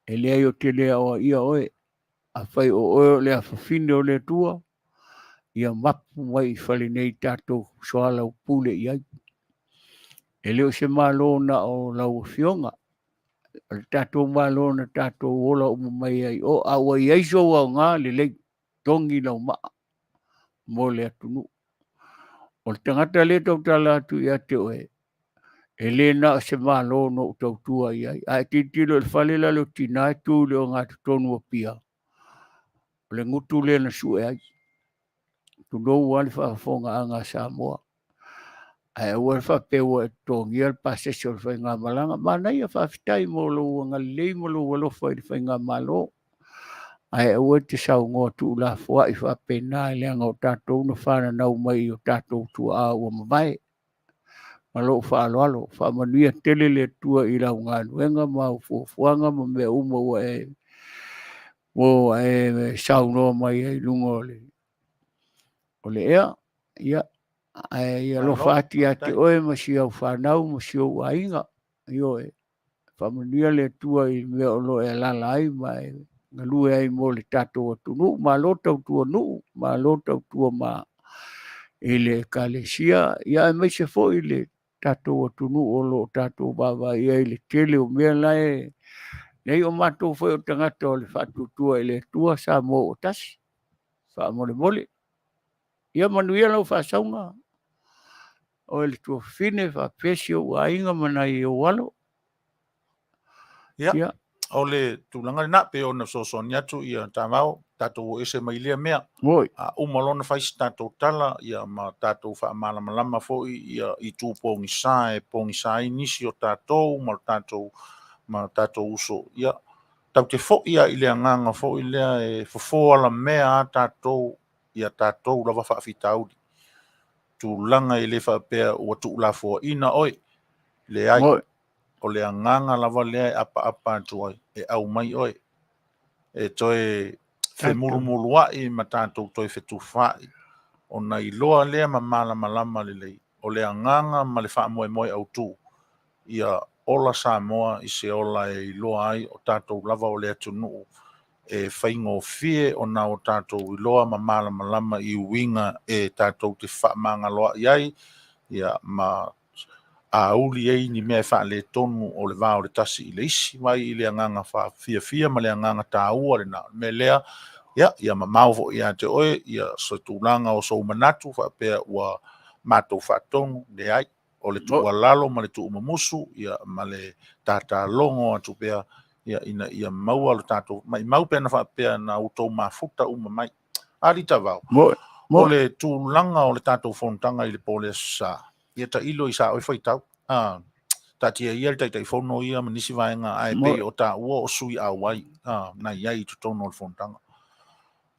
Speaker 3: e lea i o tele awa ia oe, a whai o oe lea whawhine o le tua, ia mapu mai i whale nei tatou soala upule i ai. E leo se malo na o lau fionga, tatou malo na tatou ola mai ai o awa i aiso au ngā le lei tongi lau maa mo le atunu. O le tangata le tau tala atu i ate oe. E le na se malo no tau tua i ai. A te tilo le whale la leo tina e tu leo ngā tonu o pia. O le ngutu le na su e ai. Tu nou wale whakafonga a ngā Samoa. Ai ua whapewa e tongi al pasese o le whai ngā malanga. Manai a whawhitai mo lo ngā lei mo lo walofa i le whai ngā malo. Ai ua te sau ngoa tu la fua i whapena i leanga o tatou na whana nau mai o tatou tua a ua mawai. Malo whaaloalo, Manuia tele le tua i lau ngā nuenga ma o fuafuanga ma mea uma ua sau noa mai e lunga o le ea. Ia. Ia lo whaati ate oe ma si au whanau ma si au ainga. Io e Manuia le tua i mea o lo e lala ai ma e ngalue ai mo le tatou atunu. Ma lo tau tua nuu, ma lo tau tua ma i le kalesia. Ia e mai se fo i le tatou atunu o lo tatou baba ia i le tele o mea lai. Nei o matou foi o tangata o le whatutua i le tua sa mo o tasi. Wha mole mole. Ia Manuia lau whasaunga. O le tua fine wha pesi o ainga mana i o walo.
Speaker 2: Ia. O le tūlanga le nape o na sosoni atu i a tāmau, tātou ese mai lea mea.
Speaker 3: Moi.
Speaker 2: Umalona whaisi tātou tala, ia ma tātou wha malama foi i tū pōngi sā i nisi o tātou, ma tātou uso. Ia, tau te fo ia i lea nganga fo i lea e fofoala mea a tātou, ia tātou lava whaafitauri. Tūlanga i le whapea ua tūlafo ina oi, le ai.
Speaker 3: Moi.
Speaker 2: O le nganga lava lea e apa tuai, e au mai oi. E toi whemurumurua i ma tātou toi whetufai. O na i loa lea ma malama le lei. O le nganga ma le wha moe au tū. Ia ola Samoa i se ola e i loa ai o tātou lava o lea tunu. E whaingo fie o na o tātou i loa ma malama i winga e tātou te wha mangaloa iai. Ia ma Aoauli ei ni mea wha le tonu o le vāo le tasi i le isi mai i le nganga wha fia ma le nganga tāua le na me lea ia ma mauvo ia te oe ia so tūlanga o so manatu wha pēr ua mātou wha tonu le ai o le tua lalo ma le tu umamusu ia ma le tātā longo atu pēr ia maua le tātou mai mau pēr na wha pēr na utou mafuta uma mai arita vau o le tūlanga o le tātou whontanga i le pole sa ia ta ilo i sa oi foi tau ta tia ia ta tai fono ia manisi vaenga ai pe o ta o sui Auai na ia i tu tono fontanga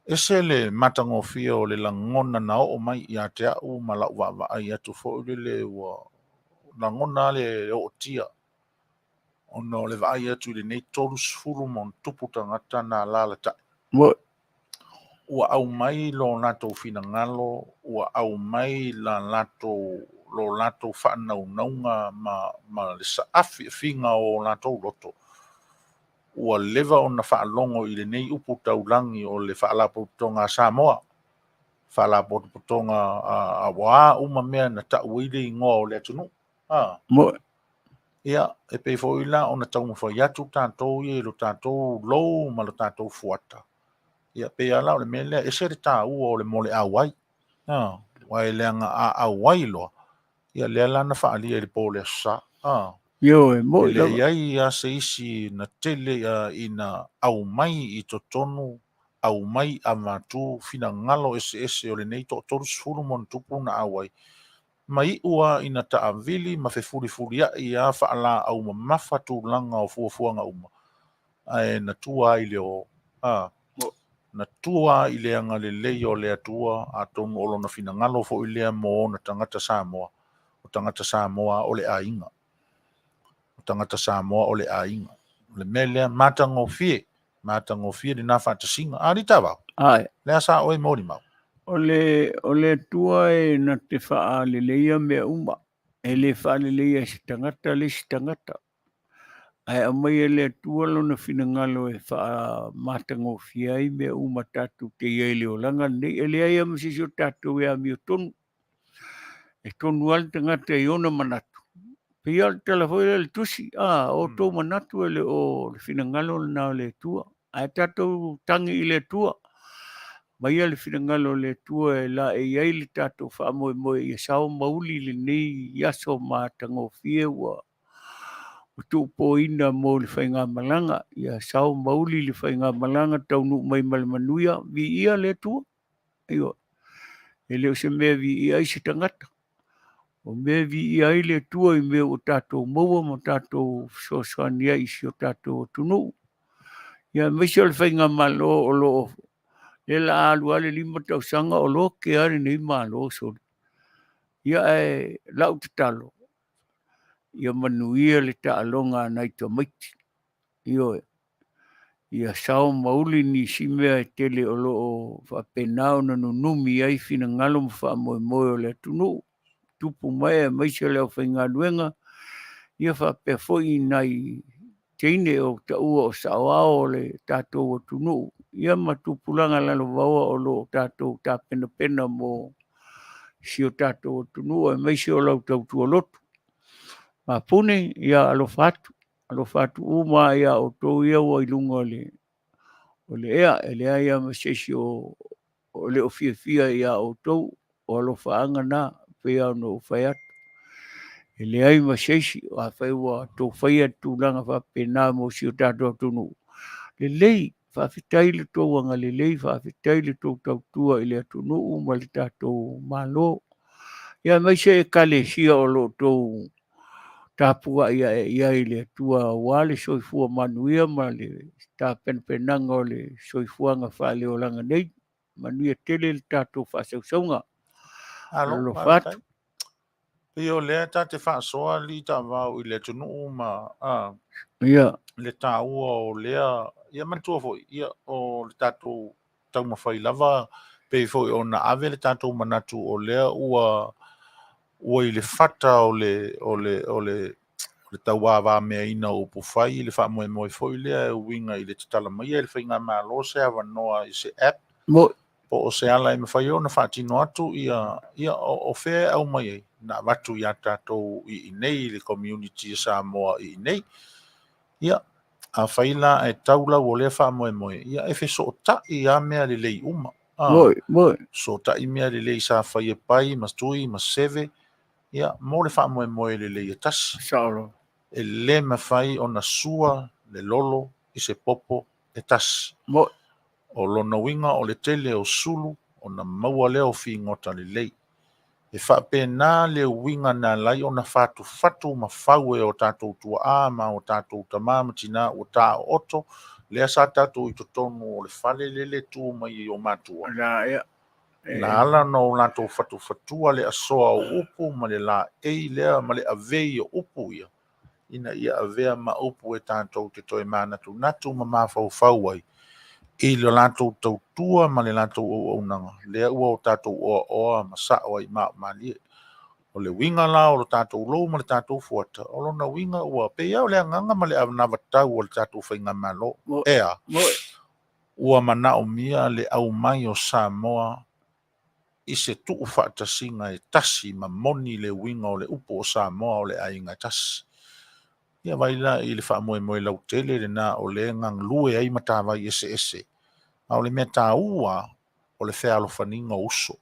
Speaker 2: ese le matango fio le langona na o mai ia te au mala wa ia tu fo le langona le o tia Ona o le vai atu le nei tolu sfulu mon tupu tangata na lalata.
Speaker 3: Mo
Speaker 2: Ua au mai lo lato fina ngalo, ua au mai la lato lo lato whanau naunga ma le saafi finga o lato loto. Ua leva ona whaalongo i le nei upu taulangi o le whaalapotonga Samoa. Whaalapotonga a waa uma mea na tauile i ngoa o le atunu.
Speaker 3: mo
Speaker 2: Ia, e pe fo ila ona taunga whai atu tātou i lo tātou lou ma lo tātou fuata. Ia pe ala o le mele e sere tā ua o le mole Auai. Wai leanga a Auai loa. Ia le ala na whaalia i le pōle asa.
Speaker 3: yo e mo
Speaker 2: Le iai a se isi na tele i na au mai i to tonu, au mai a matu fina ngalo ese o le nei to toru sfuru mon tupu na Auai. Mai ua ina taavili ma fe furi i a whaala au ma mafa tūlanga o fuafuanga uma. Ai na tua i leo. Na tua i leanga le lei o lea tua a tonu olo na fina ngalo fo i lea mo na tangata Samoa. O tangata Samoa o le ainga. O tangata Samoa o le ainga. Le melea matango fie di na whatasinga. Ari tawa.
Speaker 3: ai
Speaker 2: Lea sa oi mori mau.
Speaker 3: o le tua e na te wha le leia mea uma. E le wha le leia si tangata le si tangata. Ai a mai e le tua lo na fina ngalo e wha matango fiai mea uma tatu te iei leo langa. Nei e le ai amasi sio tatu e ami o tonu. E tonu al tangata i ona manatu. Pia le telefoile le tusi. O tō manatu e le o le fina ngalo na le tua. Ai tatu tangi i le tua. Mai le finangalo le tua e la e iai le tatou whaamoe i sao mauli le nei yaso ma tango fie ua o tuupoina mo le whainga malanga ia sao mauli le whainga malanga taunu mai ma le Manuia vi ia le tua iyo e leo se mea vi ia i se tangata o mea vi ia i le tua i mea o tatou maua mo tatou soasania i si o tatou tunu ia meisio le whainga malo o loo e la alua le 5 tausanga o lo ke ari nei malo so ia e lau te talo ia Manuia le taalonga nai to maiti ia sao mauli ni simea e tele o lo fa penao na numi ai fina ngalo mo fa mo le tunu tupu mai mai se le whainga luenga ia fa pe foi nai teine o ta ua o saoao le tātou o tunu. Ia matupulanga lalo waua o lo tātou tā pena mo si o tātou o tunu. E mai si o lau tautua lotu. Ma pune ia alo fatu. Alo fatu uma ia o tō ia ua ilunga o le ea. E lea ia masesi o le o fia ia o tō. O alo faanga na pia no whaiatu. E le ai masesi a whaiwa tō whaia tūlanga whapena mo si o tātou tunu. Le lei whawhitai le tō wanga le lei whawhitai le tō tautua i le atunu ma le tātou malo. Ia mai se e kale sia o lo tō tāpua ia i le atua wale soifua Manuia ma le tā penpenanga o le soifuanga Fale o langa nei. Manuia tele le tātou whasausaunga. Lo fatu.
Speaker 2: Pio lea ta te whaasoa li ta wau i le tunu ma le tā ua o lea ia mantua foi ia o le tātou taumawhai lava pe foi o na ave le tātou manatu o lea ua i le whata o le tauawa mea ina o pufai le wha moe foi lea winga i le tatala mai e le whainga maa lo se awa noa i se app po o se ala i mawhai o na whaatino atu ia o whea au mai ei na watu ia tātou i nei le community Samoa i nei ia a whaila e taula o lea wha moe ia e whi so ta i a mea le lei uma so ta i mea le lei sa whai e pai mas tui mas seve ia mo le wha moe le lei e tasi e le mawhai o na sua le lolo i se popo e tasi o lona winga o le tele o sulu o na maua leo fi ngota le lei e whapena le winga na lai o na fatu ma whaue o tātou tua a ma o tātou tamama tina o tā oto lea sa tātou i totonu o le Fale le tu mai o matua na ala no lātou fatua le asoa o upu ma le la ei lea ma le avei o upu ia ina ia avea maupu e tātou te toe mānatu natu ma mafaufau ai. I le lātou tautua ma le lātou auaunaga. Lea ua o tātou oa ma sa'o ai Maumālie. O le winga la o le tātou lou ma le tātou fuata. O lona winga ua pea o le anganga ma le avanavatau o le tātou whainga malo. Ea, ua manao mia le au mai o Samoa i se tuu whaatasinga e tasi ma moni le winga o le upo o Samoa o le ainga tasi. Ia waila i le whaamoe moe lau tele le na o le ngang lue ai matawai ese ese. A o le mea tā ua o le whea alofaninga uso.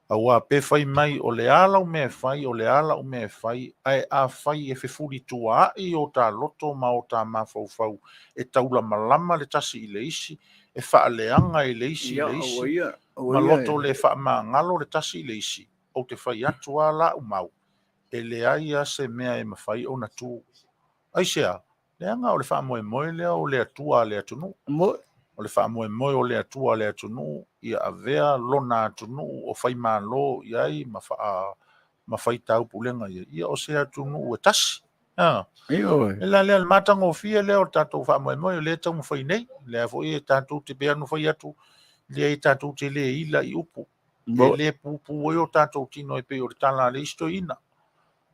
Speaker 2: A ua pe whai mai o le ala o mea whai, o le ala o mea whai, ai a whai e whiwhuri tua ai o tā loto ma o tā mawhauwhau e taula malama le tasi i le isi, e whaaleanga i le isi, ma loto le whaama ngalo le tasi i le isi, o te whai atu a la umau, e le aia se mea e mawhai o na tū. Aisea, le anga o le whaamoe moe lea o le atua le atunu. O le whaamoe moe o le atua le atunu, ia avea lona atunu o whai mālo iai ma whai tau pulenga ia o se atunu ue tasi. E la lea le matango fia lea o tātou whaamoe moe o le tau mwhai nei, lea fo e tātou te bea no whai atu, lea i tātou te le ila i upu. E le pupu o tātou tino e pe o le tala le isto ina.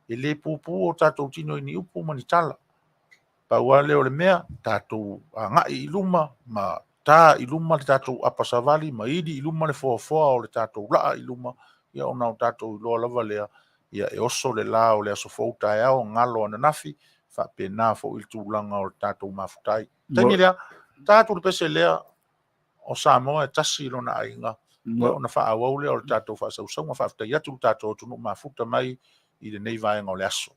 Speaker 2: E le pupu o tātou tino i ni upu mani tala. Paua leo le mea, tātou ngai i luma, ma tā i luma le tātou apasavali, ma idi i luma le foa o le tātou laa i luma, ia o nao tātou i loa lava lea, ia e oso le la o le aso fau tae au, ngalo ananafi, wha pēnā fau il tūlanga o le tātou mafutai. Taini lea, tātou le pese lea, o Samoa e tasi lona ainga, ia o na wha Auauli o le tātou wha sausaunga, wha aftai atu tātou tunu mafuta mai, i le nei vaenga o le aso.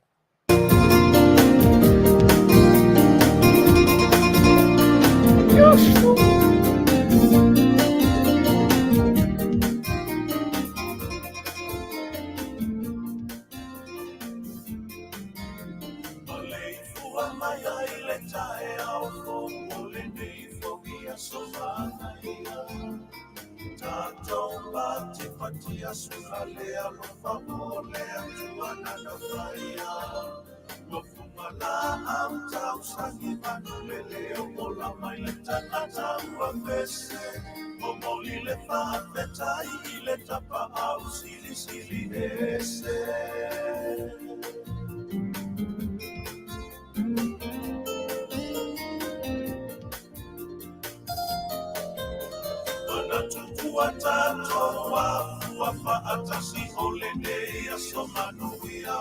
Speaker 1: Manuia,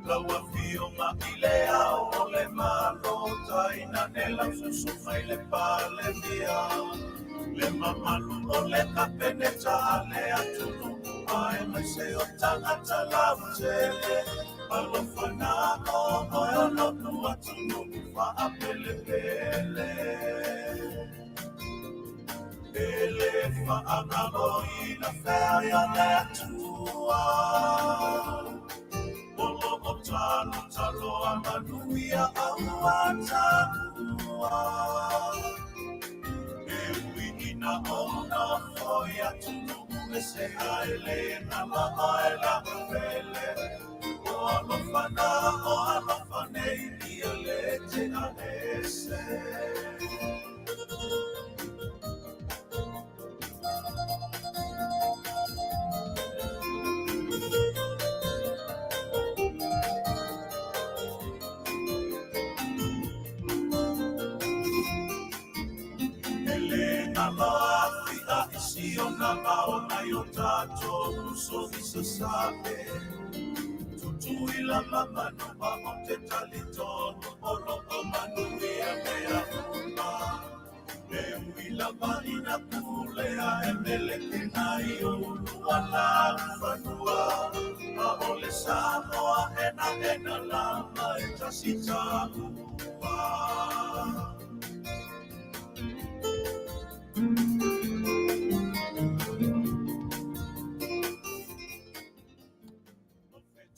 Speaker 1: laua fio ma ilea o le malo taina nela susu mai le pale via. Le mamalu o le kapeneta le atunu ai mai se o tangata la tele. Alofana o no tu atunu fa apele pele. Ele fa amalo ina fea le atua. Talo a Manuia Auaunaga. E wina ona foia tunu e se aile na maela Fale. O alofane ia le te a ese. Ona maona yo tato so isa sabe tutu ila mama no ma o te talitono olo o Manuia mea uma e wila marina kulea e meleke nai o nuala fanua a ole Samoa ena lama e tasita ua.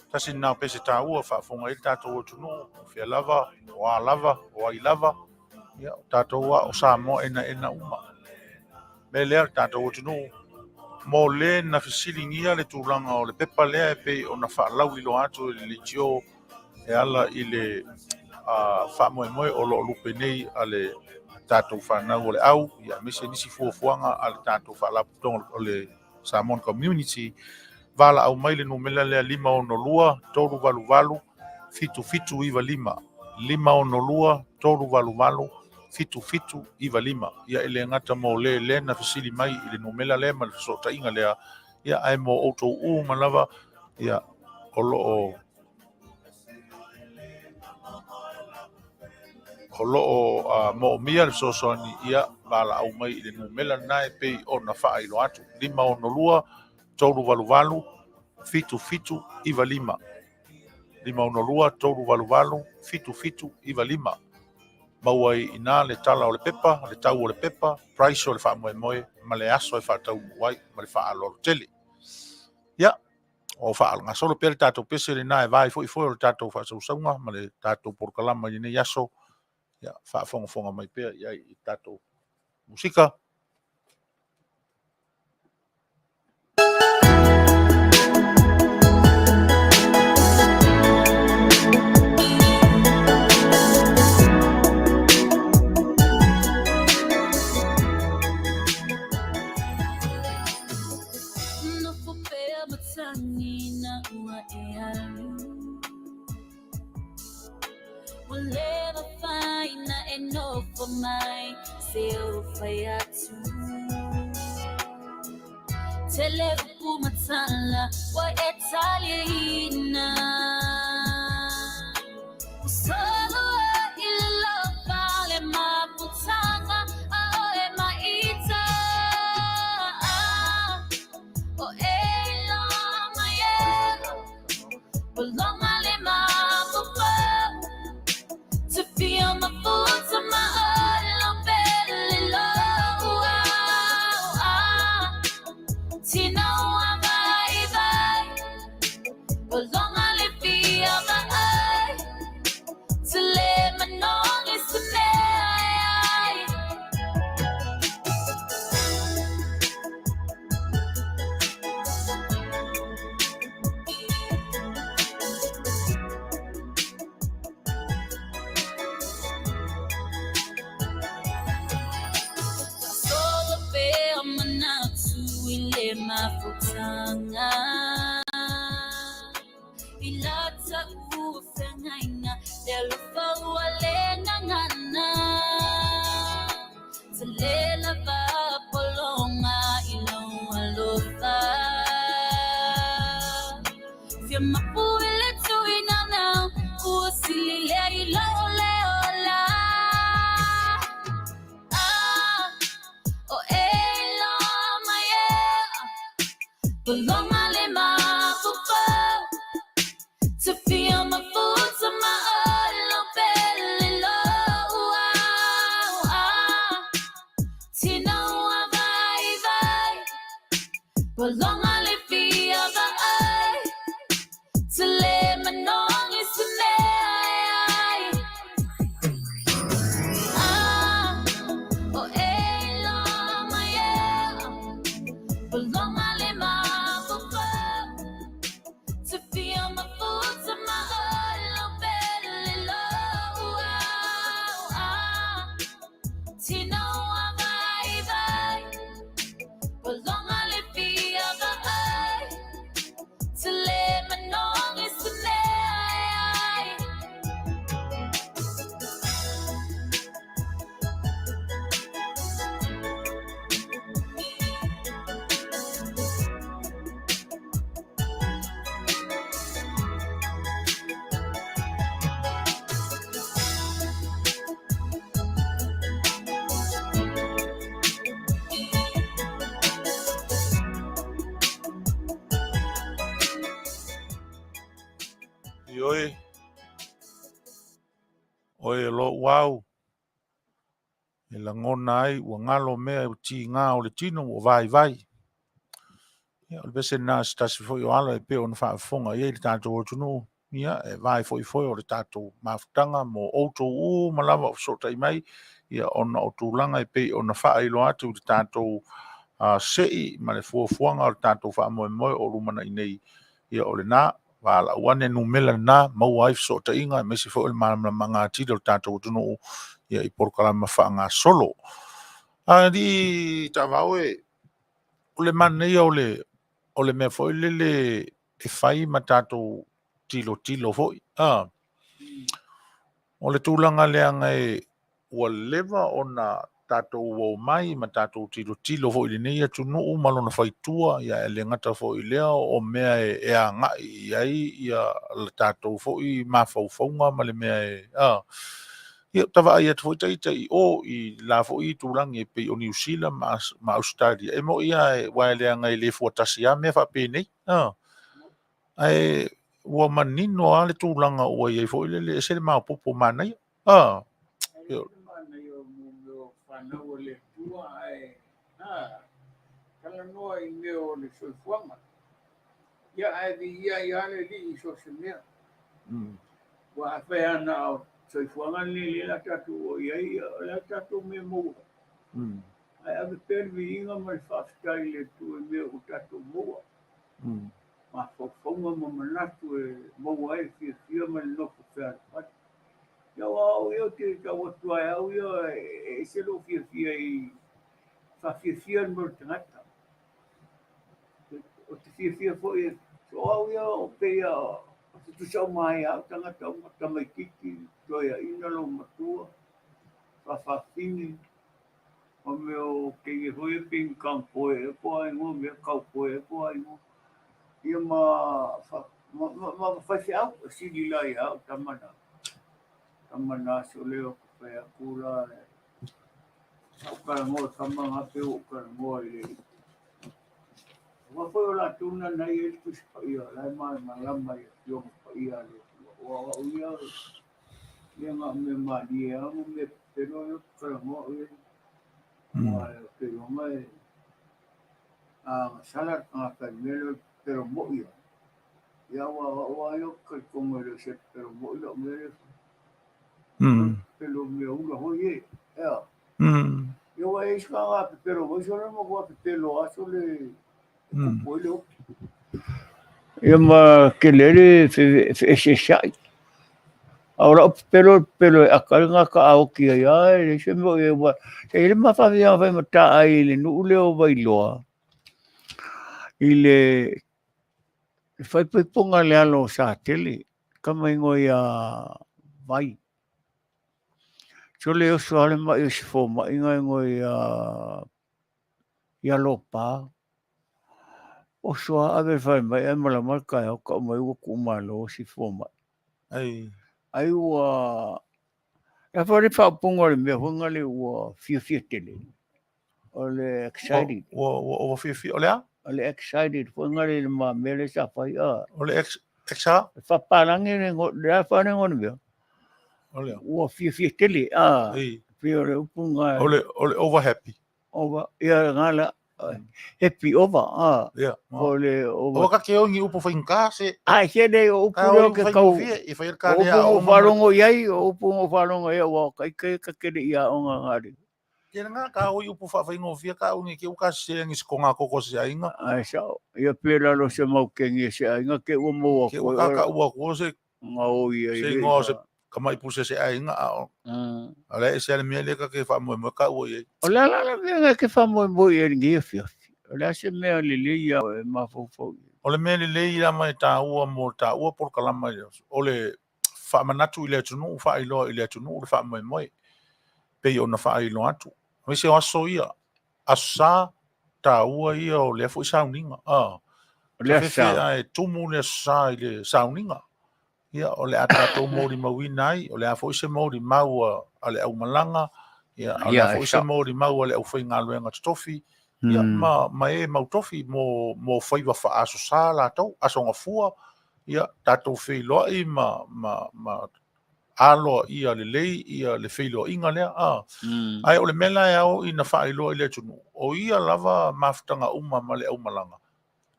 Speaker 1: Tasi nao pese tā ua whaafonga i tātou o tunu, o whia lava, o a lava, o ai lava, ia o tātou o Samoa ena uma. Me lea tātou o tunu, mō le na whisilingia le tūranga o le pepa lea e pe o na whaalau ilo atu le tio
Speaker 2: e ala i le faamoemoe o loo lupe nei a le tatou fanau o le au ia me se nisi fuafuaga a le tatou faalaputoga o le Samoan community valaau mai le numela lea 5 3 fitu 5 5 3 fitu 5 ia i le agata mo lē lē na fesili mai i le numela lea ma le fesootaʻiga lea ia ae mo outou ma lava ia o loo moʻomia le fesoasoani ia valaau mai i le numela na e pei ona faailoa atu 5 3 fitu 5 5 fitu 5 maua ina le tala o le pepa le tau o le pepa price o le faamoemoe ma le aso e faataumu ai ma le faalolo tele ia o faalgasolo pea le tatou pese lenā e vai foʻi o le tatou faasausauga ma le tatou polokalama i lenei aso ia faafogafoga mai pea iai i tatou musika.
Speaker 1: We'll never find enough for myself. I had to tell Matala why Italiana. Solo il locale Mapu Maita. Oh, Maia. Belong to feel my foot to my own belly low. Tina wa vai belong I live feel my eye to let my nong is to Mafutanga ilata ufengaina delufa walena ngana talela va polonga ilo alofa via Mapu ile tuina now usilia ilo leola belong my Mapu to feel my foot to my own belly low. Tina wa vai belong I live feel the eye to let my nong is to belong my
Speaker 2: Oe lo wow e la ngona ai ua ngalo mea o ti ngā o le tino o vai vai. Ia, o le bese nā stasi foi o ala e pe o na whaafonga i e le tātou o tunu. Ia, e vai foi o le tātou mafutanga mo outou o malawa o sota i mai. Ia, ona o tūlanga e pe o na whaailo atu le tātou sei ma le fuafuanga o le tātou whaamoe moe o rumana i nei. Ia, o le nā, wala wane no mela na mau ai so ta inga me si fo il manga tilo tato tunu ia I porkalama whaanga solo. Di Taavaoe o le manei o le mea foi le e whai ma tato tilo foi. O le tūlanga leanga ua lewa o na tato o mai ma tato tilo foi le nei atu nuu malona whaitua ia le ngata foi lea o mea e a ngai ia le tato foi ma faufaunga ma le mea ia tawa ai atu foi tai o I la foi tūlangi pe o New Zealand ma Australia e mo ia wa leanga le fuatasi a mea whape nei. Ai ua manino a le tūlanga ua iai foi le se le maupopo manai.
Speaker 3: Whanau le tua ai kala noa I meo le soifuanga. Ia ai ia le li I so se mea. Wa awhai ana au soifuanga le la tatu o iai la tatu me moa. Ai ave pervi inga mai whaftai le tu e mea o tatu moa. Ma whauwhaunga ma manatu e moa ai fia mai noko whea pati. Ia au ia te tawatu ai au ia e se lo fia I whawhia no tangata. O te fia foi so au ia o pea o te tusau mai au tangata o tamaikiki toia ina lo matua whawhawhini o meo kei hoi ping kampoe e po ai ngō mea kaupoe e po ai ngō ia ma whaiwhi au siri lai au tamana so leo pea kura au karangoa kamanga peo o karangoa I le Wafoi o la tuna nei e tusi pa ia, lai mai malama ia tioma pa ia le ua ia ia ngā me mani e amu me peno ia karangoa ia ua e ke ronga e salat ngā kai mele pero mo ia ia ua ia kai konga le se pero mo ia mele pelo me ula hoi e ia ia ua e iska ngā pero hoi sore mo kua petelo aso le Ia ma kelele fe se sai. Ora pero e akalanga ka aoki ia e se mo e wa e le ma fa via vai mata ai le nu le o vai loa. Ile fai pe ponga le alo sa tele kama ingo ia vai. So le o so ale ma e se fo ma ingo ia lopa. O soa ave fai mai e mala marka e ka mai o ku malo si foma. Ai ua e fare fa punga le me honga le ua fia tele. O le excited.
Speaker 2: O fia o lea?
Speaker 3: O le excited honga le ma mele sa fai a.
Speaker 2: O le exa?
Speaker 3: Fa palange le ngo le fa ne ngone me.
Speaker 2: O lea.
Speaker 3: Ua fia tele a. Fia le punga.
Speaker 2: O le over happy.
Speaker 3: Over ia ngala happy over
Speaker 2: o ka ke ongi upo fa inkase
Speaker 3: se ne o upo ke kau
Speaker 2: e fa ka le
Speaker 3: o farongo iai o upo farongo ia wa kai ka ke ia o ngari
Speaker 2: ke nga ka o upo fa ingo fia ka ongi ke u ka se ngi skonga koko se ainga
Speaker 3: ai sa ia pela lo se mau ke ngi se ainga ke o mo
Speaker 2: ko ka u ko se
Speaker 3: ngau ia
Speaker 2: se ngo se kama ipuse se ainga ale se ale mele ka ke fa mo ka o ye
Speaker 3: o la venga ke fa mo e ngi fia o la se me le ia ma fo
Speaker 2: o le mele le ia mai ta ua mo ta ua por kalama o le fa manatu ile tunu fa ilo ile tunu fa mo pe ona fa ilo atu me se aso ia asa ta ua ia o le fo sauninga le fa ai tumu le sa ile sauninga ia o le ata to mori mawinai o le afo se mori mau ale au malanga ia ale afo se mori mau ale au fainga luenga tofi ia ma e mau tofi mo faiva fa aso sala to aso nga fua ia tato Feiloi ma alo ia le Feiloaiga lea ai o le mela e au ina faailoa i le atunu o ia lava mafutaga uma ma le au malanga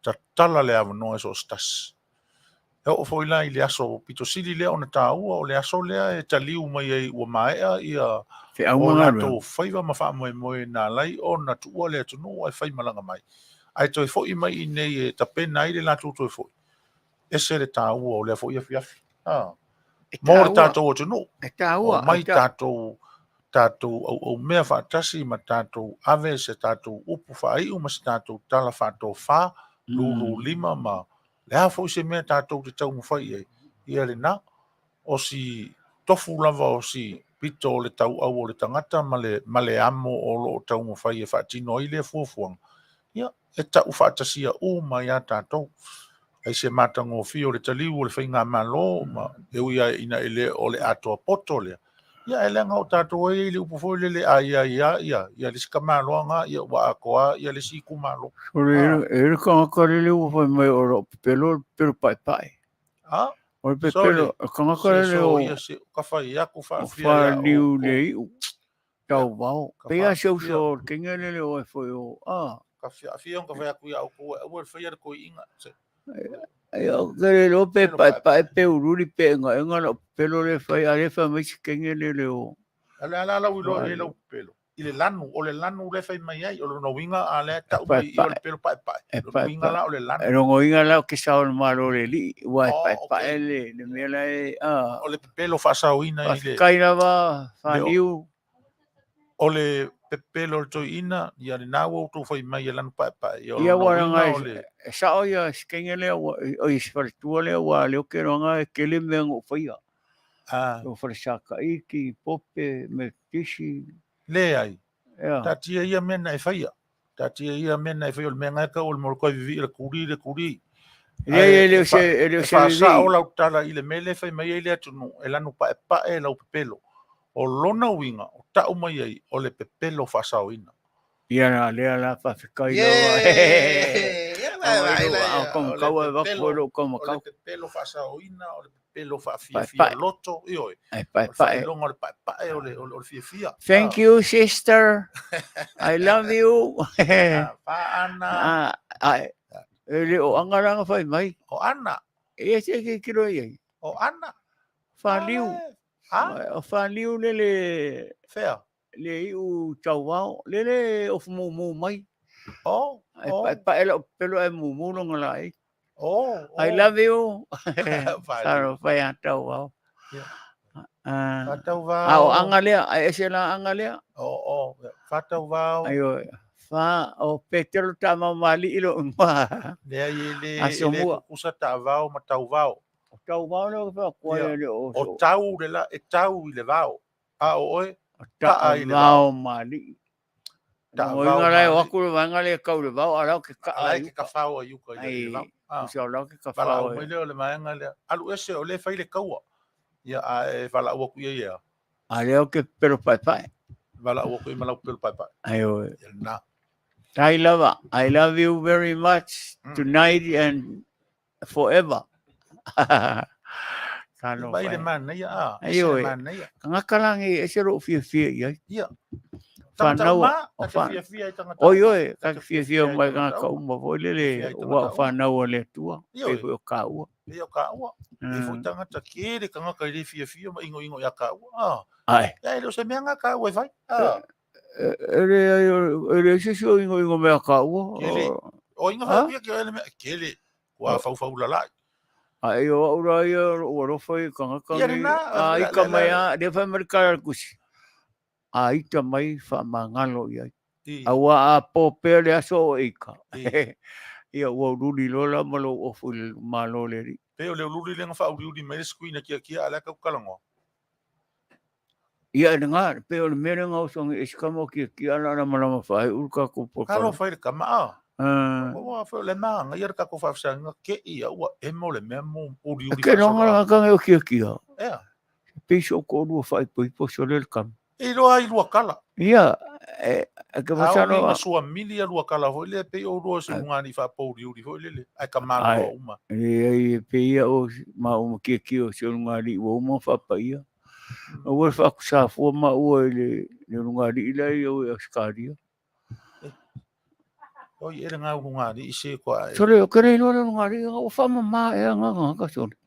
Speaker 2: tatala le avanoa e so stasi e o foi la i le aso pitosili lea ona tāua o le aso lea e taliu mai ai ua maea ia o latou faiva ma faamoemoe na lai ona tuua le atunu ai fai malanga mai ai toe foʻi mai i nei e tapena ai le latou toe foʻi ese le tāua o le fo ia fiafi. Mō le tātou o tunu. O mai tātou au mea whaatasi ma tātou ave se tātou upu whaiu ma se tātou tala whātou whā, lulu lima ma le hafo i se mea tātou te tau mwhai e. Ia le nā, o si tofu lava o si pito o le tau au o le tangata ma le amo o lo tau mwhai e whaatino i le fuafuang. Ia, e tau whaatasia ma ia tātou. Ai se matango fio le taliu o le whainga malo ma e uia ina ele o le atoa poto lea. Ia e lenga o tātou e le upu foi le ia le sika malo nga ia wa akoa ia le siku malo.
Speaker 3: E le kangakare le upu foi mai o lo pelo pai pai. O le pelo kangakare le o
Speaker 2: ia se ka fai aku fa fia
Speaker 3: ia liu le iu. Tau wao. Pea seu kenga le o e foi o
Speaker 2: ka fia ka fai aku ia o ko e fai ko inga.
Speaker 3: Yo kare lo pe pai pe ururi pe nga no pelo le fai ale fa mai kenga le o.
Speaker 2: Ala ulo e lo pelo. Ile lanu o le lanu le fai mai ai o no winga ale ta mai o le pelo pai. Lo winga la o le lanu.
Speaker 3: Lo winga la ke sa o malo le li wa pai le mela e
Speaker 2: o le pelo fa sauina ile.
Speaker 3: Kaina va fa liu.
Speaker 2: O le pepelo to ina ia le nawo to fai mai lanu pai.
Speaker 3: Ia wa nga sa o ia skengele o isfartuale wa le ke ronga ke le mengo fai. O forsaka iki pope me tishi
Speaker 2: le ai tatia ia mena e faia tatia ia mena e faia o menga ka o mo ko vivi le kuri
Speaker 3: le
Speaker 2: fa sa o la tala ile mele fai mai ile tunu e lanu pa e la pepelo o lona winga o ta o mai ai o le pepelo fa sa oina
Speaker 3: ia le la fa fikai la como kawa va como
Speaker 2: o le pepelo fa sa oina o le pelo fa fia loto io e longa le pa o le fia.
Speaker 3: Thank you sister. I love you.
Speaker 2: Pa ana
Speaker 3: ele o angaranga fai mai
Speaker 2: o ana
Speaker 3: e se ke kilo ai
Speaker 2: o ana
Speaker 3: faliu o faliu le
Speaker 2: fair
Speaker 3: le u chawao le of mu mai pa pelo e mu no ngai I love you. Saro fai atau wow.
Speaker 2: Fatau vau.
Speaker 3: Angalia, ese la angalia.
Speaker 2: Fatau vau.
Speaker 3: Ayo, o Petelo Taavaomaalii ilo umba.
Speaker 2: Le
Speaker 3: Asomua.
Speaker 2: Usa Taavao ma tau vau.
Speaker 3: Tau vau no fa koe le
Speaker 2: o tau le la e tau i le vau. Oe.
Speaker 3: Taavaomaalii. Ngala e waku le ngale kau le vau ala ke ka
Speaker 2: ai ke ka fau ai uka i le vau.
Speaker 3: Usa ala ke ka
Speaker 2: Fala
Speaker 3: fau.
Speaker 2: o mele o le maenga le. Alu ese o le fai le kaua. Ia e fala o ku ia.
Speaker 3: Ale o ke pero pai.
Speaker 2: Fala o ku i malau pero pai.
Speaker 3: Ayo.
Speaker 2: Na.
Speaker 3: I love you very much tonight and forever.
Speaker 2: Kano. Bai le mana ia.
Speaker 3: Ayo. Ngakalangi ese ro fia ia.
Speaker 2: Ia.
Speaker 3: Whanau
Speaker 2: o fia
Speaker 3: oi, ka fia mai ka uma foi le wa whanau le tua. E foi o kaua.
Speaker 2: E o kaua. E foi tangata kere ka ngaka le fia ma ingo ya kaua.
Speaker 3: Ai.
Speaker 2: Ya lo se me nga kaua e vai.
Speaker 3: Ele se so ingo me kaua.
Speaker 2: O ingo fa que ele kele wa fa la la.
Speaker 3: Ai o ora o ro foi ka ngaka. Ai ka mai de fa mercar kusi. Ai tamai fa mangalo ia. Awa a pope le aso ika. Ia wa ruli lola malo o ful malo le.
Speaker 2: Pe o le ruli le fa ruli me screen kia ala ka kalango.
Speaker 3: Ia nga pe o me nga so eskamo kia ala na malo fa urka ko por.
Speaker 2: Kalo fa ka ma. Wa fa le ma nga ia ka ko fa sa nga ke ia wa e mo le memo o ruli.
Speaker 3: Ke no nga ka nga kia.
Speaker 2: Ia.
Speaker 3: Pe so ko do fa po so le kam.
Speaker 2: E loa i lua kala.
Speaker 3: Ia, ke
Speaker 2: masano. Aoauli sua milia lua kala hoi le pe o roa se ngani wha pauri uri hoi le. Ai ka malo o uma.
Speaker 3: E pe ia o ma uma kia o se ngani o uma wha pa ia. O wai wha kusa fua ma ua le ngani ila i o e askaria.
Speaker 2: Oi ere ngā ngani i se kua.
Speaker 3: Sore o kere ilo le ngani o wha ma e ngā ka sone.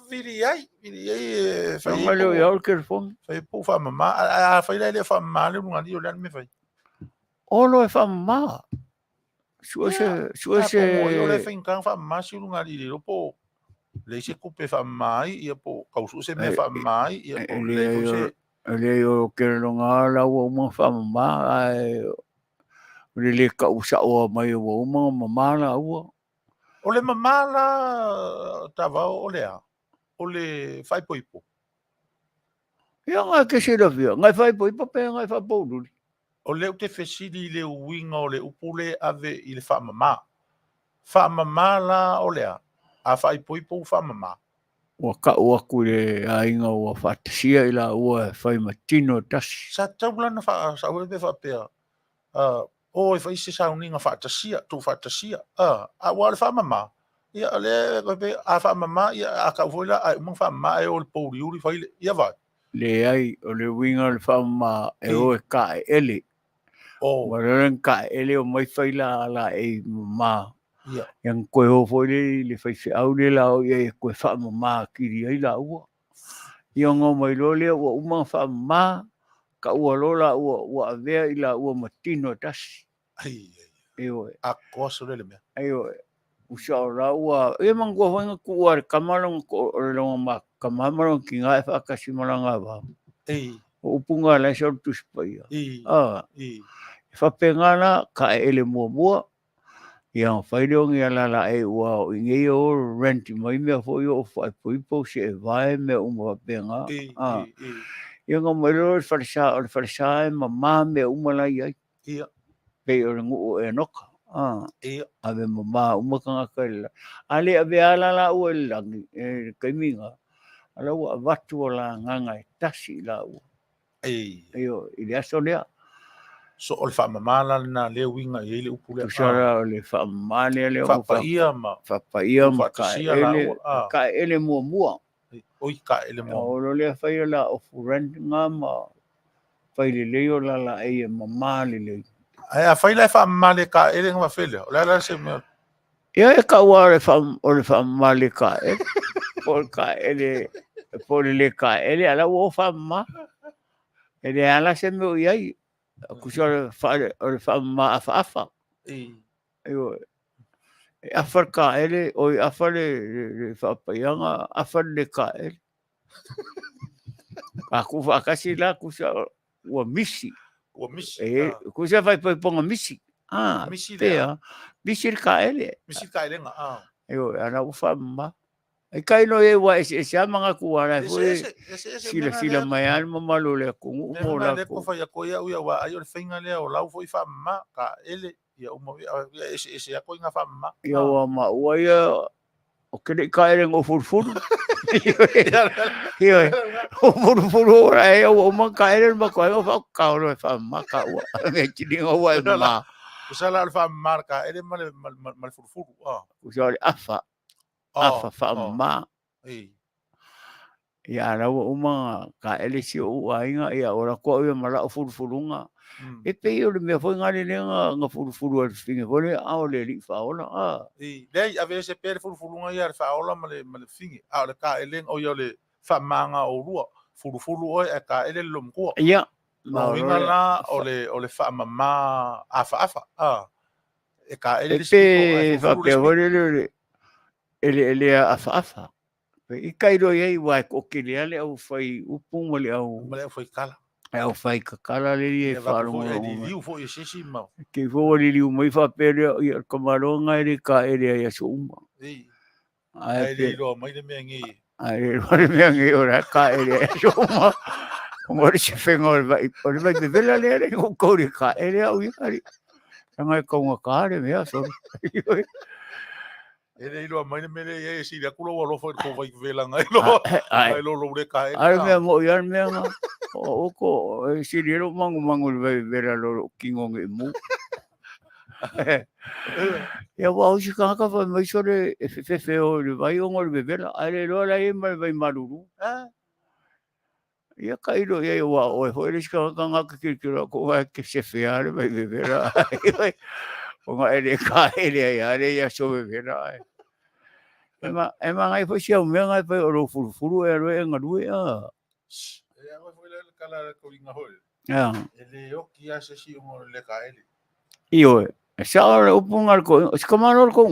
Speaker 2: Viri ai
Speaker 3: fai maleo ia o ke fon
Speaker 2: fai po fa mama a fai le fa mama le ngani o le me fai
Speaker 3: o lo fa mama Sua se
Speaker 2: Yo le finkan fa masi lunga di po. Le se kupe fa mai ia po kausu se me fa mai ia po le se
Speaker 3: le o ke no ngala o mo fa ma ai le ka usa o mai o mo mama la o
Speaker 2: le mama la tava o le a. O le fai poipo.
Speaker 3: ia nga ke se via ngai fai poipo pe ngai fa po du
Speaker 2: o le te fesili le uinga o le upule ave i le wha mama. Wha mama la o lea. A wha i poipo wha mama.
Speaker 3: Ua ka ua kure a inga ua whatasia ila ua whai matino tasi.
Speaker 2: Sa taulana wha sa ue pe wha pea. O e wha i se sauninga whatasia, tu whatasia. A ua le wha mama. Ia le pe a wha mama ia a ka ufoila a umang wha mama e o le pouri uri wha ia vai.
Speaker 3: Le ai o le winga le wha mama e o e ka e ele. Ua reren ka e ele o mai whaila ala e mama. Yang koe ho foi le fai se au le la o e koe wha mama kiri ai la ua. Ia ngā mai lo lea ua umang wha mama ka ua lola ua avea i la ua matino tasi. Eoe.
Speaker 2: A koso le mea.
Speaker 3: Eoe. Usa o la ua. E mangua whainga ku ua re kamarong ko o le longa ma kamarong ki ngā e whakasi maranga wā. O upunga lai sa rutu sipaia. Whapengana ka e ele mua mua. Ia whaireongi ala la e ua o ingei o renti mai mea fo i o whai puipo se e vai mea uma whapenga. Ia ngā mairo o le wharisa e mamā mea uma lai ai. Pei o le ngu o e noka. Ave mamā uma kanga kaila. Ale ave ala la ua le langi e kaiminga. Ala ua watu o la nganga e tasi la ua. Eo, i le aso lea.
Speaker 2: So o le wha mamala na le winga i le upule.
Speaker 3: Kusara o le wha mamale le
Speaker 2: o whapaia ma.
Speaker 3: Whapaia ma ka ele mua mua.
Speaker 2: Oi ka ele mua.
Speaker 3: O lo le whaia la o furent ngā ma whaile leo la la e mamale le.
Speaker 2: Ai a whaile wha mamale ka ele ngā whele. O le ala se mea.
Speaker 3: Ia e ka ua o le wha mamale ka ele. Por ka ele. Por le ka ele ala ua o wha mamale. Ele ala se mea iai. Kusara o le wha ma afa. Eo. E afar ka ele, o i afar le whapaianga, afar le ka ele. A ku whakasi la, kusa ua misi.
Speaker 2: Ua misi.
Speaker 3: Kusa whai ponga misi.
Speaker 2: Misi
Speaker 3: lea. Misi le ka ele.
Speaker 2: Misi ka ele nga.
Speaker 3: Eo, ana ufa ma. Ai kai no e wa ese manga ku ara foi sila mai al mamalo le ku mo la
Speaker 2: ko fa ya ko ya wa ayo finga le o lau foi fa ma ka ele ya umo ese ya ko nga fa ma
Speaker 3: ya wa ma wa ya o que le cae en o furfuru yo o furfuru ora e o ma cae en ma ko o fa ka o fa ma ka wa me chini o wa ma
Speaker 2: usala al fa marca ele mal furfuru
Speaker 3: usala afa fa ma ia ra o ma ka ele si o ainga ia ora ko ia mala furfurunga e pe o me foi ngale nga furfuru al finge vole a o le li fa ola
Speaker 2: dei ave se per furfurunga ia fa ola male finge a le ka ele o yo le fa manga o rua furfuru o e ka ele lom ko
Speaker 3: ia
Speaker 2: ma winga la o le fa mama afa e ka ele
Speaker 3: pe fa pe vole ele afa i kairo ye wa ko kile ale au fai upung mole au
Speaker 2: fai kala
Speaker 3: au fai kala le ye fa ro
Speaker 2: liu fo ese ma
Speaker 3: ke fo liu mai fa pere i kamaronga ele ka ele ya suma
Speaker 2: ai le lo mai le mengi
Speaker 3: ai le mengi ora ka ele ya suma como se fengo vai por vai de vela le ko ri ka ele au i ari nga ko nga le me so
Speaker 2: ele ilo mai mele e si la kulo lo fo ko vai vela ngai lo le kai
Speaker 3: ai me mo yan me nga o ko si ro mangu vai vela lo kingo nge mu ya wa usi ka fa mai sore fe o le vai o ngol vela ai lo la e mai vai maruru ya kairo ya wa o ho le ska ka nga ki ko va ke se fear vai vela o nga ele ka ele ya so vela Ema ngai foi sia me ngai foi o furfuru e ro nga due
Speaker 2: foi le kala ko inga hol
Speaker 3: ya
Speaker 2: ele o ki ase si o le ka ele
Speaker 3: io
Speaker 5: Sa le upunga ko, si kamano ko.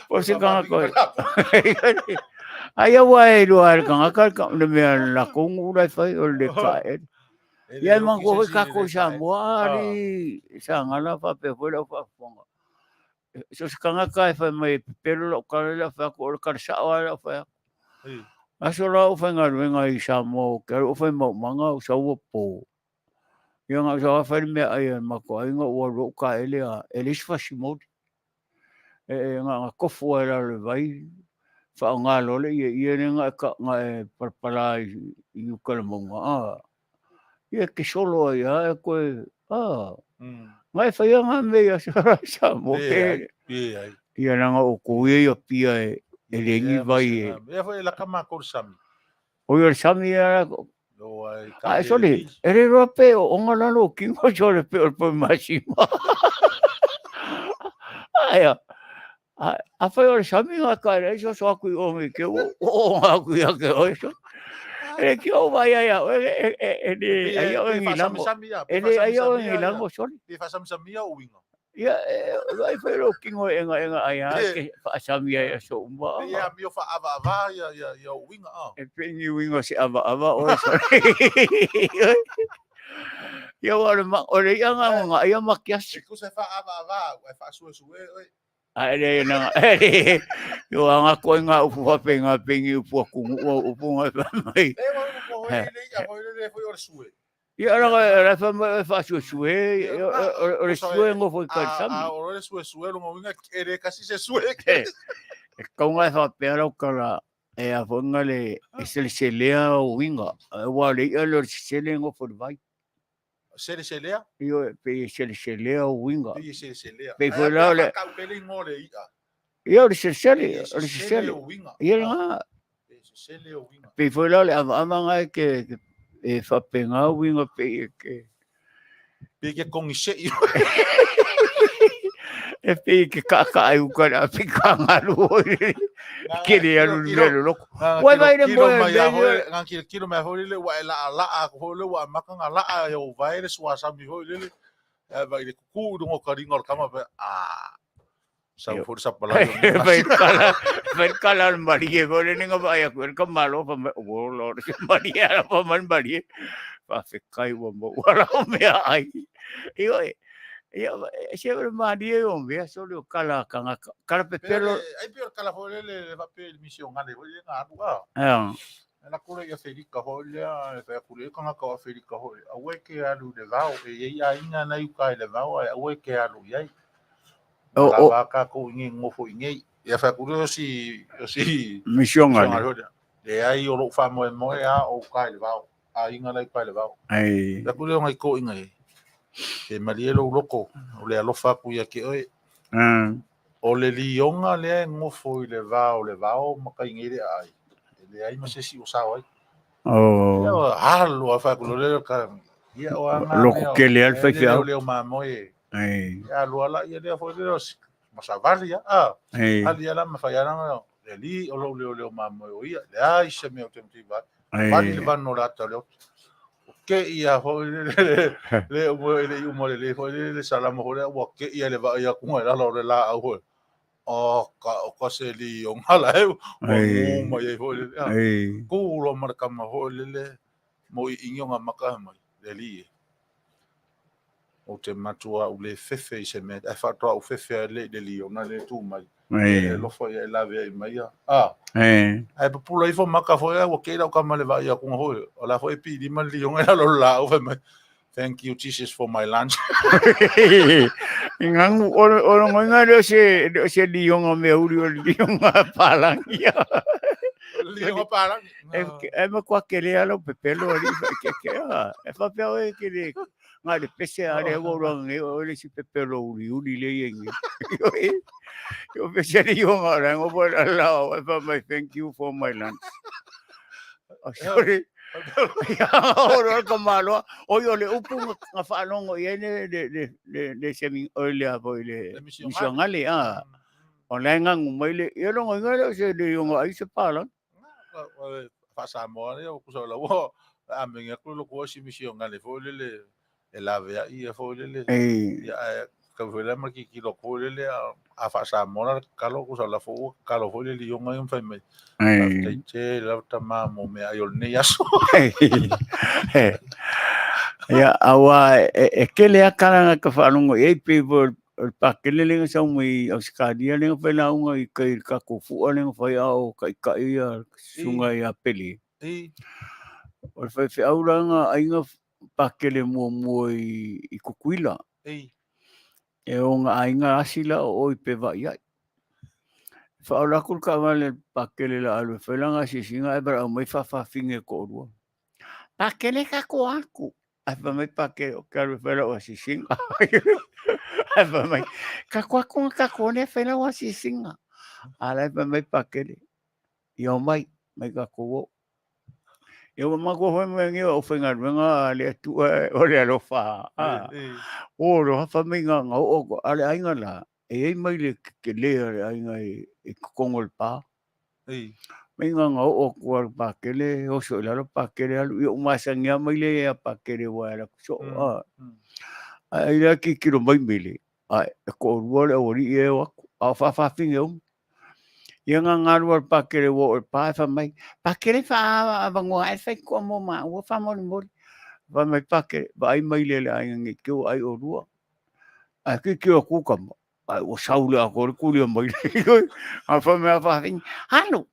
Speaker 5: O si kanga ko. Ai wa e lo ar kanga ka le me la ko ura fai o le ka. Ya man ko ka ko Samoa ri Sagala fa pe fo lo fa fonga. So si kanga ka fa mai pero lo ka la fa ko ka sa wa la fa. Aso la o fa nga i Samoa, ka o fa mo manga o sa o po. Yang sa fa me ai ma ko ai nga o ro ka ele a elis fa simod. Nga ko fo era le vai fa nga lo le ye nga ka nga para i u ka mo nga. Ia ke solo ia ko mai fa ia nga me ia sa mo ke ia nga o ko ia pia e le ngi vai
Speaker 2: ia foi la kama ko sami
Speaker 5: o ia sami ia
Speaker 2: lo ai
Speaker 5: ai soli ere ro pe o nga la no ki mo sole pe o po masima ai a fa o sami nga ka re so ku o me ke o nga ku ia ke o so e que o vai aí ele aí o ngilango ele aí o ngilango sorry
Speaker 2: di fa sami o wingo
Speaker 5: ya vai foi o kingo enga aí que fa sami aí so umba
Speaker 2: ya mi fa ava ya o wingo
Speaker 5: e pengi wingo se ava o sorry ya ora nga aí makias
Speaker 2: ku se fa ava e fa su
Speaker 5: ai na yo anga ko nga upu penga pengi upu upu nga mai ia ra fa su o su ngo foi kalsami
Speaker 2: o su lo winga ere kasi se su
Speaker 5: ko nga fa pero kala e a fonga le se lea o winga wa le lo se le ngo foi vai
Speaker 2: se lea
Speaker 5: io pe se lea o winga
Speaker 2: se lea
Speaker 5: pe foi la le
Speaker 2: ka pele ngore
Speaker 5: io se o winga ia nga
Speaker 2: se le o winga
Speaker 5: pe foi la le amanga que e fa penga winga pe
Speaker 2: que con ise
Speaker 5: e pe que ka ai u kana pe kanga lu que le alu le lo wa vai le mo
Speaker 2: nga kilo me hole le wa la ko le wa maka nga la yo vai le swa sa mi hole le vai le ku ngo ka ringa kama sa for sa pala
Speaker 5: vai kala marie go le ninga vai ko ka malo pa o lo marie pa man marie pa fe kai wo mo wala me ai io sempre marie o me solo kala kanga kala petelo
Speaker 2: ai pior kala hole le va pe mission ngale hole nga tua la kule ya Felica hole e fa kule kanga ka Felica hole a we ke alu de vao e ia inga na yu kai le vao a we ke alu yai la vaca ko ngi ngofo ngi ya fa kule si
Speaker 5: mission ngale
Speaker 2: le ai o lo fa mo ya o kai le vao a inga na yu kai le vao ai la kule ngai ko ngai e marielo loko o le alofa ku ya ke oi o le lionga le ngofo i le vao makai ngire ai le ai ma se si o sa ai o halo fa ku le ka ia o anga
Speaker 5: loko ke le alfa ke
Speaker 2: le ma moe ya lo ala ia le fo le ma sa vale ya ali ala ma fa ya na le li o lo le ma moe o ia le ai se me o temti va vale le van no la ta le ke ia ho le mo le ho le salamo ho le wa ke ia le va ia ku la lo la ho o se li o ngala e o mo ye ho le ku lo marka ma ho le mo i inga maka mai le li o te matua o le fefe i se me e fa to o fefe le li o na le tu mai e lo fo ia la ve mai ai pula i fo maka fo ia o ke la ka ma le va ia ku ho o la fo e pi di ma li o ngala lo la o mai thank you Jesus for my lunch
Speaker 5: ngang o nganga se li o me uri o li o palang ia
Speaker 2: li o palang
Speaker 5: e ma kwa ke le alo pepelo ri ke e fa pe o ke le nga de pese ale o ro nge o le si pepelo uri le yengi yo pese li o nga ngo por la o fa my thank you for my lunch sorry ora ko malo o yo le upu nga fa longo yene de semi ole a boile mission ale o la nga ngumile yo lo nga se de yo nga se pala
Speaker 2: fa Samoa le o so lo a me nga ko lo ko si mission ale fo le e la vea ia fo le
Speaker 3: e
Speaker 2: ia ka vela ma ki lo ko le a fa sa mona kalo ko sa la fo kalo fo le yo ngai fa me la
Speaker 3: e
Speaker 2: te la ta ma mo me ai ne ya so
Speaker 3: ia awa e kele akala ka whanonga e people pakele lenga sa mui au skadia lenga whai launga i kai ka kofua lenga whai au kai ia sunga ia peli o le whai whiauranga ainga pakele mua i kukuila e o ngā ainga asila o i pewa iai whaorakul ka wale pakele la alu whai langa sisinga e bara au mai whawhawhinge ko orua pakele ka ko aku ai pa mai pakele o karu whai o sisinga ai pa mai ka ko ka kone whai o sisinga alai pa mai pakele i o mai ka ko eu mago foi me o fenga venga le tu o le alofa o lo fa minga o ale ainga la e mai le ke le ainga e kongol pa minga o ko pa ke le o so la pa ke le o masanga mai le pa ke le wa la so ai la ki kilo mai mele ai ko ro le o ri e o fa finga ia ngā ngarua pakere wo o pae wha mai. Pakere wha awangoa e whai kua mō maa ua wha mori mori. Wha mai pakere, wa ai mai lele ai ngi kio ai o rua. Ai ki kio kukama. Ai o saule a kore kuria mai lele. A wha mea wha whing. Hano!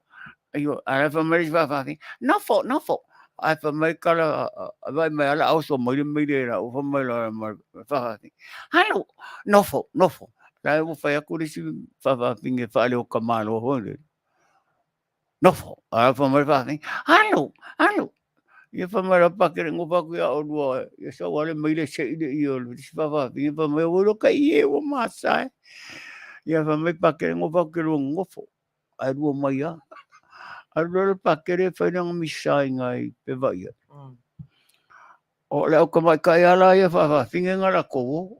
Speaker 3: Aio, a wha mai wha whing. Nofo, nofo. Ai wha mai kara, vai mai ala auso mai le ra. O wha mai la wha whing. Hano! Nofo, nofo. Lai o whai akuri si whawhawhinge whaale o kamalo hone. Nofo, a whamai hano, hano. Ia whamai pakere ngō paku ia o rua. Ia sa wale meile se ide i o lu. Isi whawhawhinge whamai o roka i e o māsai. Ia whamai pakere ngō paku rua ngofo. Ai rua mai a. Ai rua pakere whainanga misai ngai pe vai a. O leo kamai kai ala ia whawhawhinge ngara kowo.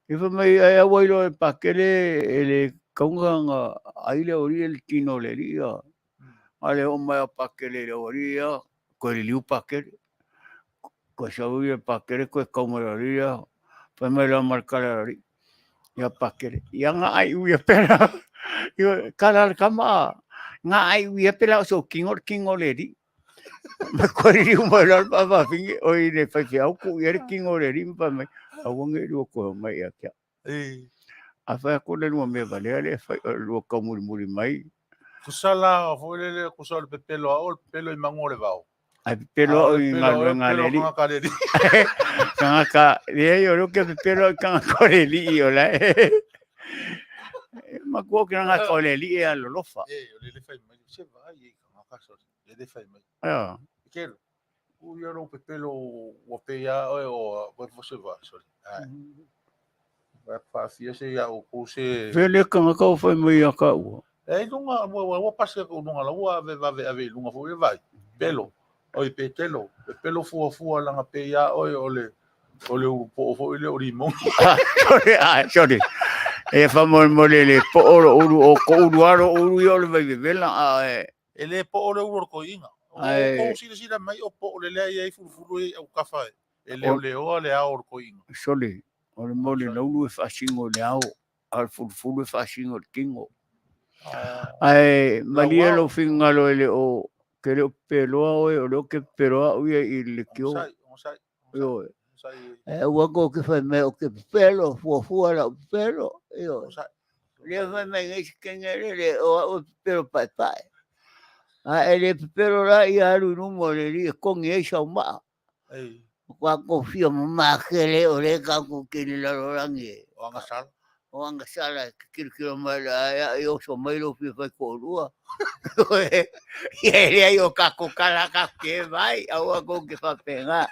Speaker 3: Ia whamai ai awailo e pakere e le kaunganga aile ori e le tino le ria. Ale o mai a pakere le ori ia. Ko le liu pakere. Ko sauri e pakere ko e kaumara ria. Whamai la markara ri. Ia pakere. Ia ngā ai ui a pera. Ia karara kama. Ngā ai ui a pera o so kingo le ri. Ma ko le liu mai la whawhinge. O i le whaiwhi au ko i ere kingo le ri. Whamai. Awange rua ko mai a kia. A whai ko le rua mea valea le rua kaumuri mai.
Speaker 2: Kusala o le kusala Petelo o pelo i mangore vao.
Speaker 3: Ai pelo o ngā leri. Kanga le o ke pelo kanga ko le li o la. Ma ko ke nga ko le li e lo lofa.
Speaker 2: O le fai mai se vai e kanga ka so. Le fai mai.
Speaker 3: Ah.
Speaker 2: Ke o yo ro pelo o pe ya o o se va so. Va fa fia se ya o ko se.
Speaker 3: Vele kanga ka fai mai aka o.
Speaker 2: E lunga o pase ko lunga la ua ave lunga fo vai pelo oi petelo pelo fu langa pe ya o le po fo le orimo
Speaker 3: sorry e fa mo le po o ko aro o yo le vai vela
Speaker 2: e le po o ko inga o si mai o po le ai fu o kafa e le o le a o ko inga
Speaker 3: sorry o le mo le no fa singo le ao al fu fa singo kingo ai malia lo finga lo ele o que le pelo o lo que pero o i le kio yo o go que foi me o que pelo fu la pelo yo le foi me que ele o pelo pai ele pelo la i alu no mo le con e Samoa kwa confio ma que le o le ka ko que le la rangi
Speaker 2: o ngasal
Speaker 3: o anga sala kilo mai la eu so mai lo fi fa ko rua e ele o ka ko kala ka ke vai au ko ke fa pega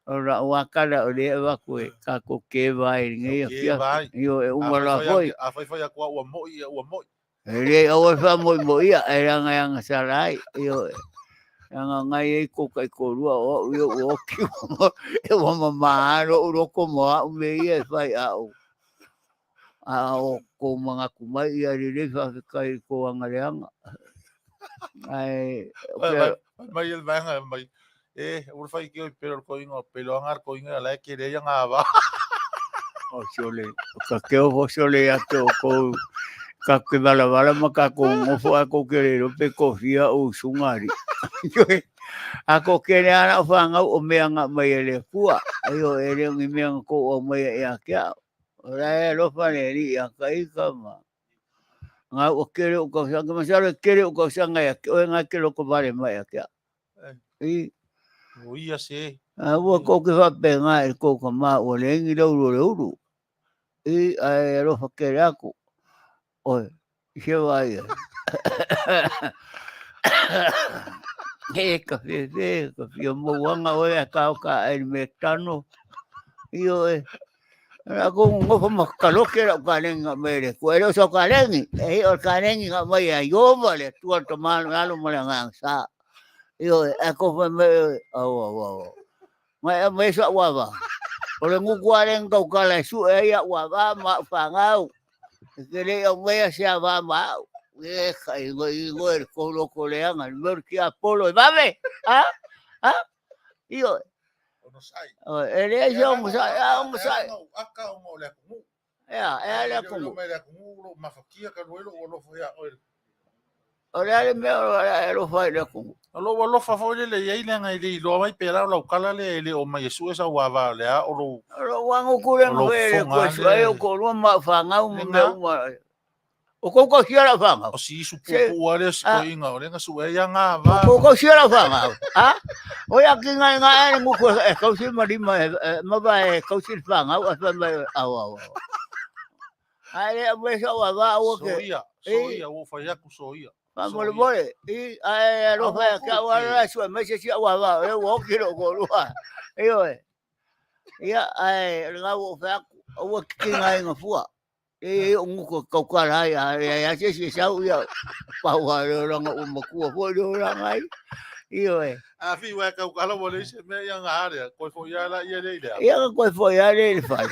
Speaker 3: ora o kala o le va ko ka ko ke vai ngai fia yo e uma la foi
Speaker 2: a foi ko o mo
Speaker 3: ele o fa mo ia era nga sala yo nga ngai ko kai ko rua o yo o ki e o mama ro ko mo me ia vai au o ko mga kumai ia rile fa kai ko angaleanga ai
Speaker 2: mai el vai mai ora fai ke o pero ko ingo pelo angar ko inga la ke re nga va
Speaker 3: O sole. Ka keo ho sole ato ko. Ka ke vala maka ko ngofo ako kere rope kofia o sungari. Ako kere ana whanga o mea nga mai ele kua. Ayo ere ngi mea ko o mai e a kia. Ora e ropa ne ri a kai kama. Nga o kere o kausanga. Masaro kere o kausanga ya. O nga kere o ko vale mai a kia.
Speaker 2: o ia se
Speaker 3: A ua ko ke whape nga e ko ka maa o le ingi lauro le uru. A ropa kere ako. Oi, se vai. Ka mo wanga o e ka e me tano. Io e. Ako ngofo makaloke ra ka lenga mere. Ko ero so ka lengi. E o ka lengi nga mai a yo vale tu to mal alo mo nga sa. Io ako fa me mai so wa ba. O le ngu kwa lenga ka la su e ya wa ba ma fa ngau. Kere o mai se va ma. Kai go er ko lo ko le anga mer ki apolo vabe. Io
Speaker 2: no sai
Speaker 3: ele yo mo sai
Speaker 2: aka o le ku
Speaker 3: ele ku
Speaker 2: me le ku lo mafakia ka lo lo fo ya
Speaker 3: ora me lo fai le ku
Speaker 2: lo fa fo le ye ile nga ile lo mai pera lo kala le o mai su esa wa va le o
Speaker 3: lo wango ku le no ele ko sai ko lo ma fa nga mo me o ko xiara fa nga
Speaker 2: o si su pu ale ko inga o nga su e nga va
Speaker 3: ko xiara fa nga o ya ki nga ngu ko ko si ma ba ko si fa nga o fa ma ai me so wa o ke
Speaker 2: soia o fa ya ku soia
Speaker 3: vamos le ai lo fa ka wa la su me se wa e wo ki lo ko lo io ia ai nga o fa o ki nga fu o ngu ko ka la ya se sa ia pa wa lo nga o mo ku fo lo nga io
Speaker 2: a fi wa ka la wo le se me ya nga ha ko fo ya la ia le
Speaker 3: ia ko fo ya le fa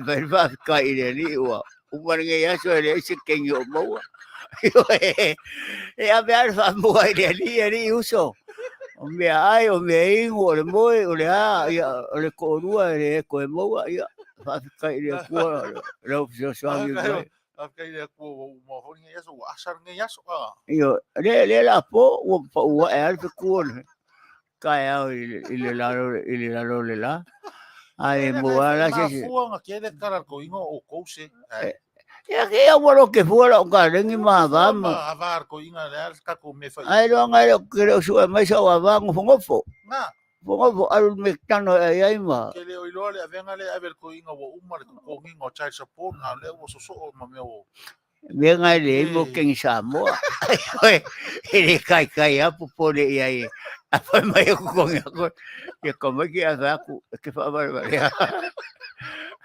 Speaker 3: per va ka ile ni wa o ma nge ya so le se ke yo mo io e a ver fa mo ile ni uso o me ai o me o le mo o le a o le ko rua le ko mo ia fa ka ile ko lo so so
Speaker 2: ka ile ko mo ho ni ya so asar nge ya so
Speaker 3: io le la po o e al ko ka ya ile la le la ai mo ala se
Speaker 2: fuanga ke de cara ko ingo o kouse
Speaker 3: ya que eu vou que fora o cara nem mais vamos
Speaker 2: avar ko inga le ka ko me fa
Speaker 3: ai lo ngai que su mai sa wa va ngofo
Speaker 2: na
Speaker 3: fongo al mectano ai ma
Speaker 2: ke le o ilo le avenga le aver ko inga wo umar ko ngingo chai support na le wo so ma me o
Speaker 3: me ngai le mo que en Samoa ele kai apo por aí apa mai ko ngi que como que asa que fa barbaridad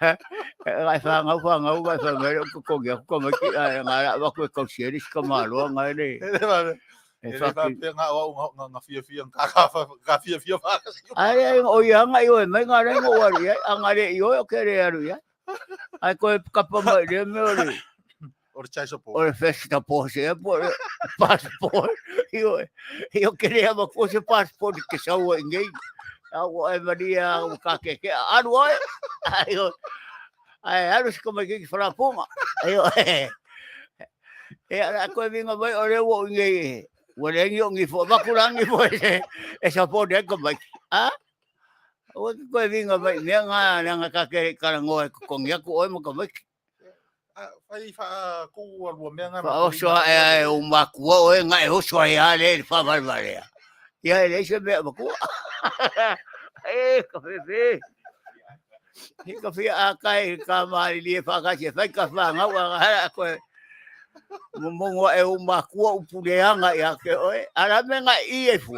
Speaker 3: ai fa ngau vai fa mai ko ngi como que ngara va ko xeris como alo ngai le
Speaker 2: ele va pegar nga fia ka fia va
Speaker 3: ai o ia ngai o mai ngara ngo wa ia ngare yo que re aru ia ai ko kapa mai le me ole
Speaker 2: o chai support
Speaker 3: o festa por por passport eu queria uma coisa passport que só ninguém eu Maria o que anu ai aru como que fala puma eu a coisa vinha vai olha o ninguém o lenho ngi fo bakurangi fo essa pode como o coisa vinha vai nga ka que karango con ya ko mo como
Speaker 2: fai fa ku al wo me nga
Speaker 3: o so e o maku o nga e o so ya le fa barbaria ya le se me maku café café a kai ka mali le fa ka se fa ka fa nga wa ko mo e o maku o puleanga ya ke o ara me nga I e fu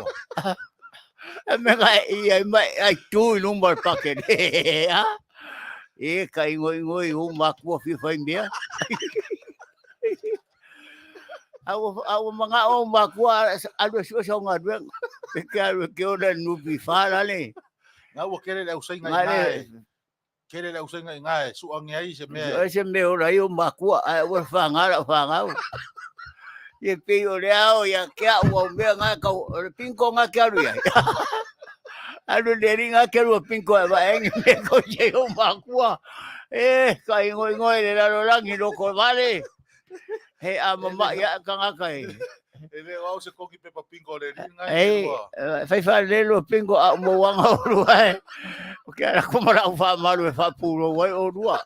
Speaker 3: me nga I ai tu lumbar paket e kai ngoi o maku fi fa india au mga o maku alo so nga dwen que ora no bifala le
Speaker 2: nga wo kere le usai nga kere le usai nga su angi ai
Speaker 3: se me ora yo maku o fanga e pe o le ao ya que o me nga ka pinko nga ka ru ya
Speaker 5: Anu deringa ke lu pingko ba eng me ko je o makua. Kai ngoi le la langi no ko vale. He a mama ya kanga kai.
Speaker 2: Ele au se koki pe papingo le ringa.
Speaker 5: Fai fa le lu pingo a mo wanga o lu ai. O ke ara ko mara fa malu fa puro wai o lua.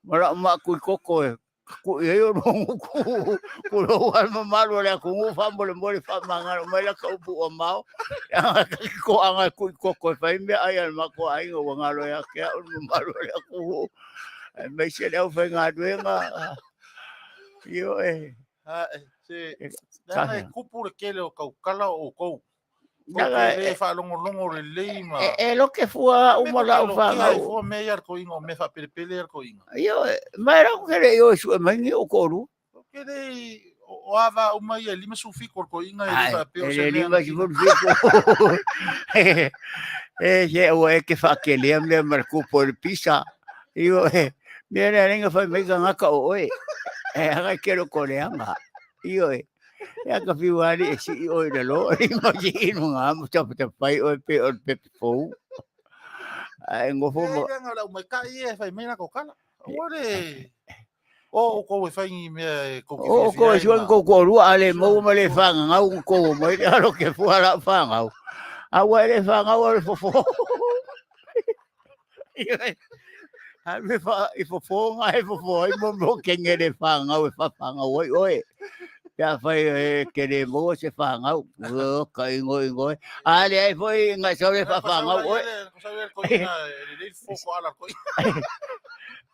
Speaker 5: Mara ma ku koko ku yo no ku lo wa malu le ku fa mo le fa manga mo le ka pu o mau. Ko anga ku koko fa me ai ma ko ai o ngalo ya ke o malu le ku. Me se le fa ngaduenga. Yo
Speaker 2: Se dai kupu le kele o kaukala o kou.
Speaker 5: Daga
Speaker 2: le fa longo le leima.
Speaker 5: Lo que fua uma la fa.
Speaker 2: Ai fo me yar ko ingo me fa pele ko ingo.
Speaker 5: Yo, mai ra ko re yo su mai o koru.
Speaker 2: Ke le o ava uma ia lima su fi ko inga e fa pe o se
Speaker 5: lima su fi. Je o que fa que le marco por pisa. Yo mira renga fa me ga ka o aga quero coreanga. Yo ya ka fi wari si o de lo ma ji no nga mo ta pai o pe fo. Ai ngo fo mo.
Speaker 2: Nga mai ka ia fa me na ko kala. Ore o ko e fai me ko
Speaker 5: o ko suan ko ru ale mo le fanga nga un ko mo lo que fuera fanga. Agua le fanga o fofo. Ai fa i fofo nga e fofo i mo que ngere fanga o fa fanga oi. Ya fai que le mo se fanga o kai ngoi. Ale ai foi nga so le fa fanga oi.
Speaker 2: Ko ina le fofo ala ko.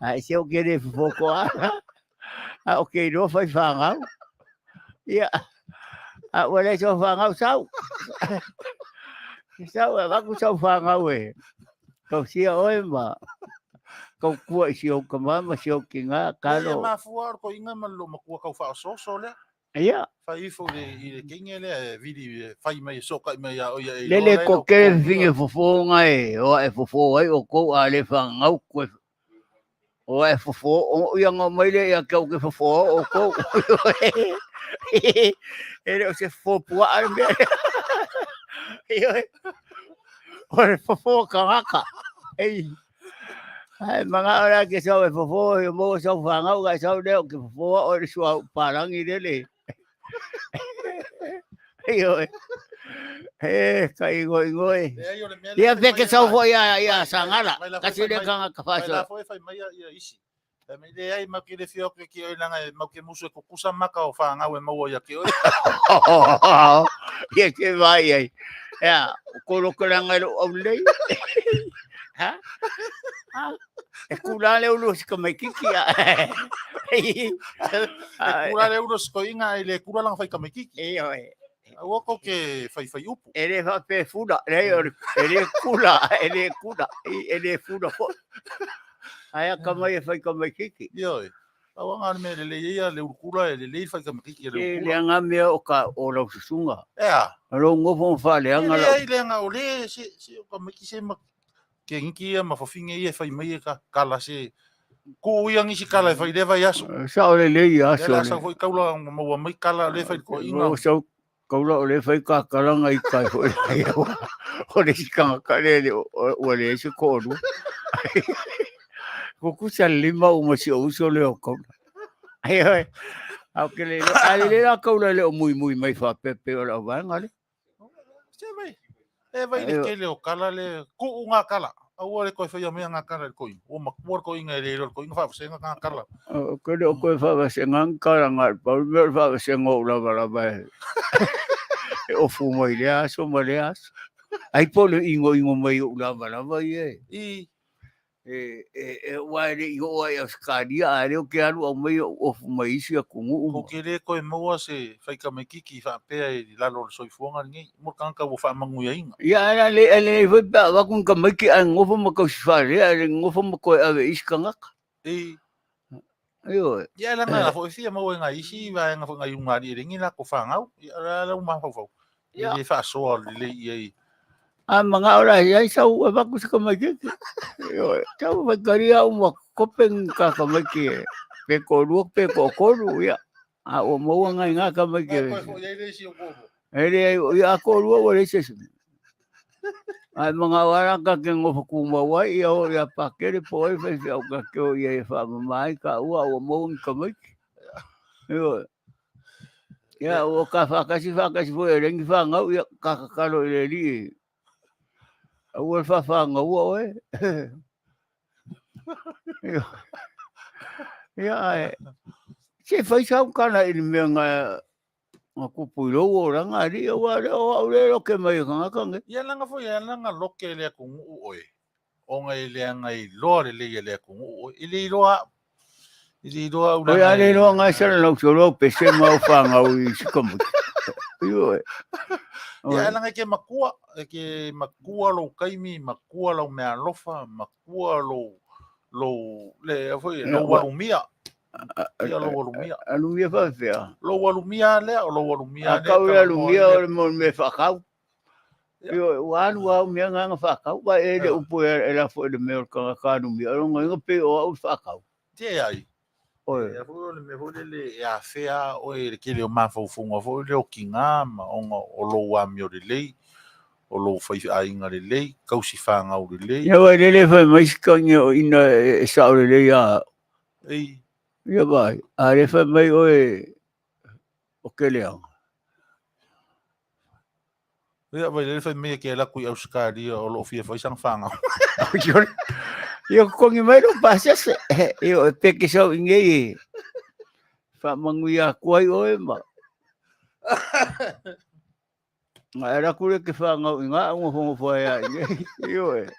Speaker 5: Ai se o que le fofo ala. Okay, no fai fanga. Ya. Wala so fanga sao. Sao va ku so fanga we. Ko si oi ma. Ko ku si o kama ma si o kinga kalo.
Speaker 2: Ma fuar ko inga ma lo ma ku ka fa so le.
Speaker 5: Ya.
Speaker 2: Fai fo le kingele vidi fai mai so ka mai ya o ya.
Speaker 5: Le ko ke vinge fofo ngai o e fofo ai o ko ale fanga ku. O e fofo o ia nga mai le ia ka o ke fofo o ko. Ele o se fo pua al me. O e fofo kangaka. Ai mga ora ke so e fofo e mo so fanga o ga so le o ke fofo o le so parangi le. Kai ngoi. Ia pe ke so fo ia Sagala. Kasi le kanga ka fa so.
Speaker 2: La fo fai mai ia isi. Me le ai ma ke le fio ke o langa ma ke muso ko kusa maka o fa nga we mo ia ke o.
Speaker 5: Ia ke vai ai. Ya, ko lo langa o le. Ha? E kula le ulo ko mai kiki.
Speaker 2: E kula le ulo ko inga le kula lang fai ka mai kiki. O ko ke fai upu.
Speaker 5: Ele fa pe fuda, ele fuda ko. Aya kamai fai kamai kiki.
Speaker 2: Yo. Awanga me le ia le urkula le fai kamai kiki le.
Speaker 5: Le anga me o ka o lo susunga.
Speaker 2: Ya.
Speaker 5: Ro ngofo Fale anga
Speaker 2: la. Le anga o le si kamai kiki se ma ke inki ma fofinge ia fai mai ka kala se ko yang isi kala fai le vai aso.
Speaker 5: Sa o le aso.
Speaker 2: Le sa foi kaula mo mai kala le fai ko inga.
Speaker 5: Kaula o le fai ka kalanga i kai foi. O le sikanga ka le o le se ko ru. Ko ku sa lima o masi o so le o ko. Ai. Au ke le ale la kaula le o muy mai fa pepe o la vanga le.
Speaker 2: Se vai. E vai le ke le o kala le ku unga kala. Au le ko fai me nga kala ko. O ma por ko inga le ko inga fa se nga kala.
Speaker 5: Ko le ko fa se nga kala nga pa me fa se ngo la ba. O fumo ile aso maleas. Ai polo ingo mai o la ba ye. Wai yo ai askaria are o ke alu o mai o mai sia kungu.
Speaker 2: Ko ke le ko mo se fai ka me kiki fa pe la lo so fonga ngi mo kan ka wo fa Manuia inga.
Speaker 5: Ya le foi ba kun ka mai ki an ngofo mo ko sfare ale ngofo mo ko ave iskanga. Yo.
Speaker 2: Ya la na fo fia mo nga isi va nga fo nga yunga ni ringi la ko fa ngau. Ya la ma fo. Ya fa so le ye.
Speaker 5: Mga ora ya sau ba ku sa mai ki. Yo, tau ba karia uma kopeng ka mai ki. Pe ko ru ya. O mo nga ka mai ki. Ele ya ko ru o le se. Ai mga Auaunaga ke ngofa kumawai ia pakere po e fai au ka ke o ia fa mai ka ua o mo ka mai. Yo. Ya o ka fakasi fo e rengi fa ngau ia ka kalo le li. Au fa ngau o e. Yo. Ya. Se fai sau kana i me nga aku pulo orang ari o le ke mai ka nge.
Speaker 2: Ia langa fo ia langa loke le ku ngu oi. O ngai le ngai lore le ku ngu oi. Ili roa
Speaker 5: O ia le roa ngai sara lau solo pese mau fa ngau i sikomu. Yo.
Speaker 2: Ia langa ke makua lo kaimi, makua lo mea lofa, makua lo le fo lo walumia. Ia lo walumia.
Speaker 5: Alumia fa fea.
Speaker 2: Lo walumia le o lo walumia le.
Speaker 5: Kau le alumia o mo me fa kau. Yo wa me nga fa kau ba e le upo e la fo de me ka no mi o nga pe o fa kau.
Speaker 2: Te ai.
Speaker 5: Oi.
Speaker 2: E fo le me fo le e a fea o e ke le ma fo funga fo le o kinga ma o lo wa mi o le o lo fai ai nga le kau si fa nga o le.
Speaker 5: Ya wa le fa mai ska nyo ina sa o le ya.
Speaker 2: Ei.
Speaker 5: Ya ba a le fa mai o e o ke le ang.
Speaker 2: Ia vai le fai me ke la ku Australia o lo fia fai sang fa nga.
Speaker 5: Yo kongi mai no pasa se yo pe ke so inge fa Manuia kuai o e ma. Nga era kure ke fa ngau inga ngo fo ya yo e.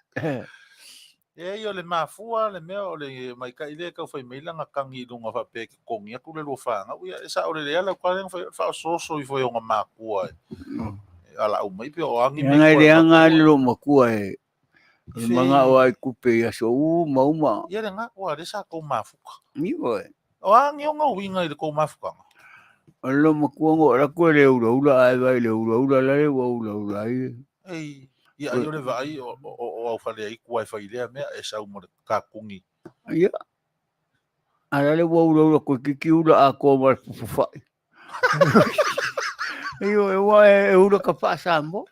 Speaker 2: E yo le mafua le mea o le mai ka ile ka fai mai langa kangi lunga fa pe kongi aku le lo fa nga ia sa o le ala kwa le fa so i fo yo nga makua. Ala o mai pe o angi me.
Speaker 5: Nga le anga lo makua e. Mga o ai kupe ya so uma.
Speaker 2: Ia le nga o le sa ko mafuka.
Speaker 5: Ni boy.
Speaker 2: O angi o nga winga i le ko mafuka.
Speaker 5: Alo makua ngo ra ko le ura ai vai le ura la le ura ai.
Speaker 2: Ei, ia yo le vai o Fale ai ku ai fai le me e sa mo ka kungi.
Speaker 5: Ia. Ala le ura ko ki ura a ko ma fa. Iyo e wa e ura ka pa sambo.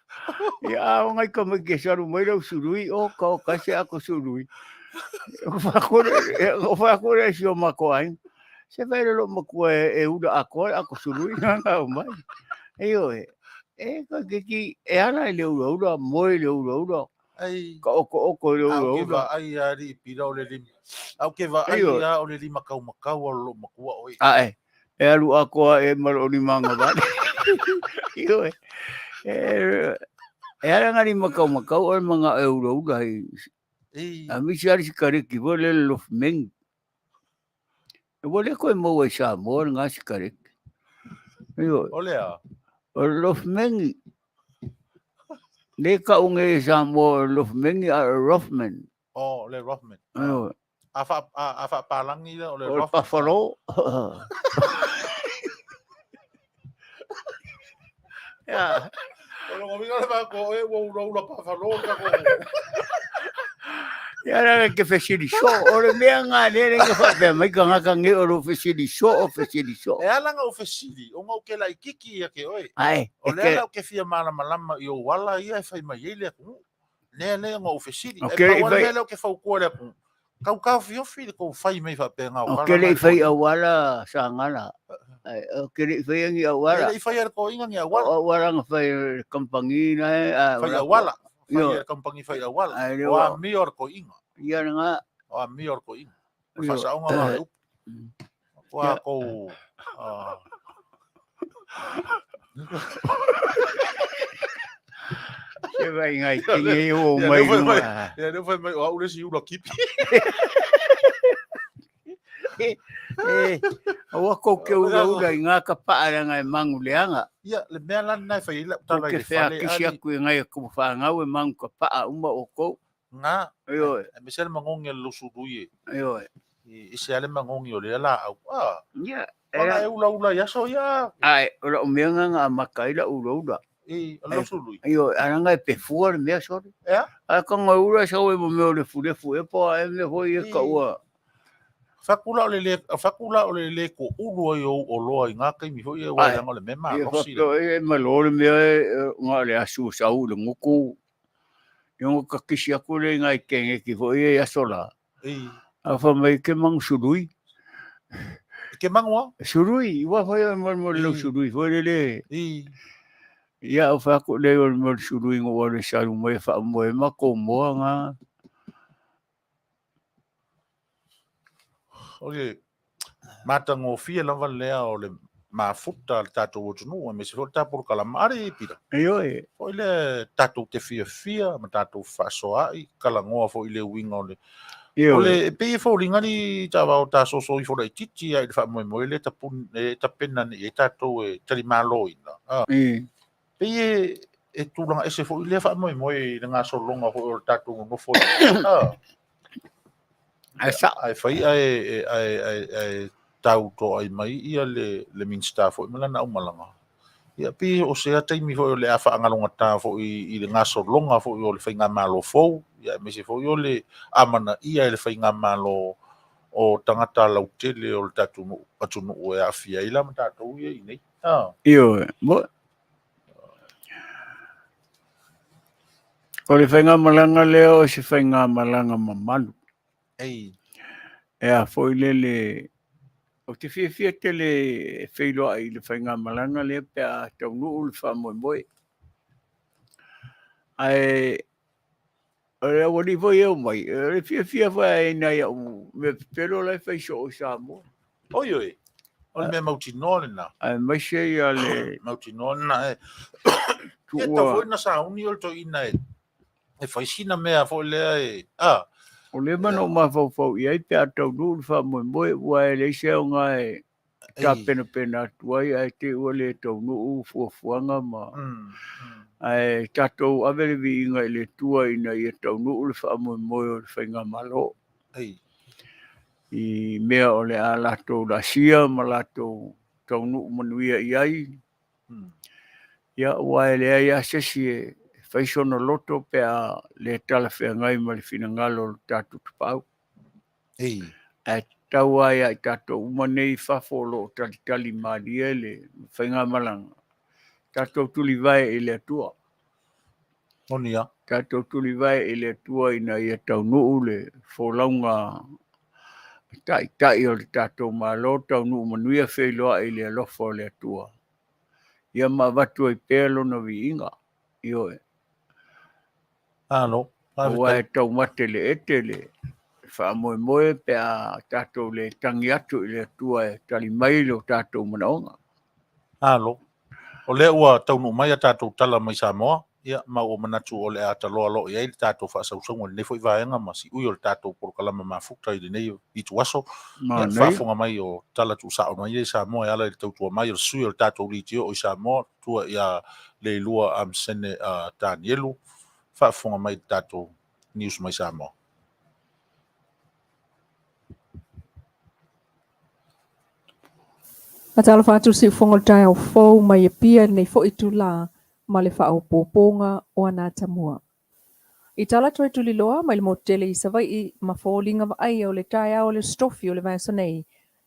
Speaker 5: Ya ngai ka me ke saru mai lo surui o ka se ako surui. O fa ko le si o mako ai. Se vai lo mako e ura ako surui nga mai. Iyo e ka ki e ana le ura mo le ura.
Speaker 2: Ai
Speaker 5: Ka o le ura.
Speaker 2: Ai ari pira o le lima. Au ke va ai o le lima makau o lo makua oi.
Speaker 5: Ai. E alu ako e malo ni manga ba. Iyo e ara ngari makau o mga ura ai. A mi siari si kariki vo le lo meng. E vo le ko mo e sa mo nga si kariki. Iyo.
Speaker 2: Olea.
Speaker 5: O lo meng. Le ka unge sa mo lo meng a Rothman.
Speaker 2: Oh, le Rothman.
Speaker 5: Iyo.
Speaker 2: Afa palangi le o le
Speaker 5: Rothman. O Buffalo. Ya.
Speaker 2: Kalau kami kan ko e wo ula Buffalo ka ko.
Speaker 5: Ya ra ke fesili so o le mea nga le ke fa pe mai ka nga nge o lo fesili so.
Speaker 2: E ala nga o fesili, o nga ke la ikiki ya ke oi.
Speaker 5: Ai.
Speaker 2: O le ala ke fia malama yo wala ia fai mai ele ku. Le nga o fesili. E pa wala le ke fa ko le ku. Kau fio ko fai mai fa pe nga o
Speaker 5: wala. O ke le fai awala sa ngala. O ke le fai ngi awala.
Speaker 2: Le fai ko inga ngi awala.
Speaker 5: O wala nga fai kampangi na
Speaker 2: fai awala. Fai kampangi fai awala. O a mior ko inga.
Speaker 5: Ia nga.
Speaker 2: O a mior ko inga. Fa sa nga ma. Ko ko
Speaker 5: Se vai ngai tinge o mai.
Speaker 2: Ya no foi mai o ule si ulo kipi.
Speaker 5: O ko ke ura nga ka paara ngai mangu leanga.
Speaker 2: Ia le mea lan nai fai la tala
Speaker 5: ke Fale ki sia ku ngai ku fa nga we mangu ka paa uma o ko.
Speaker 2: Nga.
Speaker 5: Yo.
Speaker 2: E mesel mangongi lo suduye.
Speaker 5: Yo.
Speaker 2: I se ale mangongi o le la au.
Speaker 5: Ia.
Speaker 2: Ona e ula ya so ya.
Speaker 5: Ai, ora o mea nga makai la ura.
Speaker 2: E lo sului.
Speaker 5: Yo, aranga e pe fuar mea sori.
Speaker 2: Ja?
Speaker 5: A ka nga ura sa we mo me le fu e po e me ho e ka ua.
Speaker 2: Fakula o le ko ulu o loa i ngā kaimi ho i e wai anga le mema.
Speaker 5: E ma lo le mea nga le asu sa u le ngoko.
Speaker 3: Yung kakisi ako le ngai kenge ki fo e asola.
Speaker 2: I.
Speaker 3: Afa mai ke mang surui.
Speaker 2: Ke mangwa?
Speaker 3: Surui, wa fa ya mo lo surui fo le.
Speaker 2: I.
Speaker 3: Ya o fa ko le mo surui ngo wa le saru mo fa mo ma ko mo nga.
Speaker 2: Oye, matango fia lava lea o le mafuta le tatou o tunu, me se fo tapu kalamari pira.
Speaker 3: Ayo e.
Speaker 2: Foi le tatou te fia, ma tatou whasoai, kalangoa fo i le winga o le. O le pe fo ringani tawa o taso so i fo le titi ai le wha moe le tapena ni e tatou e tari malo ina. Pe e tūlanga ese fo i le wha moe le ngā solonga fo o le tatou ngofo i.
Speaker 3: Asa.
Speaker 2: Ai fai ai tau to ai mai ia le minsta fo i malana au malanga. Ia pi o se taimi fo le afa angalonga ta fo i le ngaso longa fo o le fainga malo fo ia me se fo o le amana ia le fainga malo o tangata lautele o le tatu atunu o e afia ila mata to ia i nei.
Speaker 3: Io mo o le fainga malanga leo se fainga malanga mamalu.
Speaker 2: Ei.
Speaker 3: E a foi le o te fia tele Feiloaiga le fainga malanga le pe a tau nu le fa moi. Ai o wali foi eu mai. E fia foi na ia me Petelo le fai so Samoa.
Speaker 2: Oi oi. O me mautino na.
Speaker 3: Ai mai se ia le
Speaker 2: mautino na e. Ia ta foi na sa uni o to ina e. E fai sina mea foi le e.
Speaker 3: O le mano ma fau ia pe a tau nu le fa moi wa le se o ngai ka pena tuai ai te o le tau nu fuanga ma. Ai tatou avele vi inga i le tua ina i tau nu le wha mo o le whainga malo. I mea o le a lato la sia ma lato tau nu manuia i ai. Ia ua le ai asesi e whaisono loto pe a le tala whea ngai ma le whina ngalo le tatou tupau. E tau ai ai tatou umanei whafolo tali maalia le whainga malanga. Tatou tuli vai i le tua.
Speaker 2: Monia.
Speaker 3: Tatou tuli vai i le tua ina i tau nuu le wholaunga tai o le tatou malo tau nuu manuia Feiloaiga i le alofa o le tua. Ia ma watu ai pēlo na vi inga. Io e.
Speaker 2: Alo.
Speaker 3: Ua e tau mate le ete le wha moe pe a tatou le tangi atu i le tua e tali mai lo tatou manaonga.
Speaker 2: Alo. O le ua tau nuu mai a tatou tala mai Samoa. Ia ma o manatu o le ata lo ia i tatou fa sau songo le foi vaenga ma si ui o le tatou por kalama mafuta i nei i tu aso ia fa fonga mai o tala tu sa mai i Samoa ala le tau mai o sui o tatou li tio o Samoa tu ia le lua am sene Danielu fa fonga mai tatou news mai Samoa.
Speaker 6: Atala fatu si fonga tai au fou mai e pia nei fo itu la ma le wha au pōpōnga o ana tamua. I tala toi tuli loa mai le motele i savai i ma fōlinga wa ai o le tai au le stofi o le vaiso nei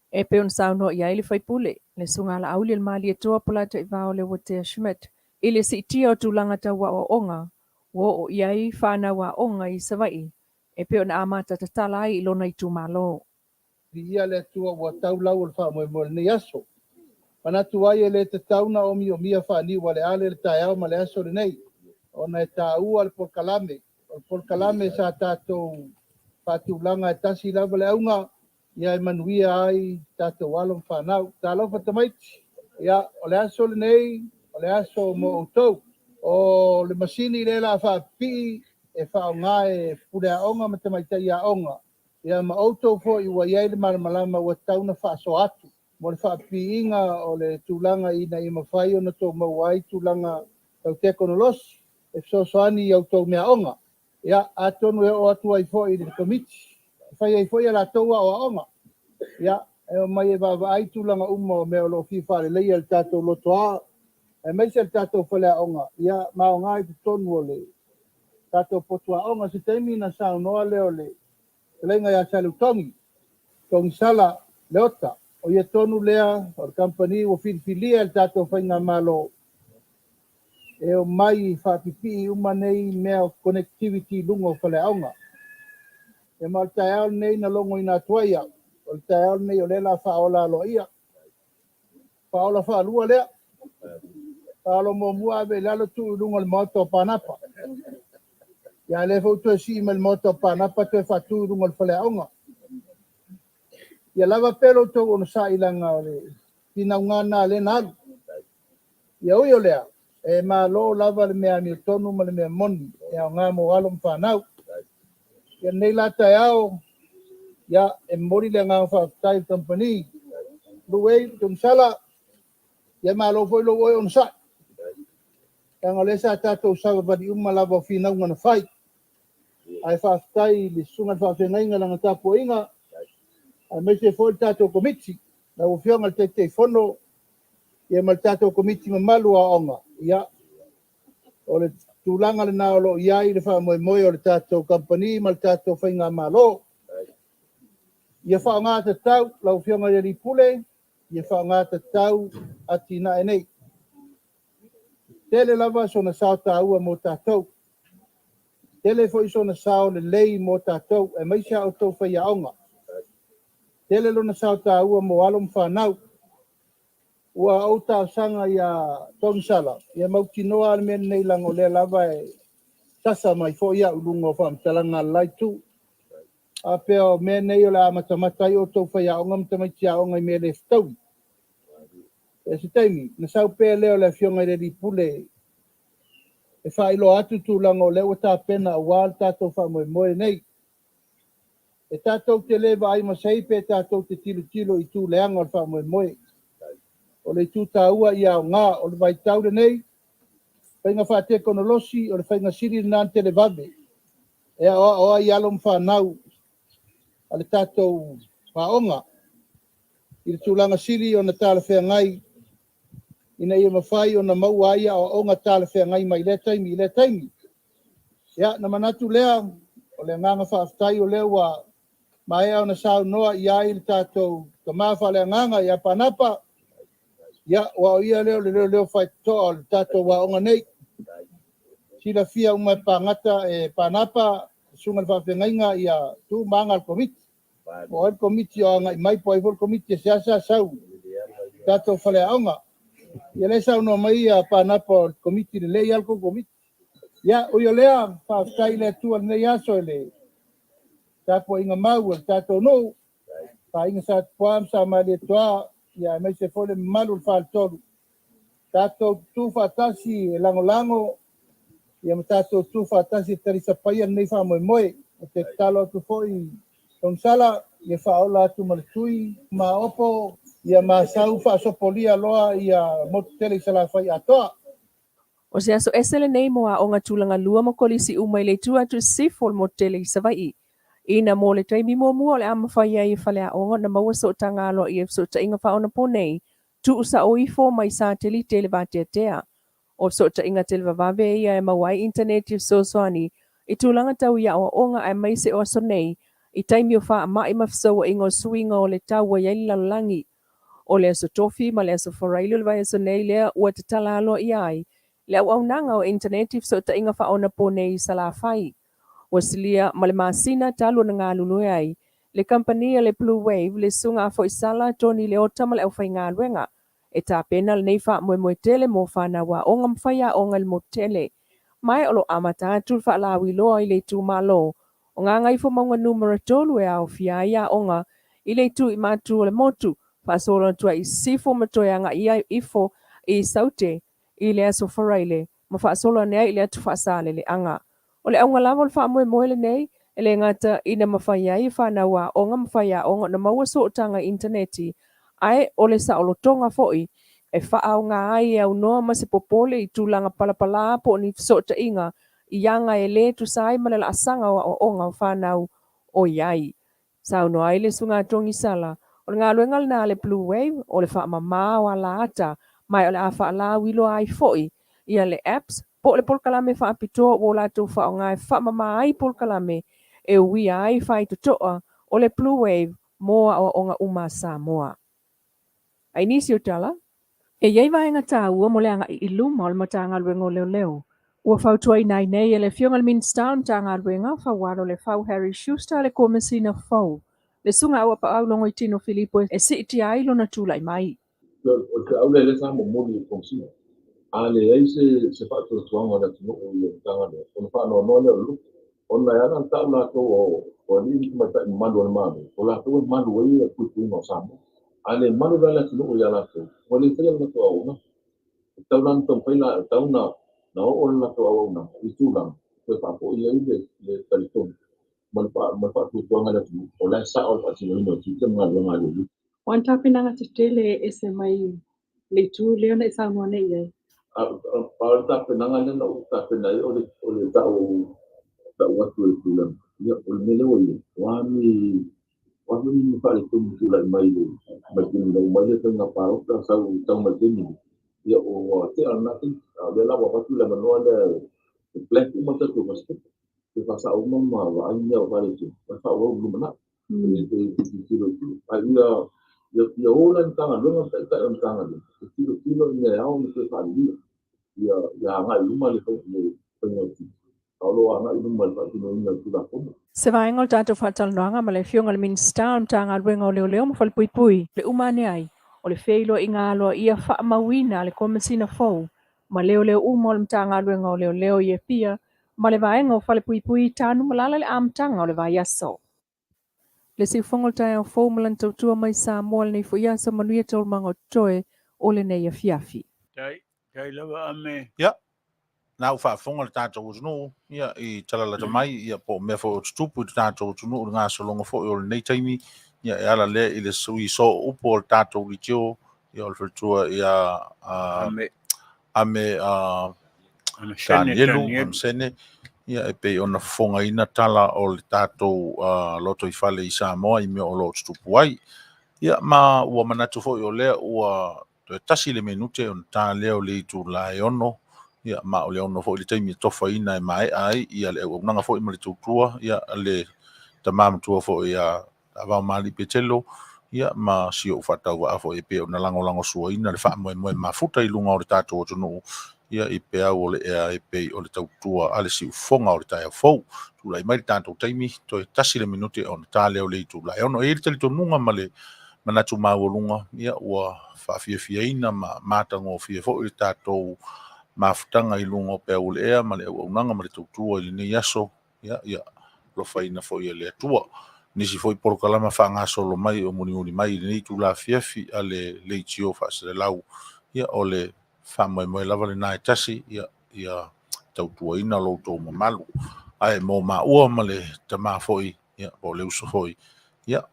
Speaker 6: e peon sauno i ai le whaipule le sunga la auli le mali e toa polata i vao le Watea Schmidt i le si tia o tūlanga taua o onga wo o i ai whana wa onga i savai e peon amata tatala ai i lona i tūmalo.
Speaker 7: Ia le tua wa tau lau le wha moe nei aso. Pana tuai le te tauna o mia whani wa le ale le tai au ma le aso le nei. Ona e tā ua le polkalame. O polkalame sa tātou whātiulanga e tasi lava le aunga. Ia e manuia ai tātou walong whanau. Tā lau whatamaiti. Ia o le aso le nei, o le aso mo outou. O le masini le la whapi e whaonga e pure a onga matamaita ia onga. Ia ma outou fo i wa iai le malamalama wa tauna whaaso atu. Mo le whaapiinga o le tūlanga ina i mawhai o na tō mawai tūlanga tau te konolosi. E soani i au tō mea onga. Ia atonu e o atu ai fo i le komiti. Whai ai fo i la tōua o a onga. Ia e o mai e wawa ai tūlanga umo mea o lo Fale leia le tātou lotoa. E meise le tātou whale a onga. Ia mao ngai te tonu o le tātou potua onga. Se teimi na sao noa leo le. Lenga ya salu tongi sala leota o ye tonu lea o company o filia el tato fainga malo e o mai whapipi uma nei mea connectivity lungo Faleaonga. E ma le taeao nei na longo ina tuaia, o le taeao nei o lela whaola alo ia. Whaola whaalua lea. Whaola mo mua ave lalo tu lungo le moto panapa. Ia le fautu si me le moto panapa te whatu lungo le Faleaonga. Ia lava pelo tau ono sa ilanga o le tinaungana le nalu. Ia ui o lea. E ma lo lava le mea mi tonu ma le mea moni. Ia o ngā mo alom whanau. Ia nei la taeao. Ia e mori le ngā whaatai company. Luei, tumsala. Ia ma lo foi lo oi on sa. Ia ngā lesa tātou sawa badi lava o whina unga na whai. Ai whaatai li sunga whaafenga inga langa tāpo inga. Ai mai se foi tātou komiti. Na o whionga te te whono. Ia ma tātou komiti ma malu a onga. Ia. O le tūlanga le nao lo ia i le wha moe moe o le tātou company ma le tātou whainga malo. Ia wha ngā te tau, lau whionga le ripule. Ia wha ngā te tau ati na e nei. Tele lava so na sao tā ua mo tātou. Tele fo iso na sao le lei mo tātou. E mai sia o tau whaia onga. Tele lo na sao tā ua mo alom whanau. Ua au tā sanga ia tonsala. Ia mauti noa al mea nei lango le lava e tasa mai fo ia ulungo whamtalanga lai tu. A peo mea nei o le amatamata i o tau whaia onga mtamaiti a onga i mea le ftau. E se taimi, na sau pea leo le fionga i re ripule. E whailo atu tu lango leo tā pena a wāl tātou whamoe moe nei. E tātou te lewa ai masai pe tātou te tilo tilo i tū leanga o whamoe moe. O le tū tā ua i au ngā o le vai taure nei. Whainga whaate konolosi o le whainga siri nān te le vabe. E oa i alom whanau a le tātou whaonga. I le tūlanga siri o na tāle whea ngai. Ina ia mawhai o na mau aia o onga tāle whea ngai mai le taimi, le taimi. Ia, na manatu lea, o le nganga whaaftai o lea wa Maia o na sao noa i ai le tātou ka mawha le nganga i a panapa. Ia, wa o ia leo le leo whai toa o le tātou wa onga nei. Sila fia umai pangata e panapa sunga le whawhengainga i a tū maanga al komiti. O el komiti o ngai mai po ai vol komiti se asa sau. Tātou whale aonga. Ia le sau no mai a panapa o komiti le lei al komiti. Ia, o ia lea whawhai le tua nei aso le. Tāpo inga mau el tātou no. Pa inga sa tuam sa mai le toa. Ia mai se fole malu le whal tolu. Tātou tū whatasi e lango lango. Ia ma tātou tū whatasi tarisa paia nei wha moe moe. O te talo atu foi tonsala. Ia whaola atu maletui. Ma opo. Ia ma sau whaasopolia loa. Ia motutele sala whai atoa.
Speaker 6: O se aso esele nei mo a o ngā tūlanga lua mo kolisi umai le tu atu sifol mo tele i savai. Ina mo le taimi mo mua le ama whai ai whale a onga na maua so tanga alo i e so ta inga whaona po nei. Tu usa o ifo mai sa teli tele vātea tea. O so ta inga tele vavave ia e mawai internet i so soani. I tūlanga tau ia o onga ai mai se o aso nei. I taimi o wha a mai mafsau ingo suinga o le tau wa yai lalangi. O le aso tofi ma le aso wharailo le vai aso nei lea ua te tala alo i ai. Le Auaunaga o internet i so ta inga whaona po nei sa la whai. Wasilia ma le masina talu na ngā lulu ai. Le kampania le Blue Wave le sunga a foisala toni le ota ma le au whai ngā luenga. E tā pena le nei wha moe tele mo whana wa o ngam whaia o ngal mo tele. Mai olo amata atu wha lawi loa i le tū malo. O ngā ngai fo maunga numera tolu e au fia ia onga i le tū i mātu o le motu. Whasola tua i sifo matoia ngā ia ifo i saute i le aso wharaile. Ma whasola nea i le atu whaasale le anga. O le aunga lava le wha moe le nei, e le ngata ina mawhai ai whanaua o ngā mawhai a onga na maua so tanga interneti, ai o le sa o lo tonga foi, e wha au ngā ai au noa ma se popole i tūlanga palapala po ni so ta inga, i anga e le tu sai ma le la asanga o onga whanau o iai. Sau no ai le sunga tongi sala, o le ngā luenga na le Blue Wave, o le wha mamā o ala ata, mai o le a wha la wilo ai foi, ia le apps, po le polkalame wha apito o la tau wha o ngai wha mama ai polkalame e ui ai whai tutoa o le Blue Wave moa o nga uma Samoa. Ai nisi o tala? E iai vaenga tāua mo le anga I luma o le matanga luenga o leo leo. Ua whautua I nai nei e le fionga le minsta o matanga luenga whawaro le whau Harry Schuster le komisina fau. Le sunga awa pa au longo I Tino Filipo e si iti ailo na tula I mai.
Speaker 8: O te au le sa mo moli konsina. A le ai se whātua tuanga na tino o le tanga le. O na whānoa noa le lu. O na yana tau na tō o ni mai tai manu o manu. O la tō manu e kutu no Samoa. A le manu la tino o yana tō. O le tēia na tō au na. Tau na tō whaina tau na o na tō au na. I tūlanga. Te whapo I ai le taritonu. Man whātua tuanga na tino. O la sa o pati no ino. Tū te mga runga le.
Speaker 6: Wan tapinanga te tele e se mai le tū leo na Samoa nei iai.
Speaker 8: Para tapenanga na o tapenai o le tau watu e tūlanga. Ia o le mele o ia. Wami ni whare tūmu tūlai mai le. Mai tini lau mai le tanga pārota sau tau mai tini. Ia o te anaki. Le lawa watu le manoa le pleki mata tū maske. Te whasa o mama wa aina o whare tū. Whasa o lumana. Te tiro tū. Ia ola ni tanga lunga tai o tanga le. Te tiro ni e au ni te whare ia. Ia ngai luma le whainga. Aulo ana I luma le whaitino ina tūla komo.
Speaker 6: Se vaenga o tātou whātalanoanga ma le fionga le minsta o matanga luenga o leo leo ma whale pui pui. Le umane ai. O le Feiloaiga I ngā aloa ia whaamawina le komisina fau. Ma leo leo uma o le matanga luenga o leo leo ia pia. Ma le vaenga o whale pui pui tānu malala le amatanga o le vai aso. Le si whangol tai au fau malan tautua mai Samoa le nei fo iasa Manuia tol manga o toe o le nei a fiafi.
Speaker 3: Tai lava ame.
Speaker 2: Ia. Nā u whaafonga le tātou utunu, ia I talalata mai, ia po mea fo tutupu I tātou utunu, o ngā solonga fo I o le nei taimi, ia e ala le I le sui so upo o le tātou litio, ia o le whatua ia ame Danielu, am sene, ia e pei ona fonga ina tala o le tātou loto I Fale I Samoa, I mea o lo tutupu ai, ia ma ua manatu fo I o lea, ua tasi le menute o tā leo le I tu lai ono, ia ma o le ono fo I le taimi tofa ina e mai ai ia le Auaunaga fo I ma le tutua ia le tamamatua fo ia Taavaomaalii Petelo ia ma sio fatau wa fo I pe ona lango sua ina le faamoemoe mafuta I lunga o le tatou tonu ia I pe au o le ea e pe o le tautua a le siufoga o le taeau fou tulai mai le tatou taimi toe tasi le minute ona tāleo le itulai ono e le talitonuga ma le manatu mauolunga ia ua faafiafiaina ma matagofie foʻi le tatou mafutanga I lunga o pe au le ea ma le Auaunaga ma le tautua I le nei aso ia lofaina foʻi le atua nisi foʻi polokalama faagasolo mai o munimuni mai I lenei tulafiafi a le itio faasalelau ia o le faamoemoe lava lenā e tasi ia tautuaina o loutou mamalu ae mo maua ma le tamā foʻi ia po le uso foʻi ia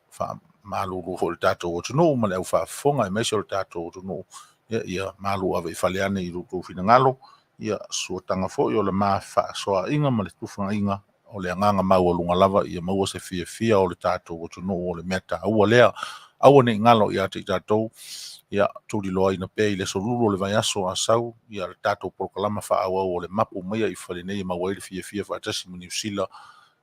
Speaker 2: malulu foʻi le tatou atunuu ma le aufaafofoga e maisi o le tatou atunuu ia malu ave fale ane I loutou finagalo ia suataga foʻi o le mafaasoaʻiga ma le tufagaʻiga o le agaga maualuga lava ia maua se fiafia o le tatou atunuu o le mea tāua lea aua neʻi galo iā te I tatou ia tuliloa ina pea I le solulu o le vaiaso asau ia le tatou polokalama faaauau o le mapu maia I falenei maua I le fiafia faatasi ma niusila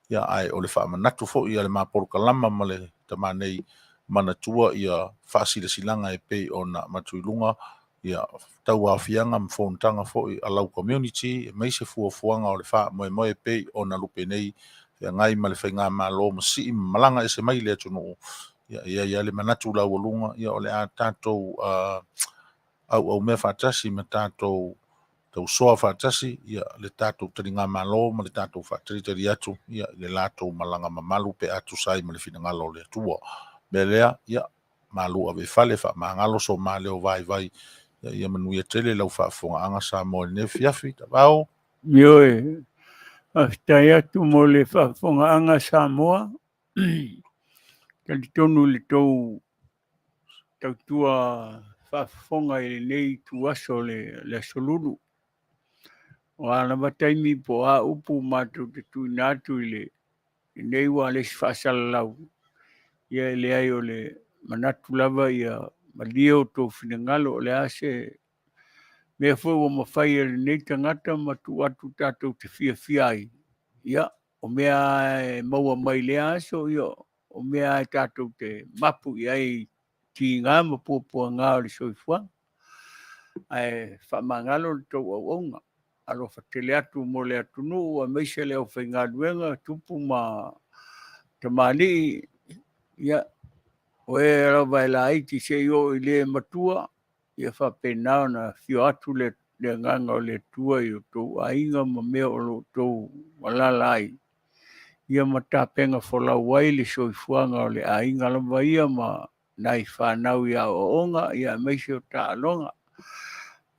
Speaker 2: ia ae o le faamanatu foʻi ia le mapolokalama ma le tamanei manatua ia faasilasilaga e pei ona matuiluga ia tauafiaga ma fonotaga foʻi alau community e maise fuafuaga o le faamoemoe e pei ona lupe nei feagai ma le faigā malo ma sii ma malaga ese mai le atunuu ia le manatu laualuga ia o le a tatou au mea faatasi ma tatou tausoa faatasi ia le tatou taligā malo ma le tatou faatalitali atu ia I le latou malaga mamalu pe atu sai ma le finagalo o le atua me lea ia malu ave fale faamagalo so maleo vaivai ia manuia tele lau faafogaaga sa mo lenei fiafi tavao
Speaker 3: Ioe, tai atu mo le whawhonganga Samoa. Talitonu le tou tautua whawhonga I nei tu aso le solulu. O ana mataimi po a upu mātou te tui nātu I nei wa le whasalalau. Ia le ai o le manatu lava ia malio tō finangalo o le ase mea fwoi wa mawhai le nei tangata matu atu tātou te fia ai. Ia, o mea maua mai le aso ia o mea tātou te mapu I ai ki ngā mapua ngā o le soifua. ai whamangalo le tau Auaunga. Alo whatele atu mo le atunu, a meise leo whaingaluenga, tupu ma te mani, ia, o e rawa la aiti se i le matua, ia whapenao na fio atu le nganga o le tua i o tau ainga ma mea o lo tau walalai. Ia matapenga fola wai le soifuanga o le ainga lama ia ma nai whanau ia o onga, ia meise o ta'alonga.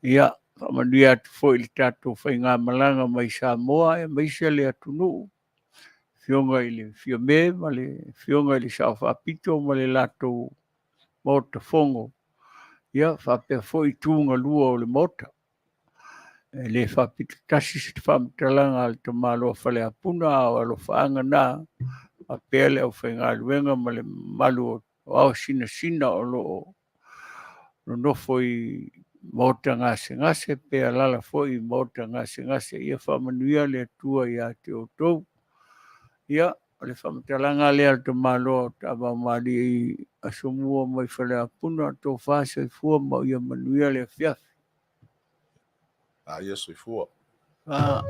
Speaker 3: Ia, Manuia atu foi le tatou whainga malanga mai Samoa, e meise le atunu. Fionga i le fiome, ma le fionga i le sao whapito, ma le latou mota fongo. Ia, whapea foi tūnga lua o le mota. E le whapito tasi se te whamtalanga al te malo Fale apuna, o alo whaanga nā, a pele au whainga luenga, ma le malu o au sina o lo no nofo i mota ngase pe alala foi mota ngase ia whamanuia le atua i a te otou. Ia, le whamatalanga le al te malo Taavaomaalii i Asomua mai Fale apuna tō whasa i fua ma ia Manuia le fiafi.
Speaker 2: Ia soifua.
Speaker 3: Ah.